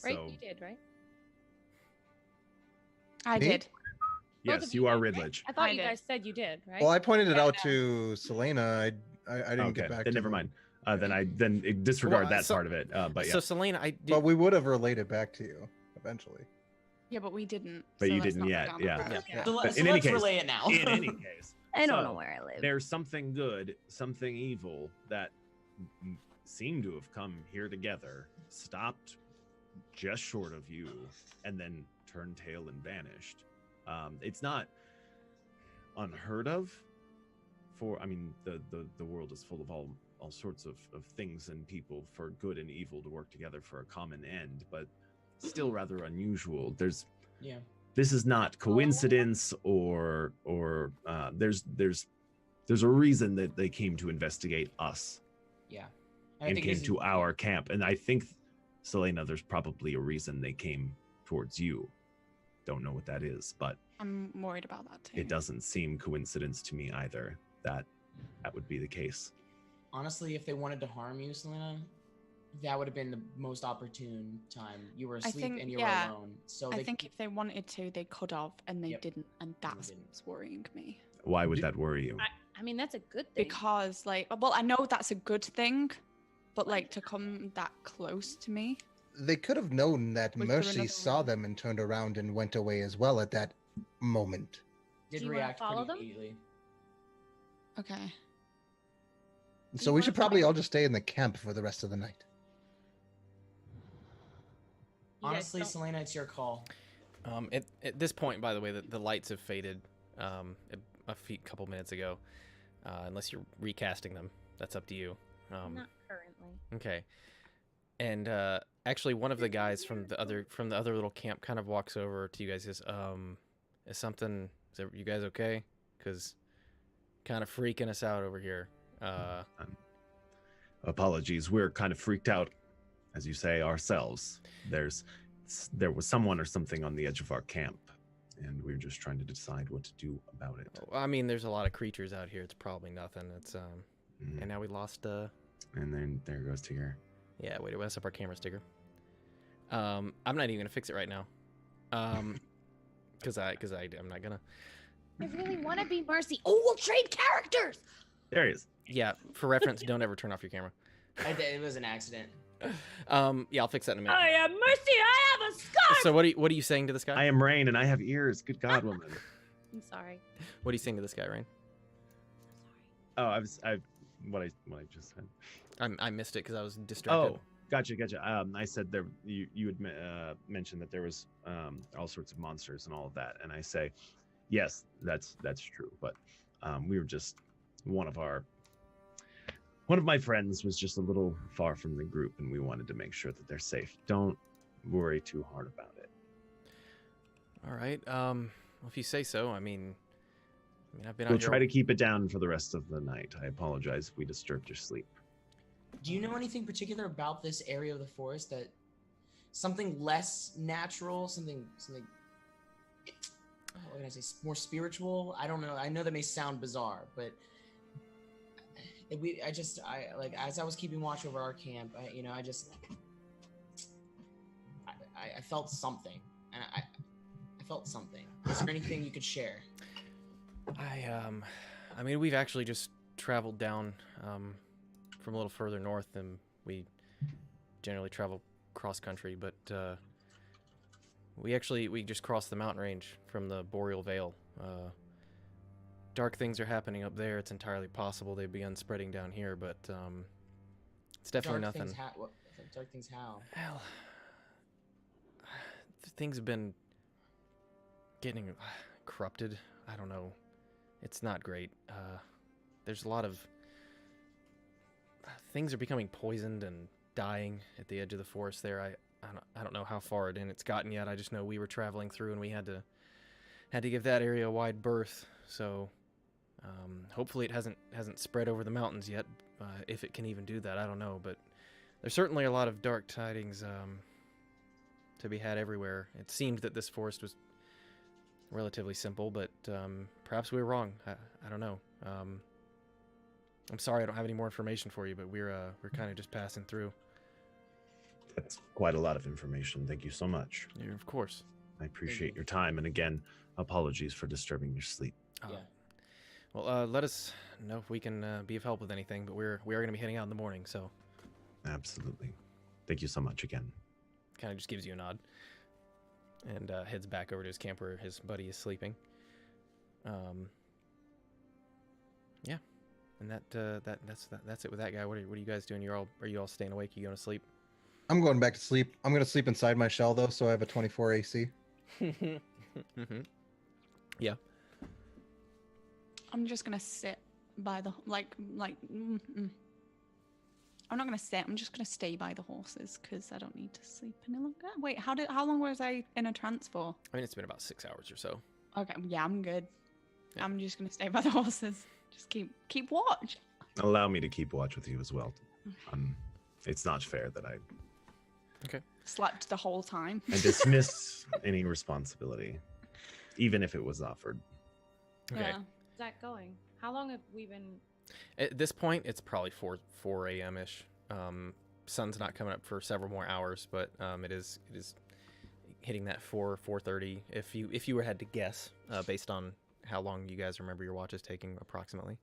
Right, So, you did, right? I did. Yes, you are Ridledge. I thought you guys said you did, right? Well, I pointed it out to Selena. I didn't get back. Then to never them. mind. Then disregard that part of it. But yeah. So Selena, But we would have relayed it back to you eventually. Yeah, but we didn't. But so you let's didn't not go yet. down that Yeah. road. So, But let's in any case, relay it now. in any case, I don't know where I live. There's something good, something evil that seemed to have come here together, stopped just short of you, and then turned tail and vanished. It's not unheard of. I mean, the world is full of all all sorts of things and people for good and evil to work together for a common end, but still rather unusual. Yeah. This is not coincidence, or there's a reason that they came to investigate us. Yeah. And came to our camp. And I think, Selena, there's probably a reason they came towards you. Don't know what that is, but I'm worried about that too. it doesn't seem coincidence to me either that would be the case. Honestly, if they wanted to harm you, Selena, that would have been the most opportune time. You were asleep and you were alone. So I think if they wanted to, they could have, and they didn't, and that's didn't. what's worrying me. Why would that worry you? I mean, that's a good thing. Because, like, well, I know that's a good thing, but, like, to come that close to me. They could have known that Was there Mercy another saw one? them and turned around and went away as well at that moment. Did Do you wanna react follow pretty them? immediately. Okay. So you we wanna should probably follow all just stay in the camp for the rest of the night. You guys Honestly, don't- Selena, it's your call. At this point, by the way, the lights have faded a couple minutes ago. Unless you're recasting them, that's up to you. Not currently. Okay. And actually, one of the guys from the other little camp kind of walks over to you guys. Says, you guys okay? Because kind of freaking us out over here. Apologies, we're kind of freaked out, as you say, ourselves. There was someone or something on the edge of our camp, and we're just trying to decide what to do about it. I mean, there's a lot of creatures out here. It's probably nothing. It's and now we lost. And then there goes Tigger. Yeah, wait, mess up our camera sticker. I'm not even gonna fix it right now. Because I'm not gonna. I really want to be Mercy. Oh, we'll trade characters. There he is. Yeah, for reference, don't ever turn off your camera. It was an accident. Yeah, I'll fix that in a minute. I am Mercy. I have a scarf. So what are you saying to this guy? I am Rain, and I have ears. Good God, woman. I'm sorry. What are you saying to this guy, Rain? Oh, what I just said. I missed it because I was distracted. Oh, gotcha. I said you had mentioned that there was all sorts of monsters and all of that, and I say, yes, that's true. But we were just one of my friends was just a little far from the group, and we wanted to make sure that they're safe. Don't worry too hard about it. All right. Well, if you say so. I mean, I've been. We'll try to keep it down for the rest of the night. I apologize if we disturbed your sleep. Do you know anything particular about this area of the forest that something less natural, something what can I say, more spiritual? I don't know. I know that may sound bizarre, but as I was keeping watch over our camp, I felt something, and I felt something. Is there anything you could share? I mean, we've actually just traveled down from a little further north than we generally travel cross country, but we just crossed the mountain range from the Boreal Vale. Dark things are happening up there. It's entirely possible they've begun spreading down here, but it's definitely nothing. Dark things how? Well, things have been getting corrupted. I don't know. It's not great. There's a lot of things are becoming poisoned and dying at the edge of the forest there. I don't know how far in it's gotten yet. I just know we were traveling through and we had to give that area a wide berth. So hopefully it hasn't spread over the mountains yet. If it can even do that, I don't know. But there's certainly a lot of dark tidings to be had everywhere. It seemed that this forest was relatively simple, but perhaps we were wrong. I don't know. I'm sorry I don't have any more information for you, but we're kind of just passing through. That's quite a lot of information. Thank you so much. Yeah, of course. I appreciate your time, and again, apologies for disturbing your sleep. Yeah. Well, let us know if we can be of help with anything, but we are going to be heading out in the morning, so. Absolutely. Thank you so much again. Kind of just gives you a nod. And heads back over to his camp where his buddy is sleeping. Yeah. And that's it with that guy. What are you guys doing? Are you all staying awake? You going to sleep? I'm going back to sleep. I'm going to sleep inside my shell, though, so I have a 24 AC. Mm-hmm. Yeah. I'm just gonna sit by the I'm not gonna stay. I'm just gonna stay by the horses because I don't need to sleep any longer. Wait, how long was I in a trance for? I mean, it's been about 6 hours or so. Okay, yeah, I'm good. Yeah. I'm just gonna stay by the horses. Just keep watch. Allow me to keep watch with you as well. It's not fair that I Slept the whole time. dismiss any responsibility, even if it was offered. Okay. Yeah. How's that going? How long have we been? At this point, it's probably 4 a.m. ish. Sun's not coming up for several more hours, but it is hitting that 4:30. If you had to guess, based on how long you guys remember your watch is taking, approximately.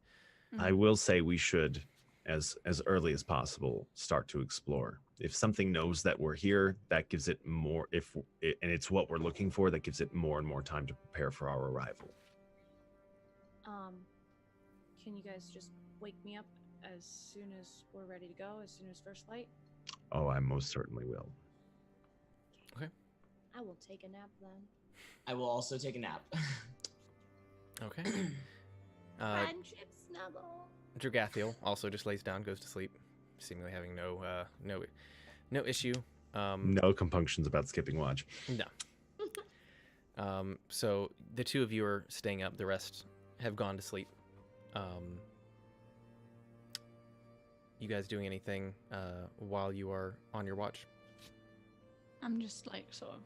I will say we should, as early as possible, start to explore. If something knows that we're here, that gives it more. And it's what we're looking for, that gives it more and more time to prepare for our arrival. Can you guys just wake me up as soon as we're ready to go? As soon as first light? Oh, I most certainly will. I will take a nap then. I will also take a nap. Okay. Friendship snuggle. Dragathiel also just lays down, goes to sleep, seemingly having no issue. No compunctions about skipping watch. No. So the two of you are staying up. The rest have gone to sleep. You guys doing anything while you are on your watch? I'm just like sort of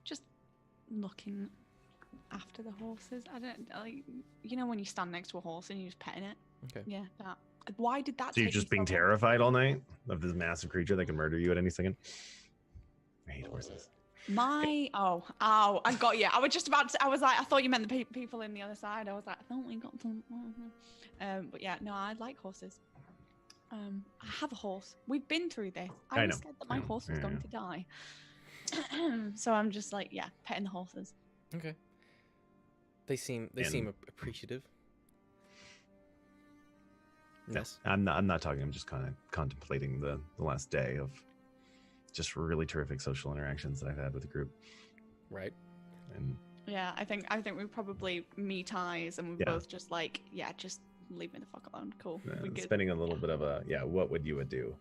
just looking after the horses. I don't like, you know, when you stand next to a horse and you're just petting it. Okay. Yeah, that. Why did that? So you're take just me being so long? terrified all night of this massive creature that can murder you at any second? I hate horses. I got you. I was just about to. I was like, I thought you meant the people in the other side. I was like, I thought we got some. But yeah, no, I like horses. I have a horse. We've been through this. I was scared that my horse was going to die. So I'm just like, yeah, petting the horses. Okay. They seem appreciative. Yes. I'm not talking. I'm just kind of contemplating the last day of just really terrific social interactions that I've had with the group. Right. And yeah, I think we probably meet eyes, and we're both just like, yeah, just leave me the fuck alone. Cool. Spending a little bit of a what would you do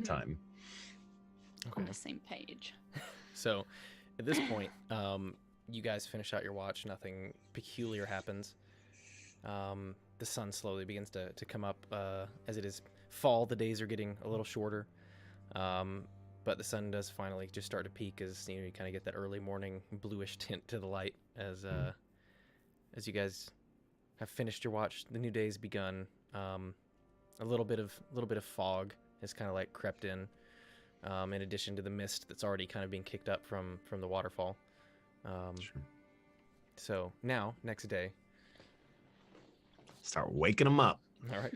time. On the same page. So, at this point, you guys finish out your watch. Nothing peculiar happens. The sun slowly begins to come up. As it is fall, the days are getting a little shorter. But the sun does finally just start to peak as you kind of get that early morning bluish tint to the light as you guys have finished your watch. The new day's begun. A little bit of fog has kind of like crept in addition to the mist that's already kind of being kicked up from the waterfall. Sure. So now, next day. Start waking them up. All right.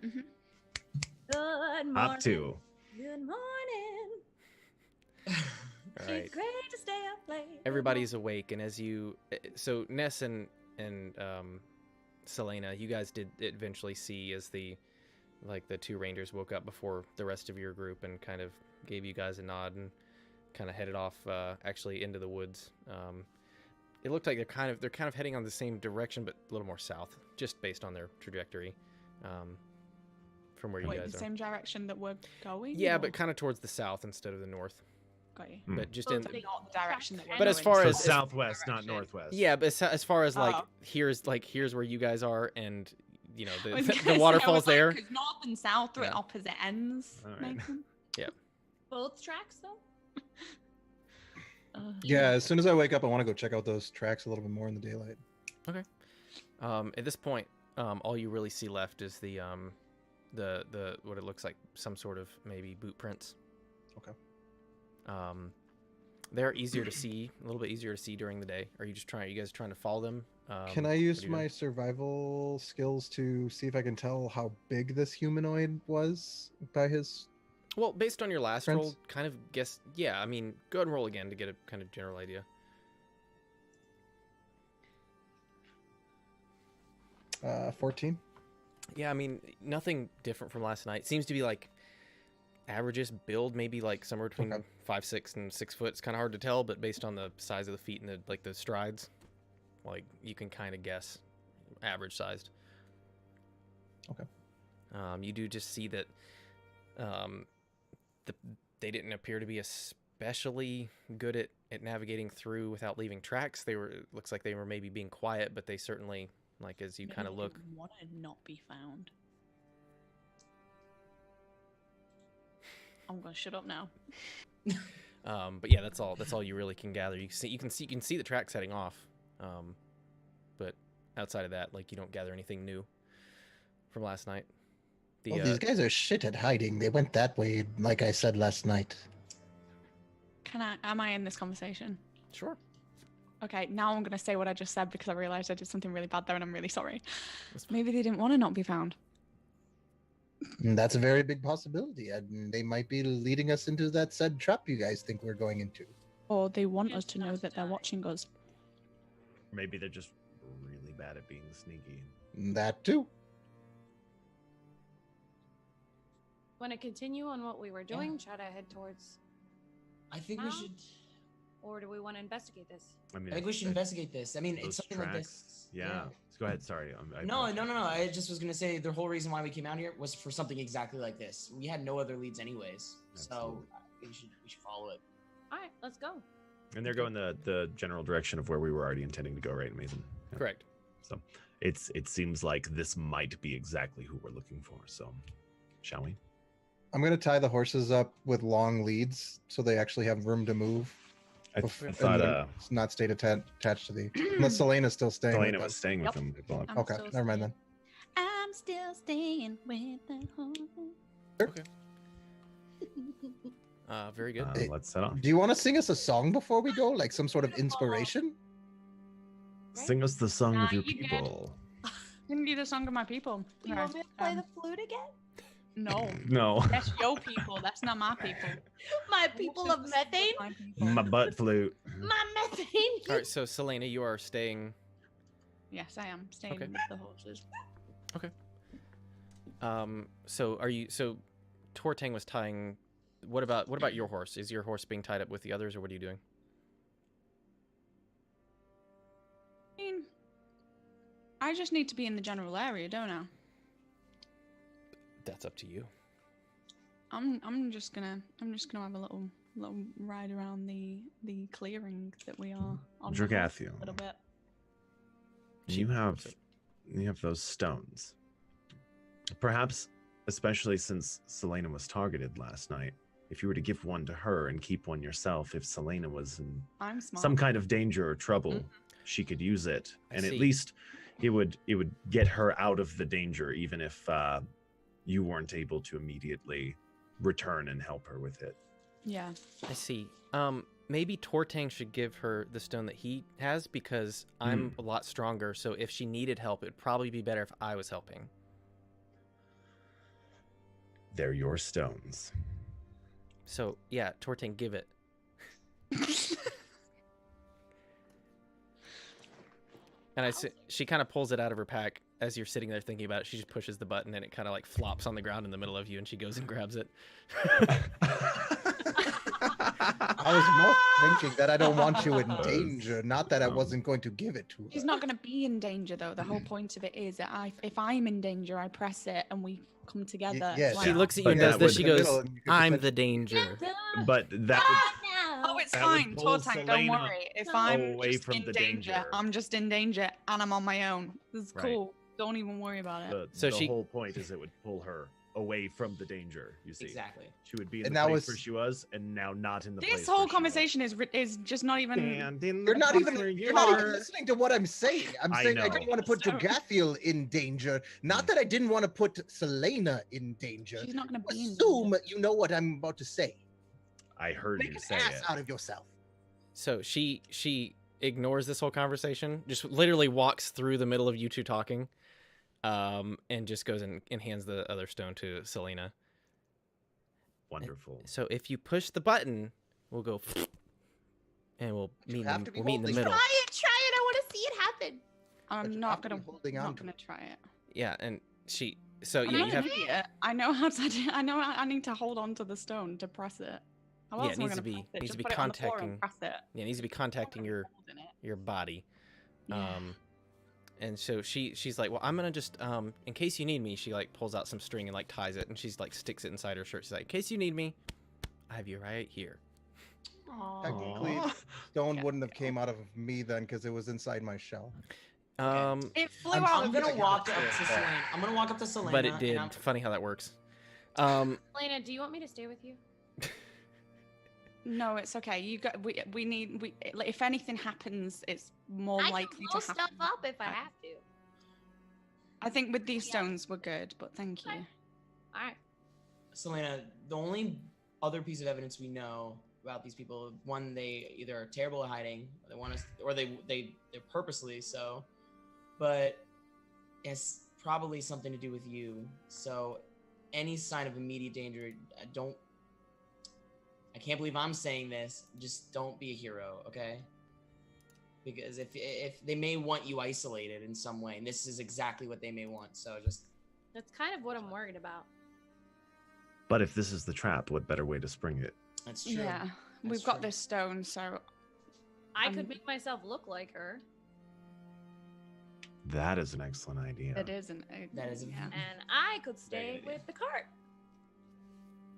Good morning. Up to. Good morning. All right. It's great to stay up late. Everybody's awake, and as you, so Ness and Selena, you guys did eventually see as the two rangers woke up before the rest of your group and kind of gave you guys a nod and kind of headed off actually into the woods. It looked like they're kind of heading on the same direction, but a little more south, just based on their trajectory from where you guys the are. Same direction that we're going? Yeah, or? but kind of towards the south instead of the north. Got you. But just So in. not the direction that we're But as going. far So as southwest, not northwest. Yeah, but as far as Oh. here's where you guys are, and I was the gonna say, I waterfall's was like, there. 'cause north and south are at Yeah. opposite ends. All right. Nathan. Both tracks though. Yeah, as soon as I wake up, I want to go check out those tracks a little bit more in the daylight. At this point, all you really see left is the what it looks like some sort of maybe boot prints. Okay. They're easier to see, a little bit easier to see during the day. Are you guys trying to follow them? Can I what use are you my doing? survival skills to see if I can tell how big this humanoid was by his? Well, based on your last Prints? roll, kind of guess. Yeah, I mean, go ahead and roll again to get a kind of general idea. 14. Yeah, I mean, nothing different from last night. Seems to be like averages build, maybe like somewhere between Okay. 5'6" and 6 foot. It's kind of hard to tell, but based on the size of the feet and the strides, like you can kind of guess average sized. Okay. You do just see that they didn't appear to be especially good at navigating through without leaving tracks. Looks like they were maybe being quiet, but they certainly, like, as you kind of look. Want to not be found. I'm gonna shut up now. But yeah, that's all you really can gather. You can see the tracks heading off, but outside of that, like, you don't gather anything new from last night. These guys are shit at hiding. They went that way, like I said last night. Am I in this conversation? Sure. Okay, now I'm gonna say what I just said because I realized I did something really bad there and I'm really sorry. Maybe they didn't want to not be found. That's a very big possibility, and they might be leading us into that said trap you guys think we're going into. Or they want us to know that they're watching us. Maybe they're just really bad at being sneaky. That too. Want to continue on what we were doing? Try to head towards. I think we should. Or do we want to investigate this? I think we should investigate this. I mean, it's something like this. Yeah. Go ahead. Sorry. No. I just was gonna say the whole reason why we came out here was for something exactly like this. We had no other leads anyways, so we should follow it. All right, let's go. And they're going the general direction of where we were already intending to go, right, Mason? Yeah. Correct. So it seems like this might be exactly who we're looking for. So, shall we? I'm gonna tie the horses up with long leads so they actually have room to move. I thought it's not stayed attached to the. Unless Selena's still staying. Selena was staying with them. Okay, never mind then. I'm still staying with the horse. Okay. Very good. Let's set off. Do you want to sing us a song before we go, like some sort of inspiration? Sing us the song of your people. You can do the song of my people. Do you want me to play the flute again? No. No. That's your people. That's not my people. My people of methane? My butt flute. My methane? All right, so Selena, you are staying. Yes, I am staying with the horses. Okay. So Tortang was tying. What about your horse? Is your horse being tied up with the others, or what are you doing? I mean, I just need to be in the general area, don't I? That's up to you. I'm just gonna have a little ride around the clearing that we are on. Dragathio, a little bit. You have those stones. Perhaps, especially since Selena was targeted last night, if you were to give one to her and keep one yourself, if Selena was in some kind of danger or trouble, she could use it, and at least it would get her out of the danger, even if you weren't able to immediately return and help her with it. Yeah. I see. Maybe Tortang should give her the stone that he has, because I'm a lot stronger, so if she needed help, it'd probably be better if I was helping. They're your stones. So, yeah, Tortang, give it. And she kind of pulls it out of her pack. As you're sitting there thinking about it, she just pushes the button and it kind of like flops on the ground in the middle of you, and she goes and grabs it. I was more thinking that I don't want you in danger, not that I wasn't going to give it to her. She's not going to be in danger, though. The whole point of it is that if I'm in danger, I press it and we come together. Yes. She looks at you and does this. She goes, I'm the danger. But that Oh, it's that fine. would pull Tortang, don't Selena worry. If I'm away just from in the danger, danger. I'm just in danger and I'm on my own. This is Right. cool. Don't even worry about it. the whole point is it would pull her away from the danger, you see. Exactly. She would be in And the that place was- where she was, and now not in the place This where whole she conversation is just not even. You're not even listening to what I'm saying. I'm saying I know. didn't want to put Dragathil in danger. Not that I didn't want to put Selena in danger. She's not going to be in Assume you know what I'm about to say. I heard Make you an say ass it. out of yourself. So she ignores this whole conversation, just literally walks through the middle of you two talking, and just goes and hands the other stone to Selena. Wonderful. So if you push the button, we'll go, and we'll meet in the middle. Try it. I want to see it happen. I'm not going holding on to to try it. Yeah, and she. So I'm yeah, not you an have. idiot. I know how to. I know I need to hold on to the stone to press it. How Yeah, else it am I needs to gonna be press it? needs Just to be put it on the floor and contacting. press it. Yeah, it needs to be contacting your Holding it. your body. Yeah. And so she's like, well, I'm gonna just in case you need me. She like pulls out some string and like ties it, and she's like sticks it inside her shirt. She's like, in case you need me, I have you right here. Technically, stone wouldn't have came out of me then because it was inside my shell. It flew I'm out. gonna walk up to Selena. I'm gonna walk up to Selena. But it did. and Funny how that works. Elena, do you want me to stay with you? No, it's okay. You got. We need. Like, if anything happens, it's more I likely can to blow happen. stuff up if I have to. I think with these stones we're good, but thank you. All right. Selena, the only other piece of evidence we know about these people, one, they either are terrible at hiding, or they want us, or they're purposely so, but it's probably something to do with you. So, any sign of immediate danger, I can't believe I'm saying this. Just don't be a hero, okay? Because if they may want you isolated in some way, and this is exactly what they may want. So just. That's kind of what I'm worried about. But if this is the trap, what better way to spring it? That's true. Yeah, we've got this stone, so I could make myself look like her. That is an excellent idea. it isn't. That is a yeah. And I could Very stay good with the cart.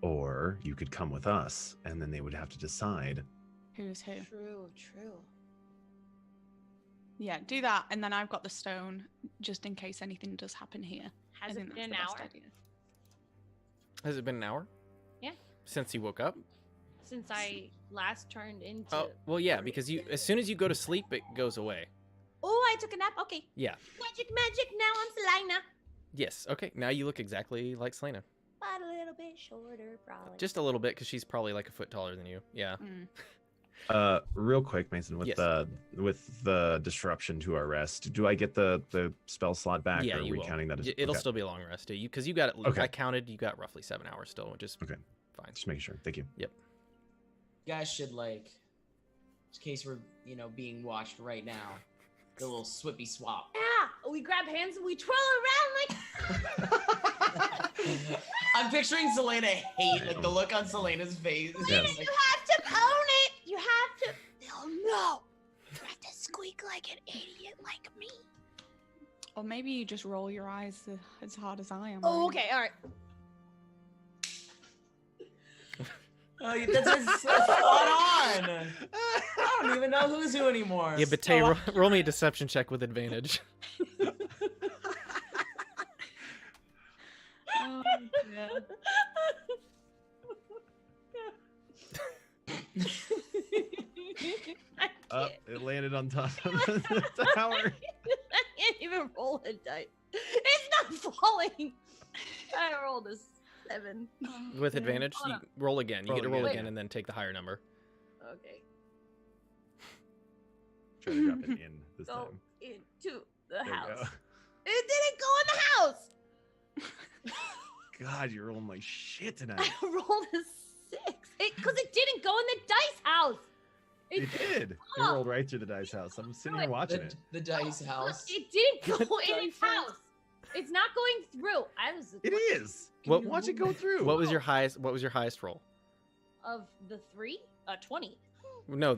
Or you could come with us, and then they would have to decide. Who's who? True, true. Yeah, do that, and then I've got the stone just in case anything does happen here. I Has think it that's been the an best hour? idea. Has it been an hour? Yeah. Since you woke up? Since I last turned into. Oh, well, yeah, because as soon as you go to sleep, it goes away. Oh, I took a nap. Okay. Yeah. Magic, magic. Now I'm Selena. Yes. Okay. Now you look exactly like Selena. But a little bit shorter, probably. Just a little bit, because she's probably like a foot taller than you. Yeah. Real quick, Mason, with Yes. the disruption to our rest, do I get the spell slot back? Yeah, or are you we will. counting that as It'll okay. still be a long rest, because you got. Okay. I counted. You got roughly 7 hours still, which is Okay. fine. Just making sure. Thank you. Yep. You guys should like, in case we're being watched right now, the little swippy swap. Yeah, we grab hands and we twirl around like. I'm picturing Selena hate, like the look on Selena's face. is Yes. just like, You have to own it. You have to. They'll know. You have to squeak like an idiot like me. Or maybe you just roll your eyes as hard as I am. Oh, okay, all right. oh, that's spot on. I don't even know who's who anymore. Yeah, but Tay, roll me a deception check with advantage. Oh, yeah. It landed on top of the tower. I can't even roll a dice. It's not falling. I rolled a 7. With advantage, Hold you on. roll again. You Roll get to roll again. again and then take the higher number. Okay. Try to drop it in this Go time. into the There you house. go. It didn't go in the house. God, you're rolling like shit tonight. I rolled a 6. Because it didn't go in the dice house. It did. It rolled right through the dice house. I'm sitting here watching it. The dice house. It didn't go The in its dice house. It's not going through. I was. It is. What- Watch it go through. What was your highest? What was your highest roll? Of the 3, 20. No,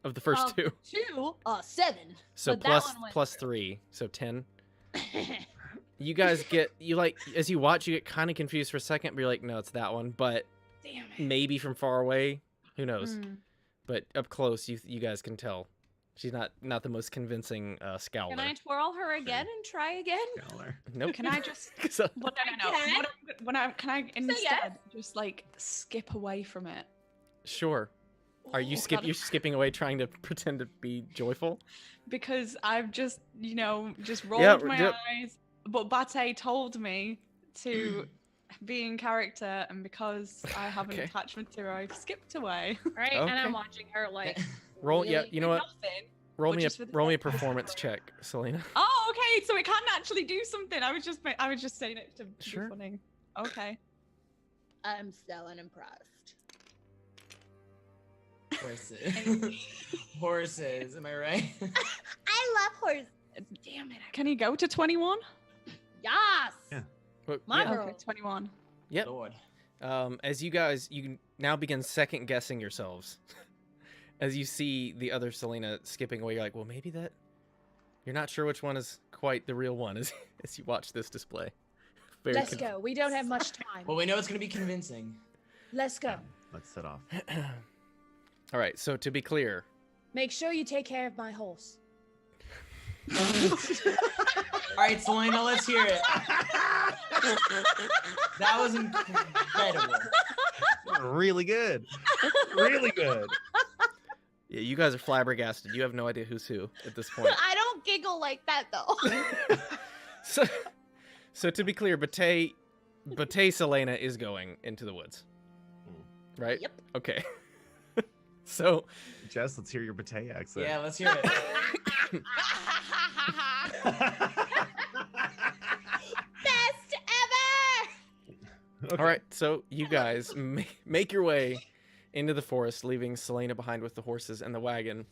of the first two. 2, 7. So but that one went plus 3, so 10. You guys as you watch, you get kind of confused for a second, but you're like, no, it's that one. But Damn it. maybe from far away, who knows? Mm. But up close, you guys can tell. She's not the most convincing scowler. Can I twirl her again and try again? Scholar. Nope. Can I just? So- What, no. can. Can I instead yes. just like skip away from it? Sure. Are you Oh, God. you're skipping away trying to pretend to be joyful? Because I've just rolled Yeah, my yep. eyes. But Bate told me to be in character, and because I have an Okay. attachment to her, I've skipped away. Right, and Okay. I'm watching her like. Roll. Yeah, really you know what? Nothing. Roll But me just with the a focus. performance check, Selena. Oh, okay. So it can actually do something. I was just saying it to Sure. be funny. Okay. I'm so unimpressed. Horses. Horses. Am I right? I love horses. Damn it. Can he go to 21? Yes. Yeah. But, My yeah. girl. Okay, 21. Yep. Lord. As you now begin second guessing yourselves, as you see the other Selena skipping away, you're like, well, maybe You're not sure which one is quite the real one as you watch this display. Let's go. We don't have much time. Well, we know it's going to be convincing. Let's go. Let's set off. All right, so to be clear. Make sure you take care of my horse. All right, Selena, let's hear it. That was incredible. Really good. Really good. Yeah, you guys are flabbergasted. You have no idea who's who at this point. I don't giggle like that, though. So to be clear, Bate Selena is going into the woods. Right? Yep. Okay. So, Jess, let's hear your Bate accent. Yeah, let's hear it. Best ever! Okay. all right, so you guys make your way into the forest, leaving Selena behind with the horses and the wagon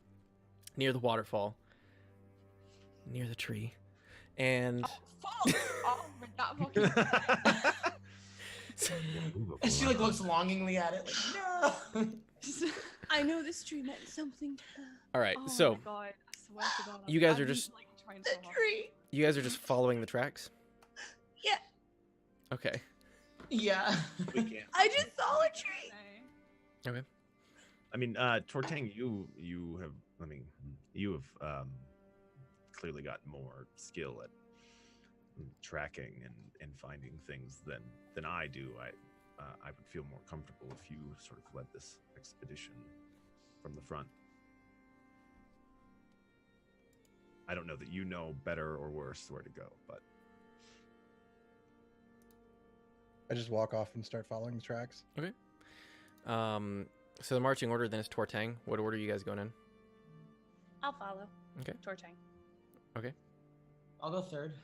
near the waterfall, near the tree. And we're not fucking. And she like looks longingly at it, like no. I know this tree meant something to her. all right, Oh so my God, I swear to God, you guys I've are been, just- like, trying so hard. Tree. you guys are just following the tracks. Yeah. Okay. Yeah. We can't. I just saw a tree. Okay. I mean, Tortang, you have clearly got more skill at tracking and finding things than I do. I would feel more comfortable if you sort of led this expedition from the front. I don't know that you know better or worse where to go, but I just walk off and start following the tracks. Okay. So the marching order then is Tortang. What order are you guys going in? I'll follow. Okay. Tortang. Okay. I'll go third.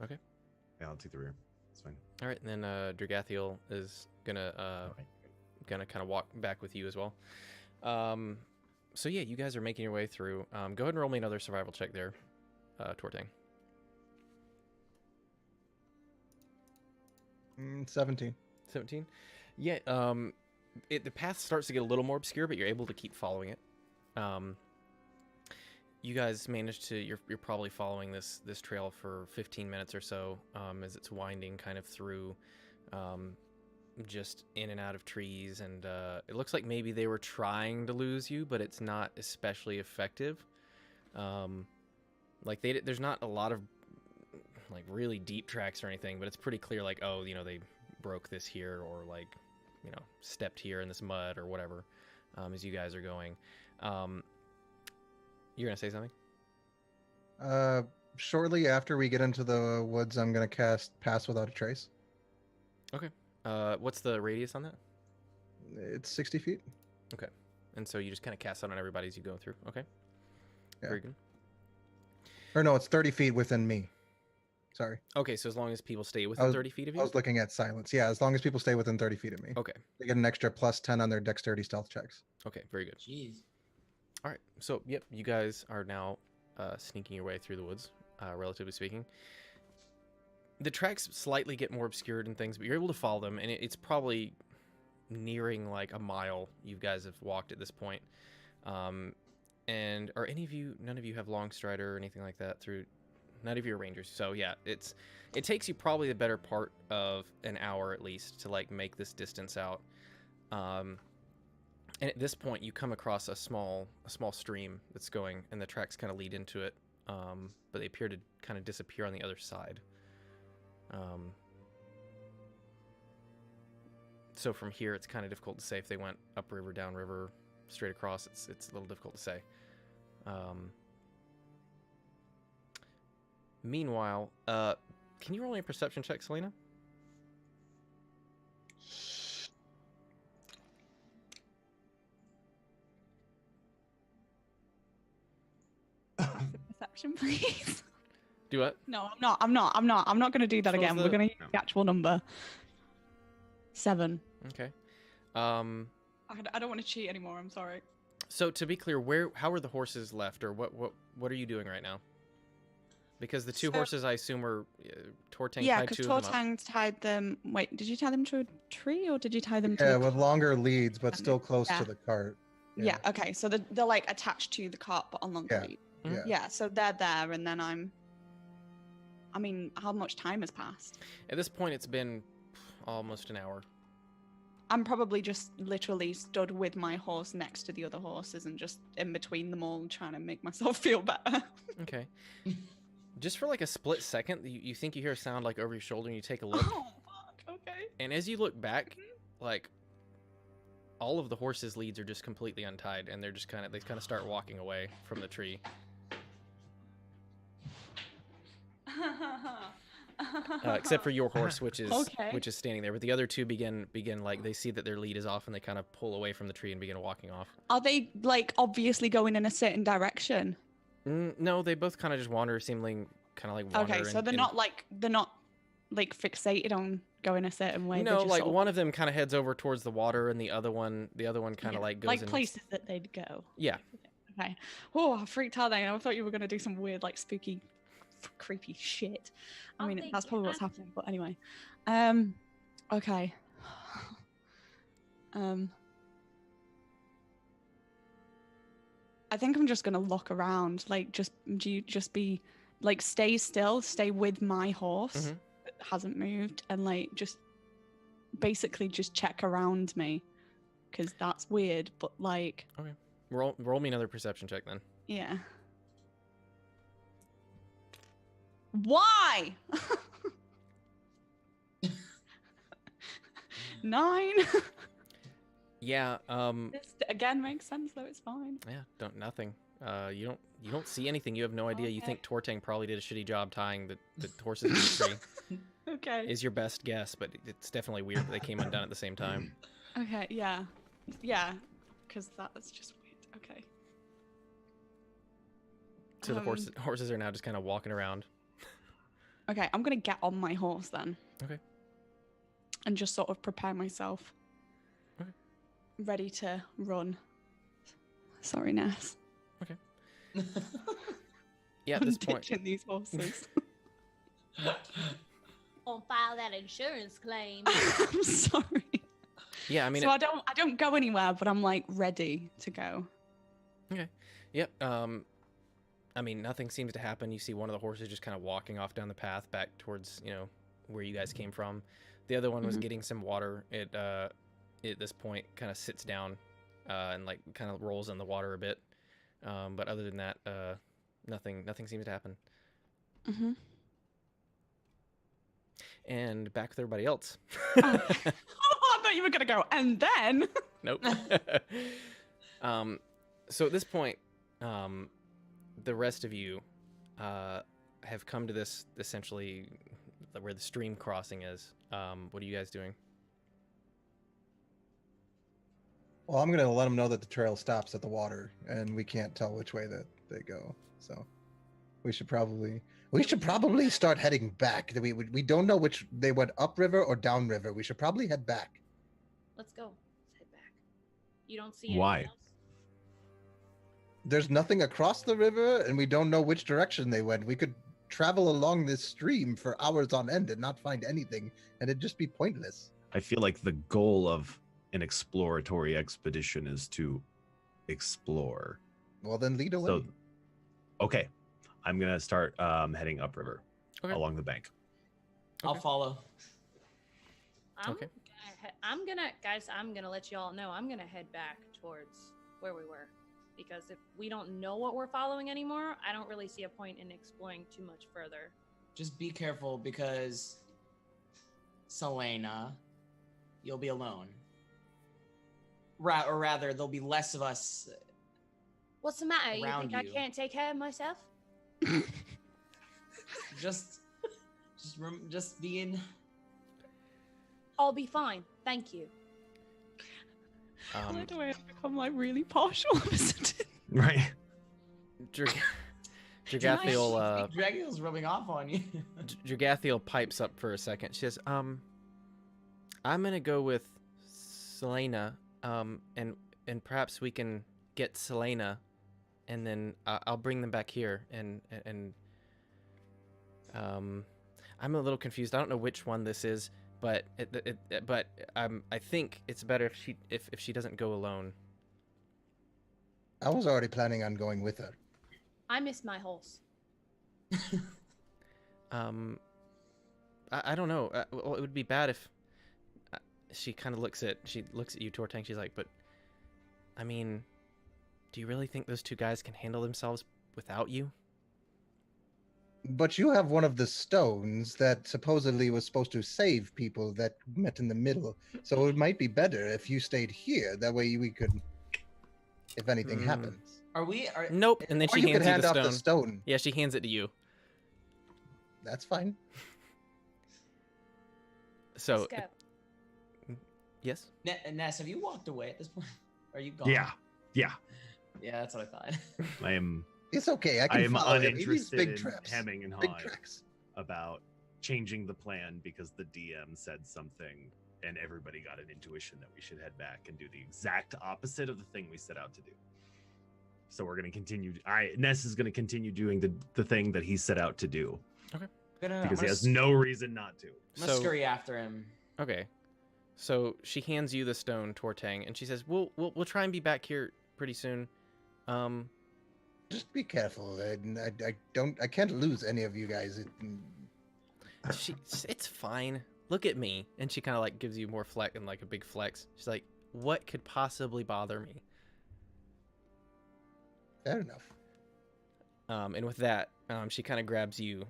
Okay. yeah, I'll take the rear. It's fine. All right, and then Dragathiel is gonna kind of walk back with you as well. So yeah, you guys are making your way through. Go ahead and roll me another survival check there, Tortang. 17. 17. Yeah. The path starts to get a little more obscure, but you're able to keep following it. You guys managed to. You're probably following this trail for 15 minutes or so, as it's winding kind of through, just in and out of trees, and it looks like maybe they were trying to lose you, but it's not especially effective. Like there's not a lot of like really deep tracks or anything, but it's pretty clear like, oh, they broke this here, or like, stepped here in this mud or whatever, as you guys are going. You're gonna say something? Shortly after we get into the woods, I'm gonna cast Pass Without a Trace. Okay. What's the radius on that? It's 60 feet. Okay. And so you just kind of cast out on everybody as you go through. Okay. Yeah. Very good. Or no, it's 30 feet within me. Sorry. Okay, so as long as people stay within 30 feet of you? I was looking at silence. Yeah, as long as people stay within 30 feet of me. Okay. They get an extra +10 on their dexterity stealth checks. Okay, very good. Jeez. All right. So, yep, you guys are now sneaking your way through the woods, relatively speaking. The tracks slightly get more obscured and things, but you're able to follow them, and it's probably nearing like a mile you guys have walked at this point. And are none of you have long strider or anything like that through? None of your rangers. So yeah, it takes you probably the better part of an hour at least to like make this distance out. And at this point, you come across a small stream that's going, and the tracks kind of lead into it, but they appear to kind of disappear on the other side. So from here, it's kind of difficult to say if they went upriver, downriver, straight across. It's a little difficult to say. Meanwhile, can you roll me a perception check, Selena? Perception, please. Do what? No, I'm not going to do that So again. We're going to use the actual number. 7. Okay. I don't want to cheat anymore. I'm sorry. So to be clear, how are the horses left, or what are you doing right now? Because the two horses, I assume, are Tortang tied two of them up. Tortang tied them. Wait, did you tie them to a tree, or did you tie them to? Yeah, with longer leads, but still close Yeah. to the cart. Yeah. Okay. So they're like attached to the cart, but on longer Yeah. lead. Yeah. Yeah, so they're there, and then I mean, how much time has passed? At this point, it's been almost an hour. I'm probably just literally stood with my horse next to the other horses and just in between them all trying to make myself feel better. Okay. Just for like a split second, you think you hear a sound like over your shoulder, and you take a look. Oh, fuck, okay. And as you look back, like, all of the horses' leads are just completely untied, and they're just kind of start walking away from the tree. Except for your horse, which is standing there. But the other two begin like, they see that their lead is off, and they kind of pull away from the tree and begin walking off. Are they like obviously going in a certain direction? No, they both kind of just wander, seemingly kind of like wander. Okay, so they're not like fixated on going a certain way. No, like one of them kind of heads over towards the water, and the other one kind of like goes like in places that they'd go. Yeah. Okay. Oh, I freaked out then. I thought you were gonna do some weird, like spooky, creepy shit. I mean, that's probably what's happening. But anyway, okay. I think I'm just gonna look around. Like, just be like, stay still, stay with my horse. That hasn't moved, and like just basically just check around me, because that's weird. But like, okay, roll me another perception check then. Yeah. Why? 9. Yeah. This again makes sense though. It's fine. Yeah. Nothing. You don't see anything. You have no idea. You think Tortang probably did a shitty job tying the horses to the tree. Okay. Is your best guess, but it's definitely weird that they came undone at the same time. Okay. Yeah. Because that's just weird. Okay. So the horses are now just kind of walking around. Okay, I'm gonna get on my horse then. Okay. And just sort of prepare myself. Okay. Ready to run. Sorry, Ness. Okay. Yeah, at this point. Ditching these horses. On file that insurance claim. I'm sorry. Yeah, I mean. So I don't go anywhere, but I'm like ready to go. Okay. Yep. I mean, nothing seems to happen. You see one of the horses just kind of walking off down the path back towards, where you guys came from. The other one was getting some water. It at this point kind of sits down and like kind of rolls in the water a bit. But other than that, nothing seems to happen. And back with everybody else. Oh, I thought you were gonna go, and then. Nope. So at this point, the rest of you have come to this, essentially, where the stream crossing is. What are you guys doing? Well, I'm gonna let them know that the trail stops at the water, and we can't tell which way that they go. So we should probably start heading back. We don't know which they went upriver or downriver. We should probably head back. Let's go. Let's head back. You don't see anything Why? else? There's nothing across the river, and we don't know which direction they went. We could travel along this stream for hours on end and not find anything, and it'd just be pointless. I feel like the goal of an exploratory expedition is to explore. Well, then lead away. So, okay, I'm gonna start heading upriver along the bank. I'll follow. Okay. I'm gonna let you all know. I'm gonna head back towards where we were, because if we don't know what we're following anymore, I don't really see a point in exploring too much further. Just be careful, because Selena, you'll be alone. Or rather, there'll be less of us. What's the matter? You Around think I you. can't take care of myself? just being. I'll be fine. Thank you. Why do I become like really partial of a sudden? Right. Dragathiel, Dragathiel's rubbing off on you. Dragathiel pipes up for a second. She says, I'm gonna go with Selena, and perhaps we can get Selena, and then I'll bring them back here, and I'm a little confused. I don't know which one this is, but I think it's better if she doesn't go alone. I was already planning on going with her. I miss my horse. I don't know. Well, it would be bad if she kind of looks at you, Tortang. She's like, but I mean, do you really think those two guys can handle themselves without you? But you have one of the stones that supposedly was supposed to save people that met in the middle. So it might be better if you stayed here. That way we could, if anything happens. Nope. And then Or she you hands could hand you off the the stone. Yeah, she hands it to you. That's fine. So, Let's go. yes? Ness, have you walked away at this point? Are you gone? Yeah. Yeah, that's what I thought. I am. It's okay. I I can am follow him. He needs uninterested big in traps. hemming and Big hawing tracks. about changing the plan because the DM said something and everybody got an intuition that we should head back and do the exact opposite of the thing we set out to do. So we're going to continue. Ness is going to continue doing the thing that he set out to do. Okay. Because he has no reason not to. I'm gonna scurry after him. Okay. So she hands you the stone, Tortang, and she says, "We'll try and be back here pretty soon." Just be careful. I can't lose any of you guys. It's fine. Look at me. And she kind of like gives you more flex and like a big flex. She's like, what could possibly bother me? Fair enough. And with that, she kind of grabs you,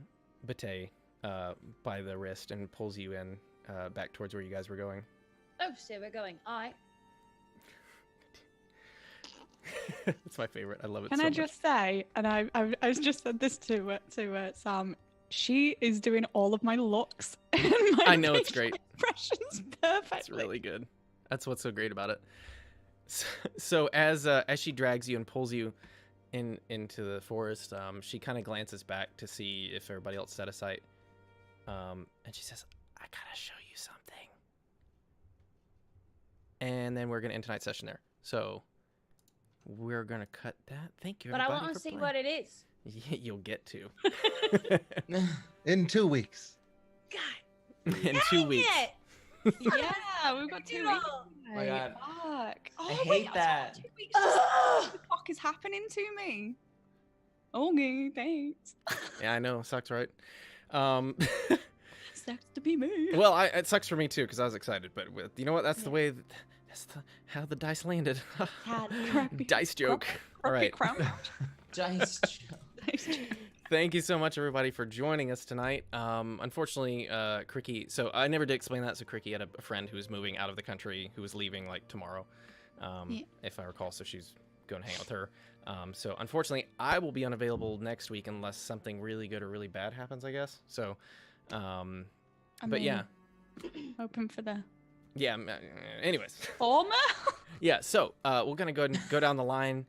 Bate, by the wrist and pulls you in back towards where you guys were going. Oh, so we're going. All right. It's my favorite. I love it. Can I just say, and I just said this to Sam, she is doing all of my looks and my I know, it's great. expressions perfectly. It's really good. That's what's so great about it. So as she drags you and pulls you into the forest, she kind of glances back to see if everybody else is out of sight, and she says, "I gotta show you something." And then we're gonna end tonight's session there. So we're gonna cut that. Thank you, But I everybody, want for to see playing. what it is. Yeah, you'll get to. In 2 weeks. God. In 2 weeks. It. Yeah, we've got 2 weeks. Oh my God. Fuck. I hate that. 2 weeks. What the fuck is happening to me? Okay, thanks. Yeah, I know. Sucks, right? Sucks to be me. Well, it sucks for me too because I was excited, but you know what? That's the way. That's how the dice landed. Dice joke. All right. Dice joke. Thank you so much, everybody, for joining us tonight. Unfortunately, Cricky. So I never did explain that. So Cricky had a friend who was moving out of the country, who was leaving like tomorrow, if I recall. So she's going to hang out with her. So unfortunately, I will be unavailable next week unless something really good or really bad happens, I guess. So, but yeah, Open for the. Yeah. Anyways. Former. Yeah. So we're gonna go ahead and go down the line,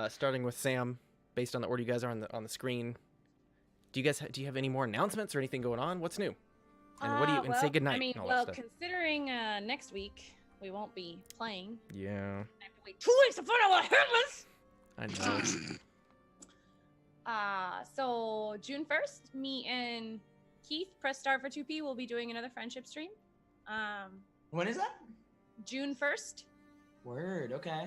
starting with Sam, based on the order you guys are on the screen. Do you have any more announcements or anything going on? What's new? And what do you and say goodnight? I mean, and all that stuff. considering next week we won't be playing. Yeah. I have to wait 2 weeks to find out what happens. I know. So June 1st, me and Keith, press start for 2P, will be doing another friendship stream. When is that? June 1st. Word. Okay.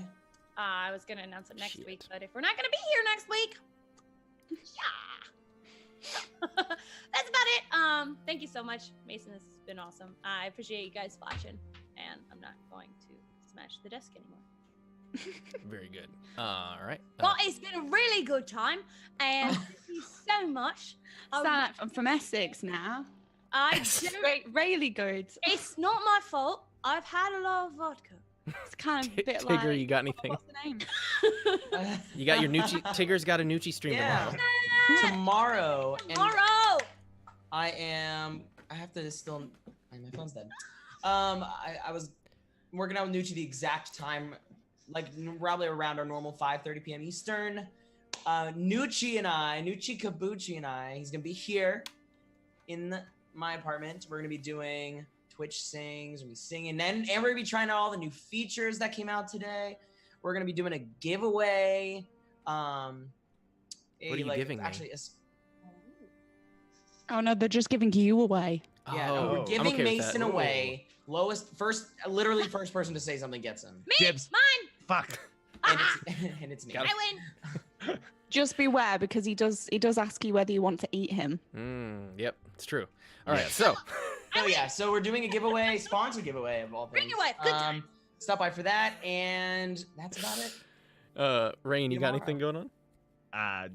I was gonna announce it next week, but if we're not gonna be here next week, yeah. That's about it. Thank you so much, Mason. This has been awesome. I appreciate you guys watching, and I'm not going to smash the desk anymore. Very good. All right. Well, it's been a really good time, and thank you so much. I'm from Essex now. I really good. It's not my fault. I've had a lot of vodka. It's kind of a bit Tigger, like. you got anything? What's the name? You got your Nucci. Tigger's got a Nucci stream Tomorrow. Tomorrow. I have to still. My phone's dead. I was working out with Nucci the exact time, like probably around our normal 5:30 p.m. Eastern. Nucci Kabuchi and I. He's gonna be here in my apartment. We're gonna be doing Twitch sings, we're gonna be singing, and we're gonna be trying out all the new features that came out today. We're gonna be doing a giveaway. What are you giving me? Actually, Oh no, they're just giving you away. yeah, no, we're giving Mason away. First person to say something gets him. Me, Dibs. mine. Fuck. And it's me. I win. Just beware because he does ask you whether you want to eat him. Yep, it's true. All right, so. Oh yeah, so we're doing a giveaway, sponsor giveaway of all things. Bring your wife. Good time. Stop by for that, and that's about it. Rain, you got anything going on?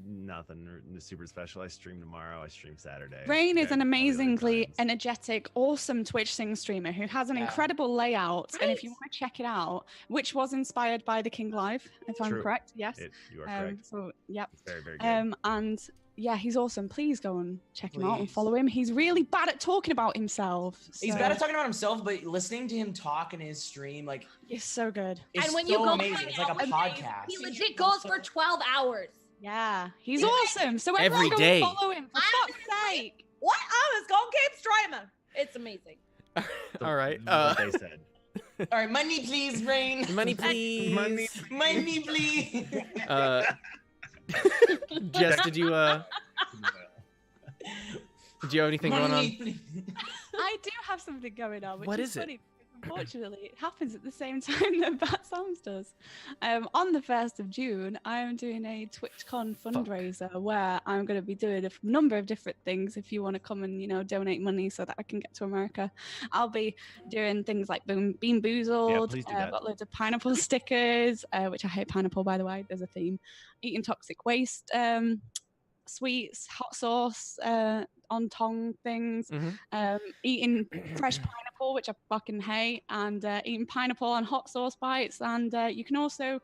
Nothing super special. I stream tomorrow. I stream Saturday. Rain is an amazingly energetic, awesome Twitch Sing streamer who has an incredible layout. Right. And if you want to check it out, which was inspired by the King Live, if I'm correct. Yes. You are correct. So, yep. It's very, very good. And yeah, he's awesome. Please go and check him out and follow him. He's really bad at talking about himself. So. He's bad at talking about himself, but listening to him talk in his stream, like, it's so good. It's and when so you go amazing. It's like a podcast. He legit goes for 12 hours. Yeah, he's awesome. So every day, follow him for fuck's sake. What? I was gonna keep streaming. It's amazing. All right. What they said. All right, money please, Rain. Money please. Money please. Jess, did you have anything going on? I do have something going on. What is it? Unfortunately, it happens at the same time that Bat Sounds does. On the 1st of June, I am doing a TwitchCon fundraiser where I'm going to be doing a number of different things. If you want to come and, donate money so that I can get to America, I'll be doing things like Bean Boozled. I've got loads of pineapple stickers, which I hate pineapple, by the way. There's a theme. Eating toxic waste, sweets, hot sauce, on tongue things, eating fresh pineapple, which I fucking hate, and eating pineapple and hot sauce bites. And you can also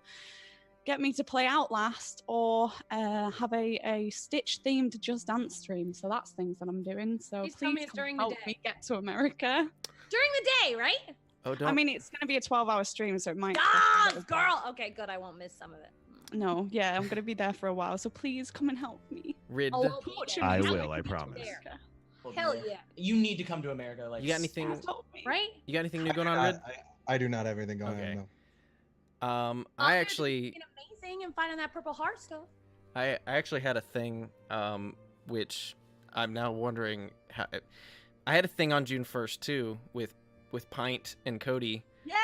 get me to play Outlast or have a Stitch themed Just Dance stream. So that's things that I'm doing. So please help me get to America. During the day, right? Oh, don't. I mean, it's going to be a 12-hour stream, so it might. Girl. Okay, good. I won't miss some of it. No, yeah, I'm going to be there for a while, so please come and help me. I will, I promise. Hell yeah. You need to come to America. Like, you got anything? Right? You got anything new going on, Red? I do not have anything going on. No. I actually. Amazing and finding that purple heart stuff. I actually had a thing, which I'm now wondering how. I had a thing on June 1st too with Pint and Cody. Yay!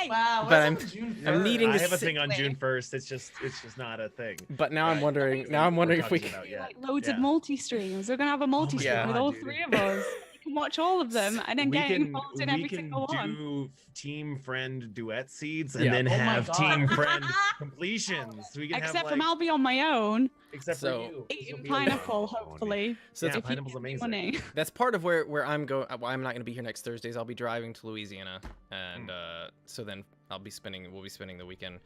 Wow, but I'm needing to. I have a thing on June 1st. It's just not a thing. But now I'm wondering. Now I'm wondering if we can. Like loads of multi streams. We're gonna have a multi stream with all three of us. You can watch all of them and then get involved in every single one. We can do team friend duet seeds and then have team friend completions. So we can except for I'll be on my own. Except for you. Eating pineapple, hopefully. So yeah, pineapple's amazing. That's part of where I'm going. Well, I'm not going to be here next Thursdays. I'll be driving to Louisiana, and so then we'll be spending the weekend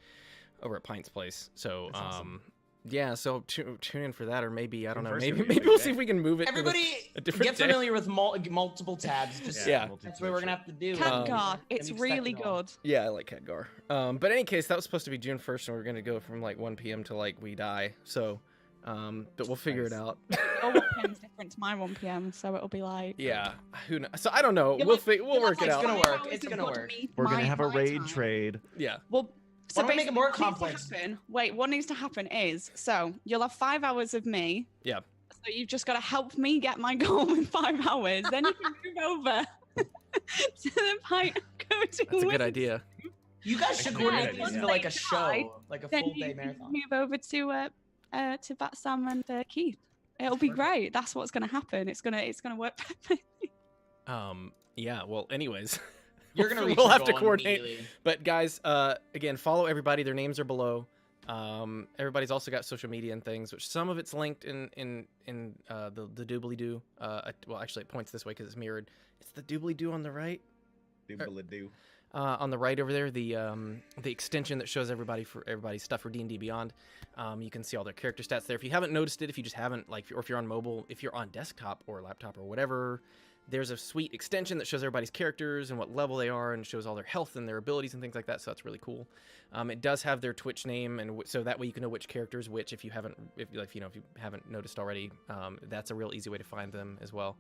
over at Pint's place. So awesome. Yeah, so tune in for that, or maybe I don't know. Maybe we'll see if we can move it. Everybody, to a different get familiar with multiple tabs. Just, that's what we're gonna have to do. Khadgar, it's really good. Yeah, I like Khadgar. But in any case, that was supposed to be June 1st, and we're gonna go from like 1 p.m. to like we die. So, but we'll figure it out. Your 1 p.m. is different to my 1 p.m., so it'll be like. Yeah, who knows? So I don't know. We'll work it out. It's gonna work. It's gonna work. We're gonna have a raid trade. Yeah. Well. So why don't we make it more complex? Wait, what needs to happen is, so you'll have 5 hours of me. Yeah. So you've just got to help me get my goal in 5 hours. Then you can move over to the Pint coaching. That's a good idea. You guys should coordinate these into like a show, like a full day marathon. Move over to Bat Sam and Keith. It'll be great. That's what's going to happen. It's gonna work perfectly. Yeah. Well, anyways. You're gonna we'll have to coordinate. But guys, again, follow everybody. Their names are below. Everybody's also got social media and things, which some of it's linked in the doobly-doo. Well, actually, it points this way because it's mirrored. It's the doobly-doo on the right. Doobly-doo. On the right over there, the extension that shows everybody's stuff for D&D Beyond. You can see all their character stats there. If you haven't noticed it, if you just haven't, like, or if you're on mobile, if you're on desktop or laptop or whatever. There's a sweet extension that shows everybody's characters and what level they are and shows all their health and their abilities and things like that, so that's really cool. It does have their Twitch name, and so that way you can know which character is which if you haven't noticed already. That's a real easy way to find them as well.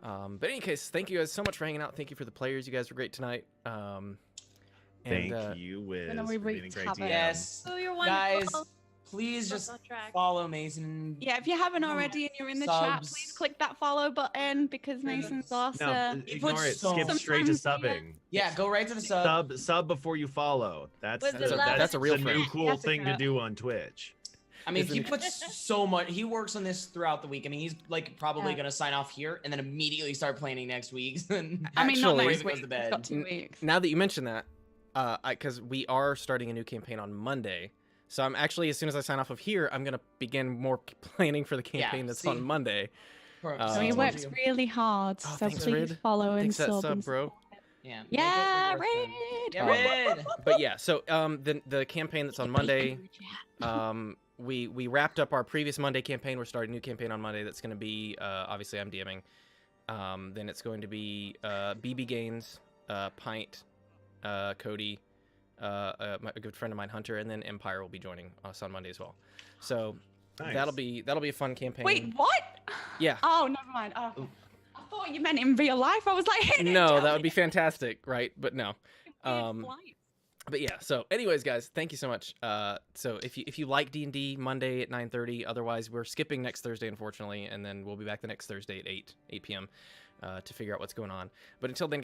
But in any case, thank you guys so much for hanging out. Thank you for the players. You guys were great tonight. Thank you, Wiz, for being a great DM. Yes, oh, you're wonderful. Guys. Please just follow Mason. Yeah, if you haven't already and you're in the chat, please click that follow button because Mason's awesome. No, ignore it. Skip straight to subbing. Yeah, go right to the sub. Sub before you follow. That's a real new cool thing to do on Twitch. I mean, Isn't he it? puts so much. He works on this throughout the week. I mean, he's like probably Yeah. gonna sign off here and then immediately start planning next week. And I mean, not Actually- next Raven week. goes to It's bed. got 2 weeks. Now that you mention that, because we are starting a new campaign on Monday, so I'm actually, as soon as I sign off of here, I'm gonna begin more planning for the campaign that's see? on Monday. So he Um, works really hard. Oh, so thanks, please Rid. follow and Thanks that sub sub, and bro. support it. Yeah. Yeah, make it worth Red. it. Yeah, Red. But yeah, so the campaign that's on Monday, we wrapped up our previous Monday campaign. We're starting a new campaign on Monday. That's going to be obviously I'm DMing. Then it's going to be BB Gaines, Pint, Cody, a good friend of mine, Hunter, and then Empire will be joining us on Monday as well. So Nice. that'll be a fun campaign. Wait, what? Yeah. Oh, never mind. Oh, I thought you meant in real life. I was like, hey, No, that would be fantastic, right? But no. Flight. But yeah, so anyways, guys, thank you so much. So if you like D&D, Monday at 9:30. Otherwise, we're skipping next Thursday, unfortunately, and then we'll be back the next Thursday at 8 p.m. To figure out what's going on. But until then,